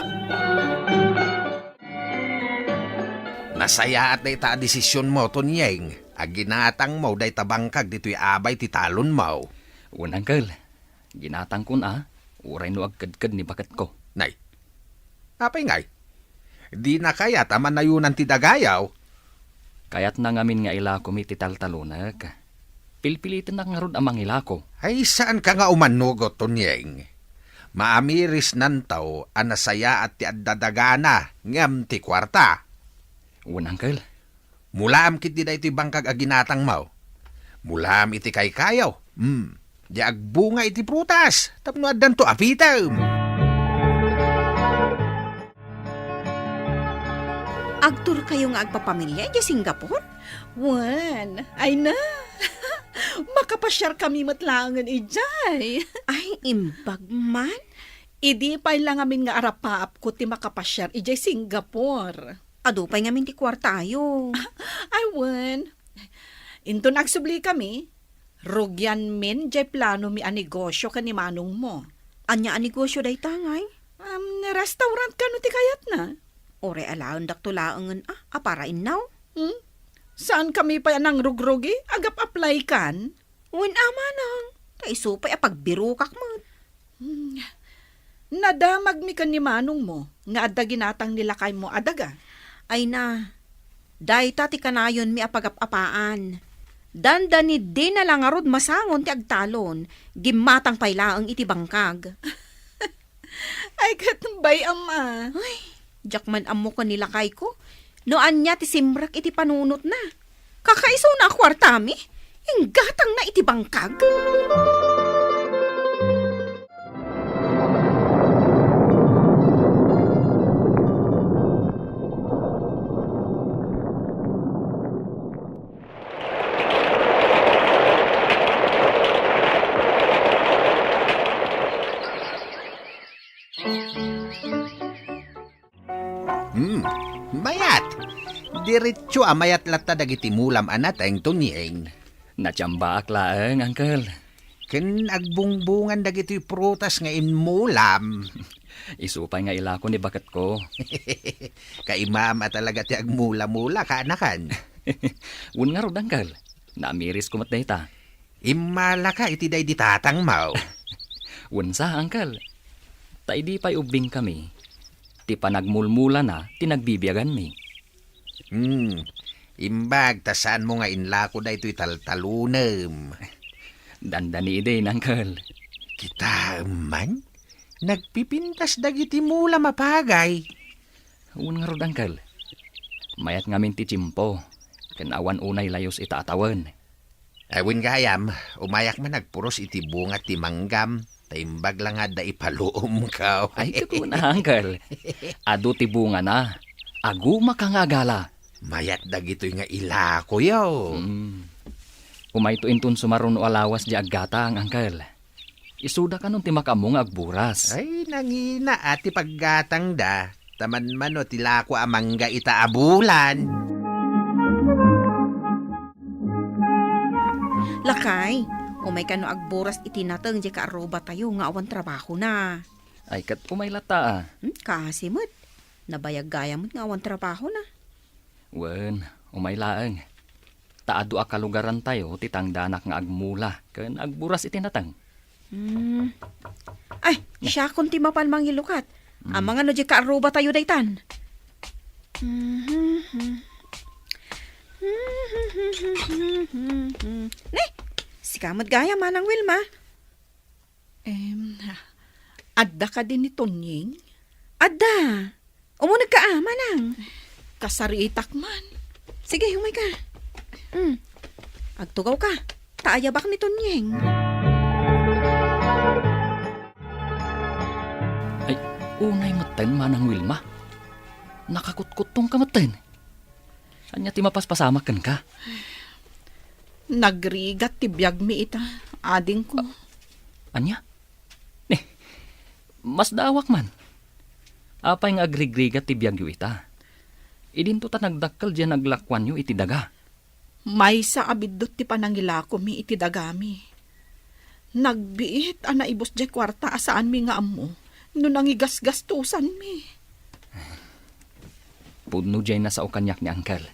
Nasaya at day ta desisyon mo, Tonyeng. Aginatang mo, day tabangkag dito'y abay ti talon mo. Unang kal, ginatang kun uray no agkadkad ni bakat ko. Nay, apay ngay? Di na kaya taman na yun ang tidagayaw. Kaya't nangamin nga ila ko ti taltalunak. Pilpilitin na nga ron amang ila ko. Ay, saan ka nga umanugot, Tonyeng? Maamiris nantaw, anasaya at ti addadagana, ngam ti kwarta. Unang kal, Mulam kit di da iti bangkag aginatang mo. Mulam iti kay kayaw. Di agbunga iti prutas. Tapno addan to apitam. Agtur kayo nga agpapamilya di Singapore? Wan, ay na. Makapasyar kami matlangan ijay. Ay, imbag man. Idi pa lang amin nga arapaap ko ti makapasyar ijay Singapore. Ado pa'y ngamin ti kwartayo. Ay, wen. Into nagsubli kami. Rugyan min jay plano mi a negosyo ka ni manong mo. Anya ang negosyo day tangay? Restaurant ka no ti kayat na. Ore alaon daktulaangan para inaw? Saan kami pa nang rugrugi? Agap apply kan? Wen ama nang. Kaiso pa'y pagbirukak mo. Nadamag mi ka ni manong mo. Nga adda ginatang nilakay mo adaga. Ay na. Dayta ti kanayon mi apagapapaan. Dandani di na lang arod masangon ti agtalon. Gimatang pailaang iti bangkag. Ay, katambay ama. Jakman amo ka nilakay ko. Noan niya ti simrak iti panunot na. Kakaiso na kwartami. Inggatang na iti bangkag. Mayat! Diretso amayat lata dagiti mulam anat ang tunyeng. Natsamba aklaeng, Uncle. Ken agbungbungan dagiti prutas nga inmulam. Isupay nga ilako ni bakat ko. Kaimama talaga ti agmula-mula kaanakan. Wun nga rod, Uncle. Namiris ko matday ta. Imala ka iti day di tatang mau. Wun sa, Uncle. Ta idi pa'y ubing kami. Ti panagmulmula na, tinagbibiyagan mi. Imbag, tasaan mo nga inlako da ito'y taltalunem. Dandani ide, Uncle. Kita man? Nagpipintas dagiti mula mapagay. Wun nga rod, Uncle. Mayat ngamin ti chimpo. Kanawan unay layos itaatawan. Awin gayam, umayak man nagpuros iti bunga ti manggam. Taimbag lang nga da ipaluom ka. Ay, kako na, Uncle. Ado ti bunga na. Agu makangagala. Mayat dagito'y nga ilako yaw. Umayto intun sumaron o alawas di aggatang, Uncle. Isuda ka nun ti makamong agburas. Ay, nangina ati paggatang da. Taman man o tilako amangga itaabulan. Lakay, umay ka no agburas itinatang di ka aroba tayo nga awan trabaho na. Ay, kat umaylata. Kasi mo't, nabayag gaya mo't nga awan trabaho na. Wen, umaylaeng. Taado a kalugaran tayo, titang danak nga agmula. Ken agburas itinatang. Ay, siya kunti mapan mangilukat. Ang mga no di ka aroba tayo daytan. Ne, si kamat gaya manang Wilma. Adda ka din ni Tonying? Adda, umunag ka manang. Kasariitak man. Sige, humay ka. Agtugaw ka. Taayabak ni Tonyeng. Ay, unay maten manang Wilma. Nakakutkutong ka maten. Anya ti mapaspasamakan ka. Nagrigat ti biyag mi ita. Ading ko. Anya? Mas dawak man. Apay nga agrigrigat ti biyag yu ita. Idinto ta nagdakkel diyan naglakwan yu iti daga. May sa abidot ti panangilako mi iti dagami. Nagbiit ana ibus di kwarta asaan mi nga amo. No nangigas-gastusan mi. Pudno diyan na sa ukanyak ni Uncle.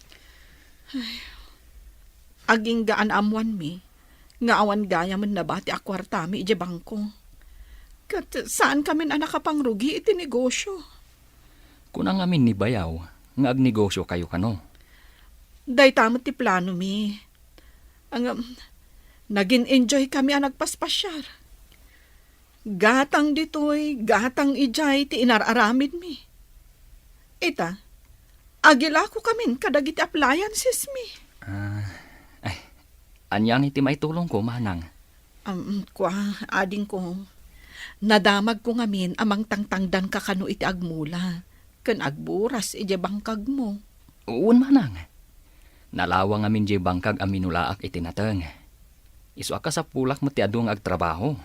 Aging gaan amuan mi. Nga awan gaya man nabati a kwarta mi iti bangko. Kat saan kami na nakapangrugi iti negosyo? Kunang amin ni bayaw, nga agnegosyo kayo kano. Day tamot ti plano mi. Naging enjoy kami ang nagpaspasyar. Gatang ditoy, gatang ijay ti inararamid mi. Ita, agila ko kami kadagiti appliances mi. Anyang iti may tulong ko, manang. Ading ko. Nadamag ko ngamin amang tangtangdan ka kano iti agmula. Kan agburas iti bangkag mo. Uun, manang. Nalawang amin di bangkag aminulaak itinateng. Isu ka sa pulak mo ti adong agtrabaho.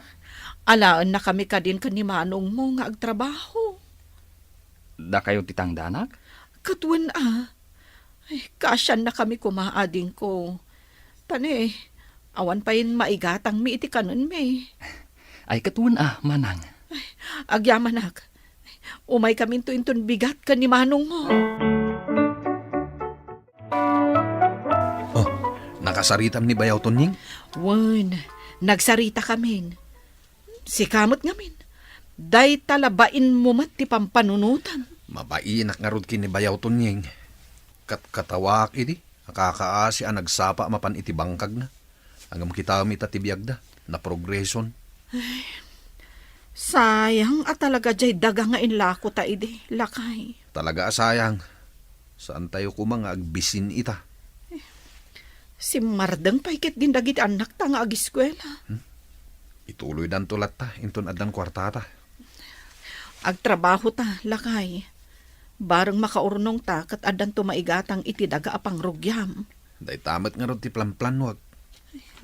Alaan na kami ka din ni manong mo nga agtrabaho. Da kayo titang danak? Katuan Ay, kasyan na kami kumaading ko. Tani, awan pa yun maigatang mi iti kanon mi. Ay katuan manang. Agyamanak, umay kami inton bigat ka ni manong mo. Oh, nakasaritam ni Bayaw Tunying? Wan, nagsarita kami. Si kamot ngamin. Day talabain mo mat ti pampanunutan. Mabainak nga rod kini Bayaw Tunying. Katawak idi. Nakakaasi ang nagsapa mapan iti bangkag na. Hanggang kita mita tibiyag da. Na progreson. Sayang at talaga jay daga nga inlako ta idi. Lakay. Talaga sayang. Saan tayo kumang agbisin ita? Si Mardang paikit din dagiti anak ta nga agiskwela. Ituloy dan tulat ta. Intun adan kwartata. Agtrabaho ta, lakay. Barang makaurnong ta kat adan tumaigatang iti daga apang rugyam. Day tamat nga rod ti plan-planwag.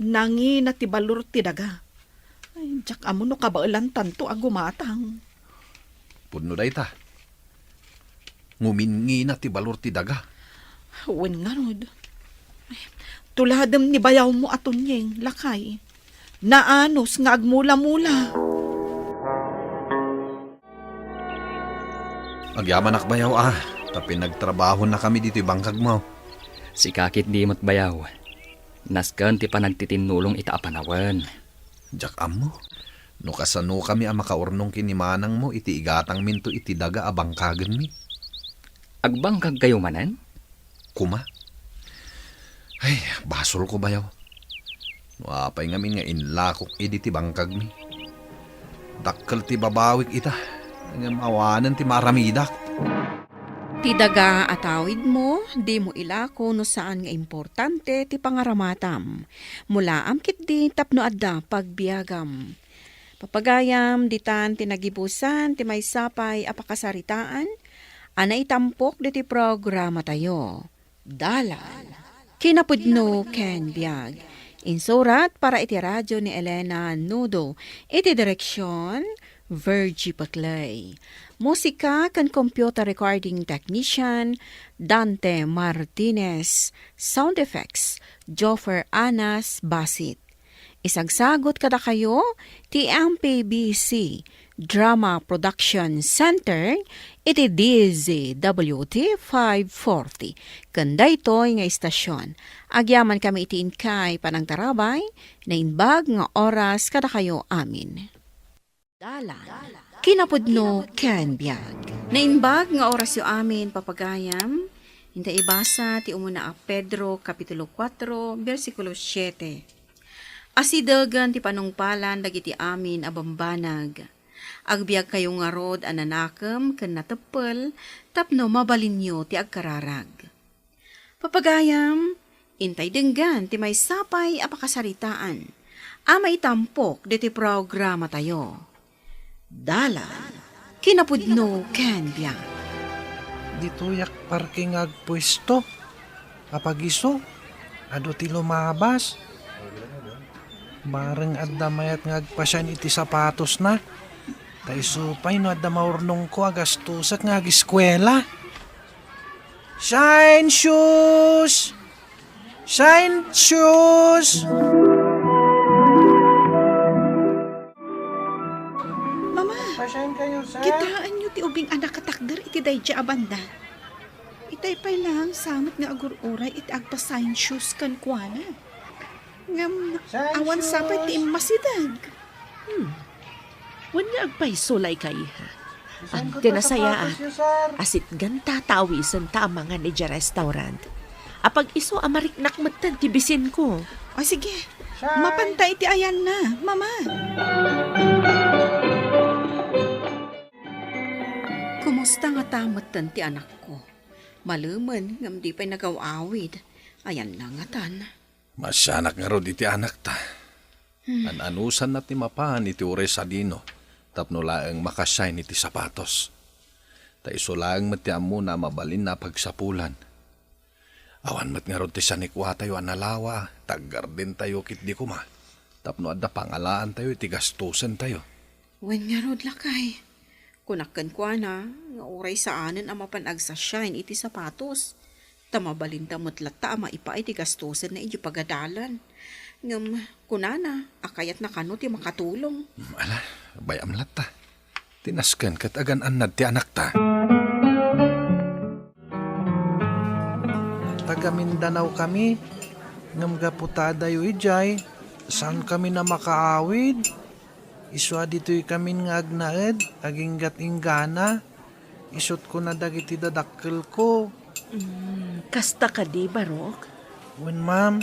Nangi na ti balur ti daga. Ay, jak amo no kabailan tanto agumatang. Pudno day ta. Ngumingi na ti balor ti daga. Wen nga rod. Tuladam ni bayaw mo aton yeng, lakay. Naanos nga agmula-mula. Agyaman Bayaw Tapi nagtrabaho na kami dito bangkag mo. Si kakit di mo't bayaw. Nasken ti panagtitinulong ita apanawan. Jak amo. No kasano kami ang makaurnong kinimanang mo iti igatang minto iti daga abangkagan mi. Agbangkag kayo manan? Kuma? Ay, basol ko Bayaw. No apay ngamin nga inlakok iti bangkag mi. Dakkel ti babawik ita. Ang mawanan ti maramidak. Ti daga atawid mo, di mo ilako no saan nga importante ti pangaramatam. Mula amkit di tapno adda pagbiagam. Papagayam ditan ti nagibusan ti may sapay apakasaritaan, ana itampok di ti programa tayo. Dalan. Kinapudno ken biag. Insurat para iti radyo ni Elena Nudo. Iti direksyon, Virgie Paclay. Musika kan computer recording technician, Dante Martinez. Sound effects, Joffer Anas Basit. Isagsagot kada kayo, ti MPBC Drama Production Center, iti DZWT 540. Kanda ito'y nga istasyon. Agyaman kami iti inkay panang tarabay, na inbag nga oras kada kayo amin. Dalan. Kinapudno ken biag. Naimbag nga oras yo amin papagayam. Hinta ibasa ti umuna a Pedro kapitulo 4 bersikulo 7. Asidagan ti panungpalan dagiti amin a bambanag. Agbiag kayo nga rod ananakem ken natepel tapno mabalinyo ti agkararag. Papagayam, intay denggan ti may sapay a pakasaritaan. Amay tampok diti programa tayo. Dalan. Kinapudno ken biag. Dito yak parking agpwesto. Kapagiso, ado ti lumabas. Bareng adda mayat nga agpasyan iti sapatos na. Taisupay no adda maurnong ko agastusak nga agiskwela. Shine shoes! Shine shoes! Shine kayo, sir. Kitaan nyo ti ubing anak katakder iti dayja abanda. Itay pa lang samot nga agur-uray iti agpa-sign shoes kan kuana. Ngam awan sapat ti masidag. Wan nga agpaisulay kay. Ang tinasaya asit ganta tawisan ta mga ni restaurant. Apag iso amariknak matan ti bisin ko. O sige, mapantay ti ayan na, mama. Kumusta nga tamatan ti anak ko? Maluman, ngam di pa'y nagawawid. Ayan na nga tan. Masyanak nga rod iti anak ta. Ananusan na ti mapan iti ure sa dino. Tapno laeng makasyain iti sapatos. Ta iso laeng matiam mo na mabalin na pagsapulan. Awan mat nga rod ti sanikwa tayo analawa. Taggar din tayo kit di kuma. Tapno adda pangalaan tayo iti gastusan tayo. Wen nga rod lakay. Kunakan ko na, nga oray sa anin ang mapanag sa shine iti sapatos. Tamabalin tamot lata ama ipa iti gastusan na iti pagadalan. Ngam, kunana, akayat na kano ti makatulong. Ala, bayam lata. Tinasken kat agan anad ti anak ta. Taga Mindanao kami. Ngam gaputada yu ijay. Saan kami na makaawid? Iswa dito'y kami nga agnaed. Aging gatinggana. Isot ko na dagiti dadakkel ko. Kasta ka di, Barok? Wen ma'am,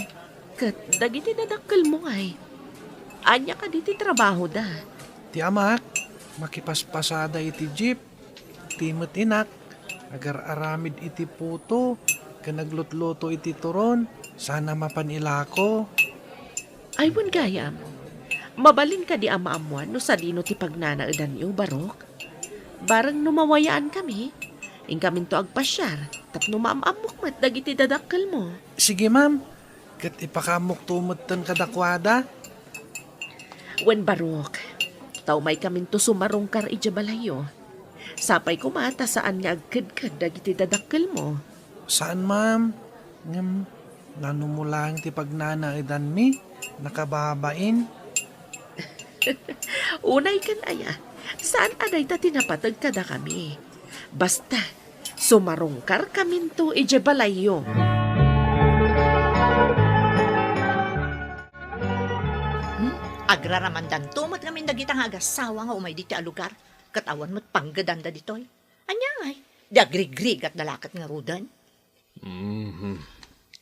Kat dagiti dadakkel mo ay. Anya ka di ti trabaho da. ti amak, makipaspasada iti jeep. Timot inak, agar aramid iti puto. Kanaglutluto iti turon. Sana mapanila ko. Ay, wan gayam. Mabalin ka di ama-amuan no sa dino ti pagnanaadan niyo, Barok. Barang numawayaan kami, ingkamin to agpasyar, tapno maamamok mat dagiti dadakkel mo. Sige ma'am, kat ipakamok tumot tan kadakwada. Wen Barok, tao may kamin to sumarungkar ija balayo. Sapay ko mata saan nga agkad-kad dagiti dadakkel mo. Saan ma'am? Ngam, nanumulang ti pagnanaidan mi, nakababain. Unay kan aya, saan aday ta tinapatag kada kami? Basta, sumarungkar kamin to ija balayo. Agraramandan tumot ngamin dagitang agasawa nga umay diti a lugar. Katawan mo't panggadanda ditoy. Anya ngay, di agrigrig at dalakat nga rudan.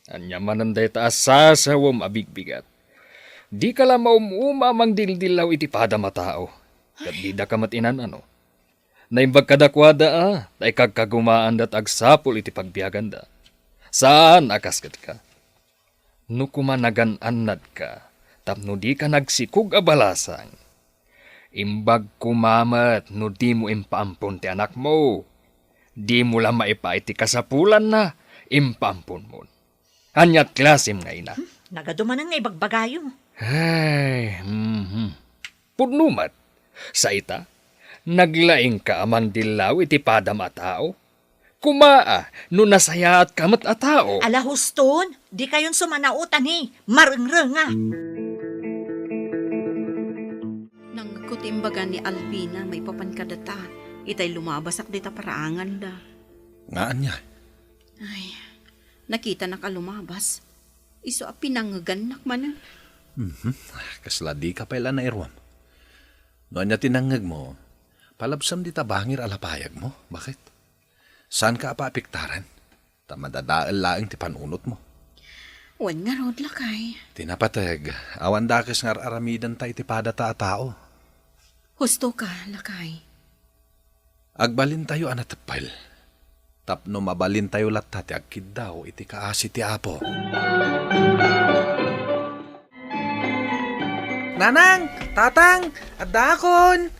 Anya mananday ta asasawam abigbigat. Di ka lang maumuma mang dildilaw iti pada matao. Kat di da ka matinan ano. Naimbag kadakwada tay kagkagumaan dat agsapol iti pagbiaganda. Saan akaskat ka? No kumanagan anad ka, tapno di ka nagsikug abalasang. Imbag kumamat no di mo impaampon ti anak mo. Di mo lang maipa iti kasapulan na, impaampon mo. Anyat klasim nga ina. Nagadumanan nga ibagbagayo. Ay, Pudnumat, sa ita, naglaing ka aman dilaw iti padam a tao. Kumaa, no nasaya at kamat a tao. Ala huston, di kayon sumanautan eh. Marengreng nga. Nang kutimbaga ni Alvina may papankadata. Itay lumabasak dita paraangan da. Ngaan niya. Ay, nakita na ka lumabas. Iso a pinangagan nakman. Kasla di ka pala na irwam. Noon niya tinangag mo, palabsam di tabangir alapayag mo. Bakit? Saan ka apapiktaran? Tamadadaal laing ti panunot mo. Wan nga rod lakay. Tinapatag, awan dakis nga aramidan ta iti pada ta a tao. Husto ka, lakay. Agbalin tayo anatapal. Tapno mabalin tayo latta ti agkid daw iti kaasi ti apo. Nanang! Tatang! Adakon!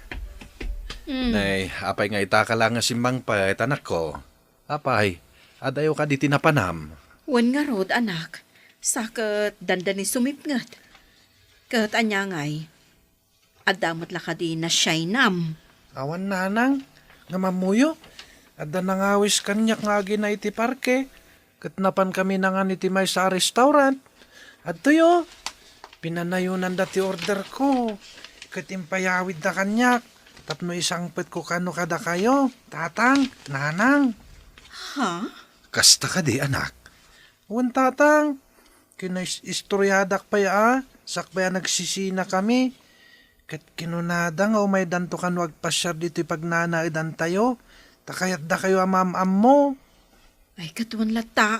Nay, apay nga itaka lang nga simbang pa anak ko. Apay, adayo ka di tinapanam. Wan nga rod, anak. Sakat dandani sumipngat. Kat anya ngay. Adamot laka di na syaynam. Awan nanang, nga mamuyo. Adda nangawis kanyak nga agi na iti parke. Katnapan kami na nga iti may sa restaurant. At tuyo, pinanayunan dati order ko. Katimpayawid da kanyak. Tapno isang pet ko kano kada kayo. Tatang, nanang. Ha? Kasta ka di anak. Awan tatang. Kinaistoryaadak pa ya. Sakbaya nagsisina kami. Kat kinunada nga umay danto kano agpasyar dito'y pagnanaidan tayo. Takayat da kayo amam-am mo. Ay, katuan lata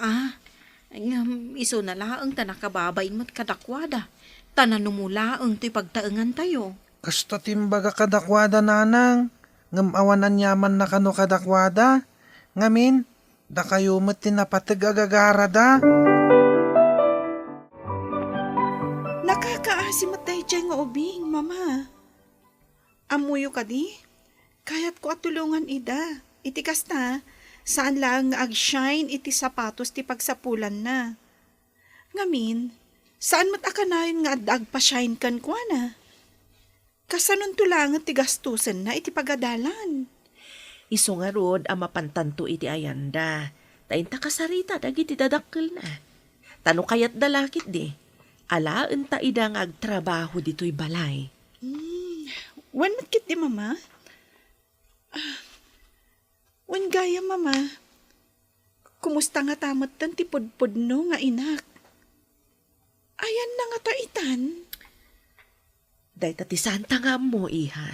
iso na laang tanakababain mo't kadakwada. Tananumulaang to'y pagtaengan tayo. Kasta timbaga kadakwada nanang. Ngamawanan yaman na kano kadakwada. Ngamin, da kayo mo't tinapatag agagara da. Nakakaasim at tayo dyan nga ubing, mama. Amuyo ka di? Kayat ko at tulungan ida. Itikas na, saan lang nga ag-shine iti sapatos ti pagsapulan na. Ngamin, saan mat akanayon nga agpa-shine kan kwa na? Kasanon tulangan ti gastusan na iti pagadalan. Iso nga rod ang mapantanto iti ayanda. Tainta kasarita dagiti dadakkel na. Tano kayat dalakit di. Alaan ta idang agtrabaho dito'y balay. Wan matkit di mama? Wan gaya mama. Kumusta nga tamat tan ti pudpudno nga inak? Ayan na nga taitan. Day ti santa nga mo, iha.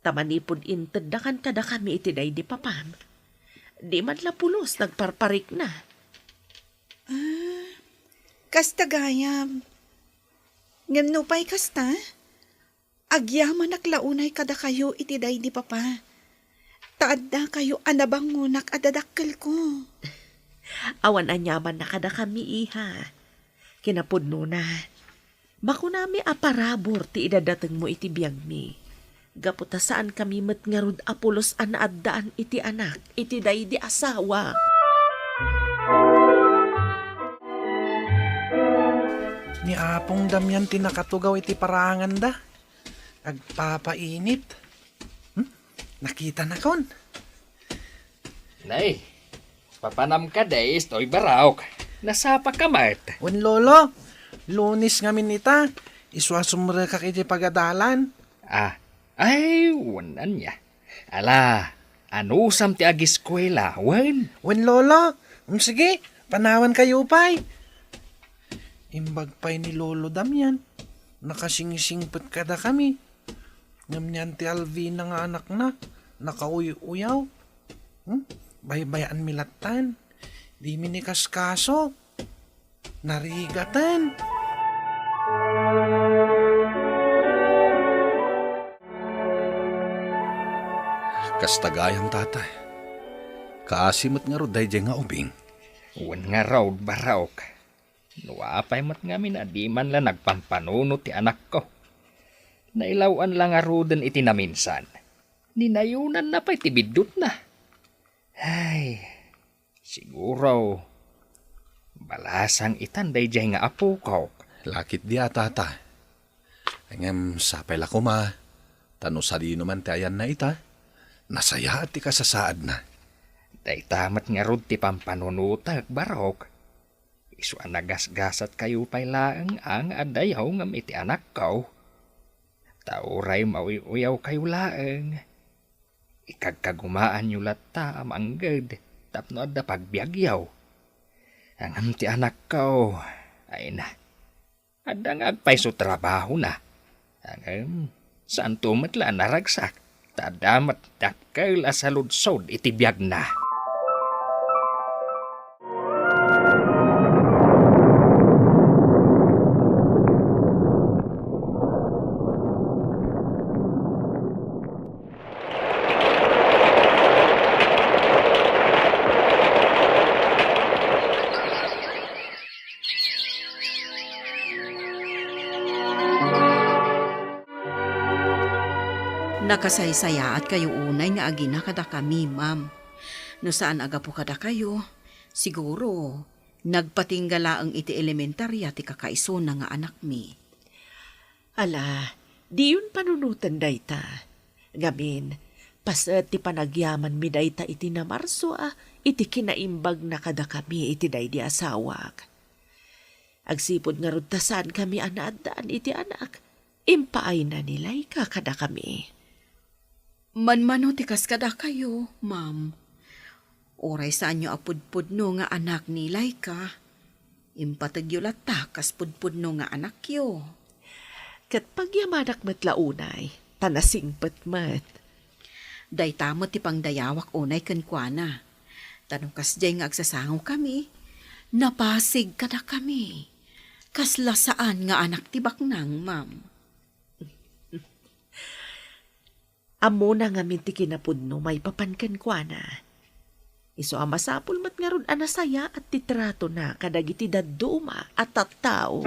Tamanipod inted da kan kada kami iti day di papam. Di man lapulos, nagparparik na. Kasta gayam. Ngem no pa'y kasta? Agyaman naklaunay kada kayo iti day di papa. Taadda kayo anabang ngunak adadakkel ko. Awan anyaman na kada kami, iha. Kinapudno na. Makunami aparabor ti idadateng mo iti biyag mi. Gaputa saan kami met ngarud apulos anaadaan iti anak, iti day di asawa. Ni Apong Damian tinakatugaw iti parangan da. Agpapainit. Nakita na kon. Nay, papanam ka day, istoy baraok. Nasapa ka mat. Wen lolo, lunis ngamin ita. Iswasumre ka iti pagadalan. Ay, wanan niya. Ala, anusam ti agiskwela, wen? Wen lolo, sige, panawan kayo pa'y. Imbag pa'y ni Lolo Damian. Nakasingisingpet kada kami. Ngam niyan ti Alvina nga anak na. Nakauy-uyaw. Baybayaan milatan. Di minikas kaso. Narigatan. Kastagayang tatay. Kaasimot nga ro day nga ubing. Wen nga raw baraok. Nuapay mat nga di man la nagpampanunot ti anak ko. Nailawan lang nga roden iti naminsan. Ninayunan na pa'y tibidot na. Ay, siguro, balasang itanday jay nga apo ko. Lakit di atata. Ngem sapay la kuma. Tano sa di naman ti ayan na ita. Nasaya at ti kasasaad na. Day tamat nga rod ti pampanunutag barok. Isu nagasgasat kayo pa'y laang ang adayaw ngam iti anak ko. Tauray mauyaw kayo laang. Ikagkagumaan yu lata amanggad tapno adda pagbiagyaw. Ang ti anak ko, ay na. Adda nga agpaiso trabaho na. Ang saan tumatla naragsak. Tadamat dakkel asaludsod iti biag na. Nakasaysaya at kayo unay nga agina kada kami, ma'am. No saan aga po kada kayo, siguro nagpatinggala ang iti elementarya ti kakaiso na nga anak mi. Ala, di yun panunutan dayta. Gamin, pasat ti panagyaman mi dayta iti na Marso iti kinaimbag na kada kami iti day di asawak. Agsipod nga rudtasan kami anaadaan iti anak, impaay na nilay ka kada kami. Manmano tikas kada kayo, ma'am. Oray saan nyo apudpudno nga anak ni Laika. Impatagyo lata kas pudpudno nga anak yo. Kat pagyamanak matlaunay, tanasingpet mat. Day tamot ti pangdayawak unay kenkwana. Tanong kas jay nga agsasangaw kami. Napasig kada kami. Kasla saan nga anak ti baknang, ma'am. Amo na nga minti kinapudno may papankan kwa na. Iso amasapul mat nga ron anasaya at titrato na kadagiti daduma at tattao.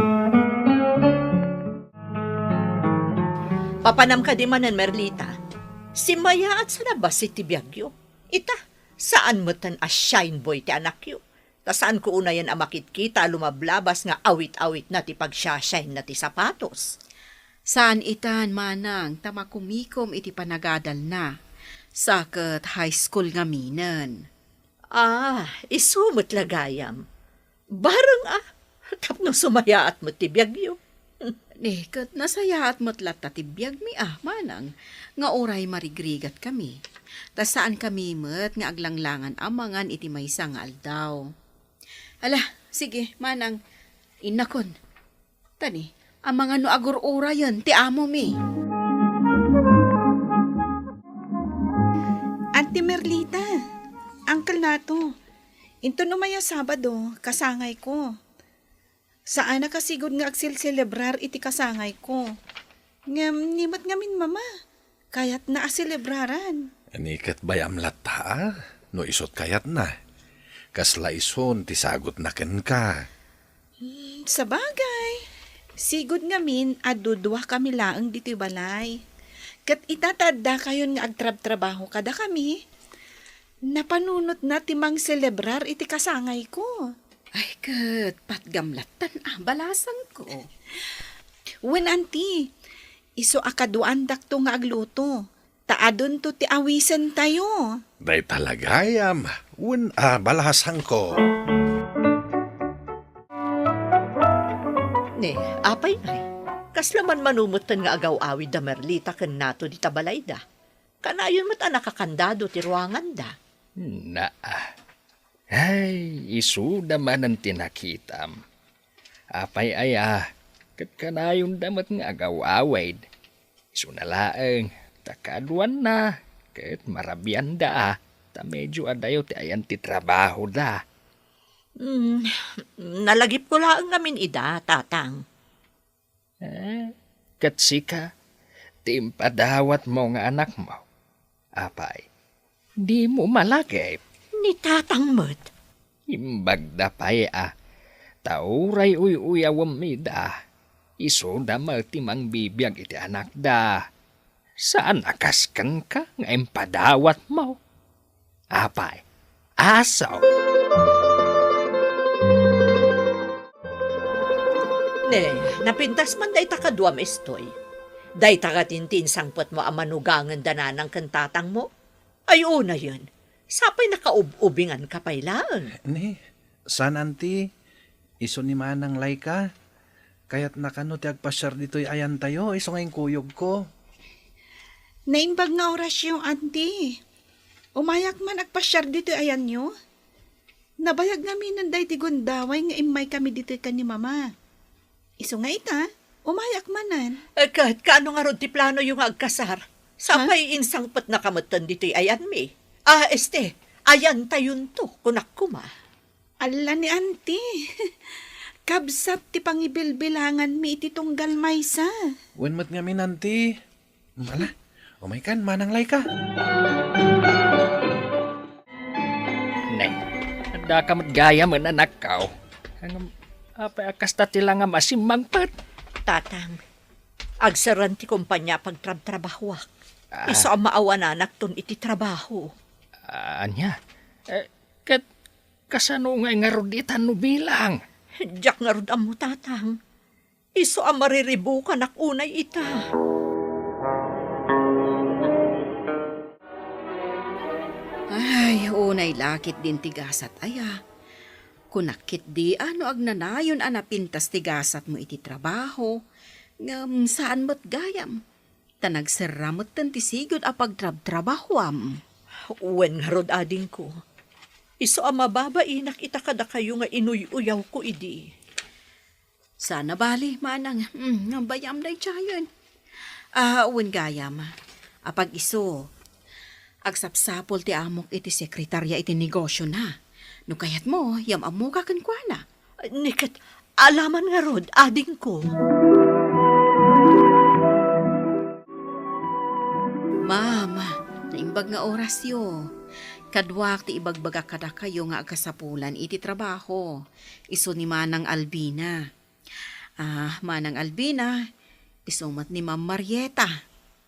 Papanam ka di manan, Merlita. Si Maya at sa labas si Tibiagyo. Ita, saan mo tan a shine boy ti anak yo? Ta saan ko una yan amakit kita lumablabas nga awit-awit na ti pagsyashine na ti sapatos? Saan itan, manang, tamakumikom iti panagadal na. Saket high school nga minan. Isumot lagayam. Barang tapno sumayaat mo tibiyagyo. Ket nasaya at matlat tatibiyag mi manang, nga oray marigrigat kami. Ta saan kami met nga aglanglangan amangan iti maysa nga aldaw. Ala, sige, manang, inakon. Tani, ang mga no agur-ura yun, ti amo mi. Auntie Merlita, Uncle Nato, into no maya Sabado, kasangay ko. Saan na kasigod nga agsil-celebrar iti kasangay ko. Ngam, nimat ngamin mama, kayat na aselebraran. Anikat bayam lata, no isot kayat na. Kasla ison, tisagot na ken ka. Sa bagay, sigod ngamin adudwa kami laeng diti balay. Kat itatadda kayon nga agtrab-trabaho kada kami. Napanunot na timang celebrar iti kasangay ko. Ay, ket, patgamlatan balasang ko. Wen auntie, iso akaduan dakto nga agluto. Taadon to ti awisen tayo. Day talagayam, balahasang ko. Ne, apay nay. Kaslaman manumutan nga agaw-awid da Merlita ken nato di tabalayda. Kanayon mo't nakakandado ti ruangan da. Ay, isu daman ang tinakitam. Apay kat kanayon damat nga agaw-awaid. Isu na laeng, takaduan na, kat marabian da ta medyo adayo ti ayan ti trabaho da. Nalagip ko lang ngamin ida, tatang. Kat sika, timpadawat mo nga anak mo. Apay, di mo malagay. Ni tatang mo't. Imbag da pay tauray uyawam mi da. Iso da maltimang bibiyag iti anak da. Saan akaskan ka nga impadawat mo? Apay, asaw. Ne, napintas man day takaduam istoy. Day takatintin sangpot mo amanugangan dananang kantatang mo. Ay una yun. Sapay nakaubingan ka pailaan. Ni, saan auntie? Iso ni manang Laika. Kaya't nakano ti agpasyar dito'y ayan tayo, iso ngayong kuyog ko. Naimbag nga orasyon, auntie. Umayak man agpasyar dito ayan nyo. Nabayag namin ng day ti gundaway nga imay kami dito ka ni mama. Iso nga ita, umayak manan. Kahit kaano nga ron ti plano yung agkasar. Sapay insangpot na kamutan dito'y ayan mi. Ayan tayon to, kunak kuma. Ala ni auntie. Kabsat ti pangibilbilangan mi iti tunggal maysa. Wenmat nga minanti. Mala, kan manang Laika. Nay, ada ka matgaya man anak kao. Apay akas tatila nga masimangpat. Tatang, agsaran ti kumpanya pagtrabahwak. Iso ang maawa na anak ton iti trabaho. Anya, kat kasano nga ruditan no bilang? Diyak nga rod mo, tatang. Iso ang mariribukan ak unay ita. Ay, unay lakit din tigasat Kunakit di ano agnanayon anapintas tigasat mo iti trabaho. Ngam saan mo't gayam? Tanagsaramot tan tisigod a pagtrabahwam. Uwen nga rod ading ko. Iso ang mababainak ita kada kayo nga inuy-uyaw ko idi. Sana bali, manang. Bayam day chayon. Uwen gayam. Apag iso, agsapsapol ti amok iti sekretarya iti negosyo na. No kayat mo, yam amo ka kankwana. Nikat, alaman nga rod ading ko. Mama, naimbag nga orasyo. Kadwak ti ibagbaga kada kayo nga agkasapulan iti trabaho. Iso ni Manang Albina. Manang Albina, isumat ni Ma'am Marieta.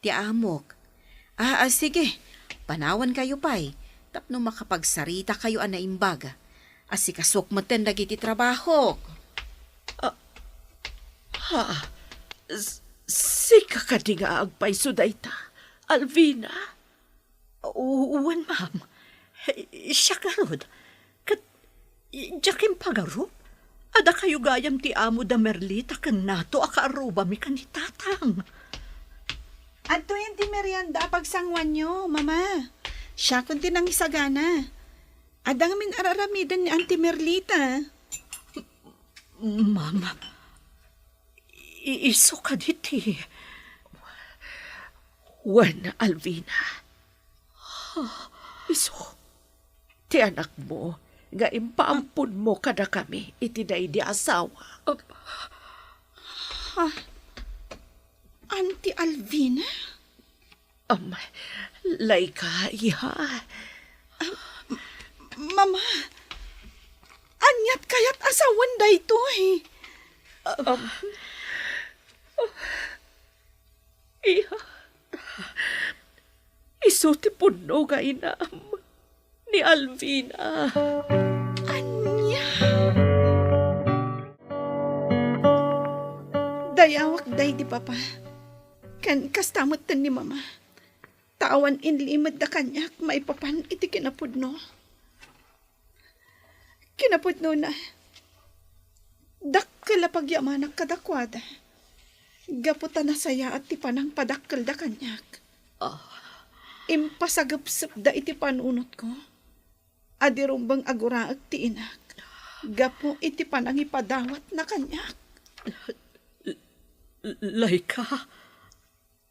Ti amok. Sige, panawan kayo pa'y. Tapno makapagsarita kayo anaimbag. Asikasok maten dagiti trabaho. Sika ka di nga agpay dayta, Alvina. Uwan, ma'am. Siya karod. Kat, jakim pagarup. Ada kayo gayam ti amo da Merlita kan nato akaaruba mi kanitatang. Ato yan ti merienda pagsangwan nyo, mama. Siya kun tinang isagana. Adang min araramidan ni Auntie Merlita. Mama, iiso ka diti. Wan, Alvina. Iso, ti anak mo, nga impaampun mo kada kami, iti day di asawa. Auntie Alvina? Laika, iha. Mama, anyat kayat asawan da ito eh. Iha. Iso ti puno nga inam ni Alvina. Anya? Dayawak day di papa. Kan kastamot tan ni mama. Tawan inlimad da kanyak maipapan iti kinapudno. Kinapudno na. Dakkala pagyamanak kadakwada. Gaputan na saya at ti panang padakkal da kanyak. Impasagapsap da iti panunot ko. Adirumbang aguraag ti inak. Gapo iti panang ipadawat na kanyak. Laika,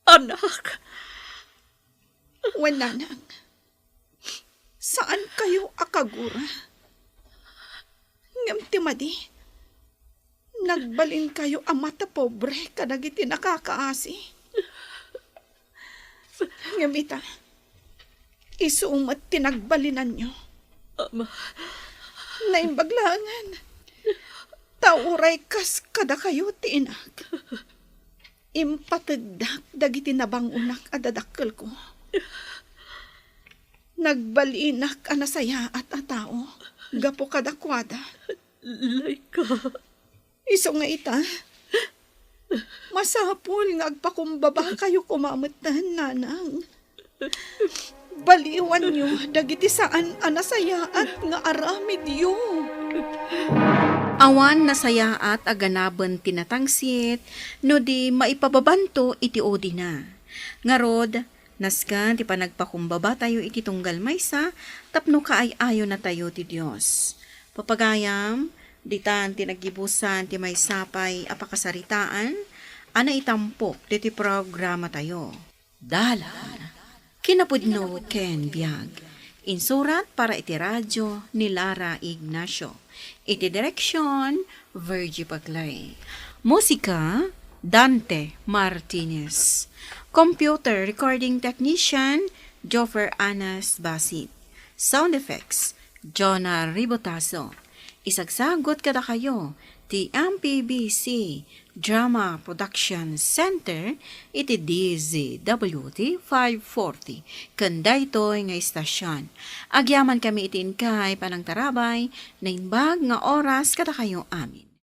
anak. Wananang, saan kayo akagura? Ngam timadi, nagbalin kayo amata pobre kadagiti nakakaasi. Ngam ita, isumat tinagbalinan nyo. Naimbaglangan, tauray kas kada kayo tiinak. Impatagdak dagiti nabangunak adadakkel ko. Nagbalinak anasaya at atao. Gapo kadakwada. Laika. Iso nga ita. Masapul nga agpakumbaba kayo kumamatan, nanang. Baliwan nyo dagiti saan anasaya at nga aramid yo. Awan nasayaat aganaben tinatangsit, no di maipababanto iti odi na. Ngarod, naskan ti panagpakumbaba tayo iti tunggal maysa, tapno kaay-ayo na tayo ti Diyos. Papagayam, ditan ti naggibusan ti maysapay apakasaritaan, ana itampok ti programa tayo. Dalan, kinapudno ken biag. Insurat para iti radyo ni Lara Ignacio. Iti direksyon, Virgie Paglay. Musika, Dante Martinez. Computer recording technician, Joffer Anas Basit. Sound effects, Jonah Ribotazo. Isagsagot kada kayo, ti MPBC Drama Production Center, iti DZWT 540. Kanday to'y nga istasyon. Agyaman kami itin kay panang tarabay, na inbag nga oras kada kayo amin.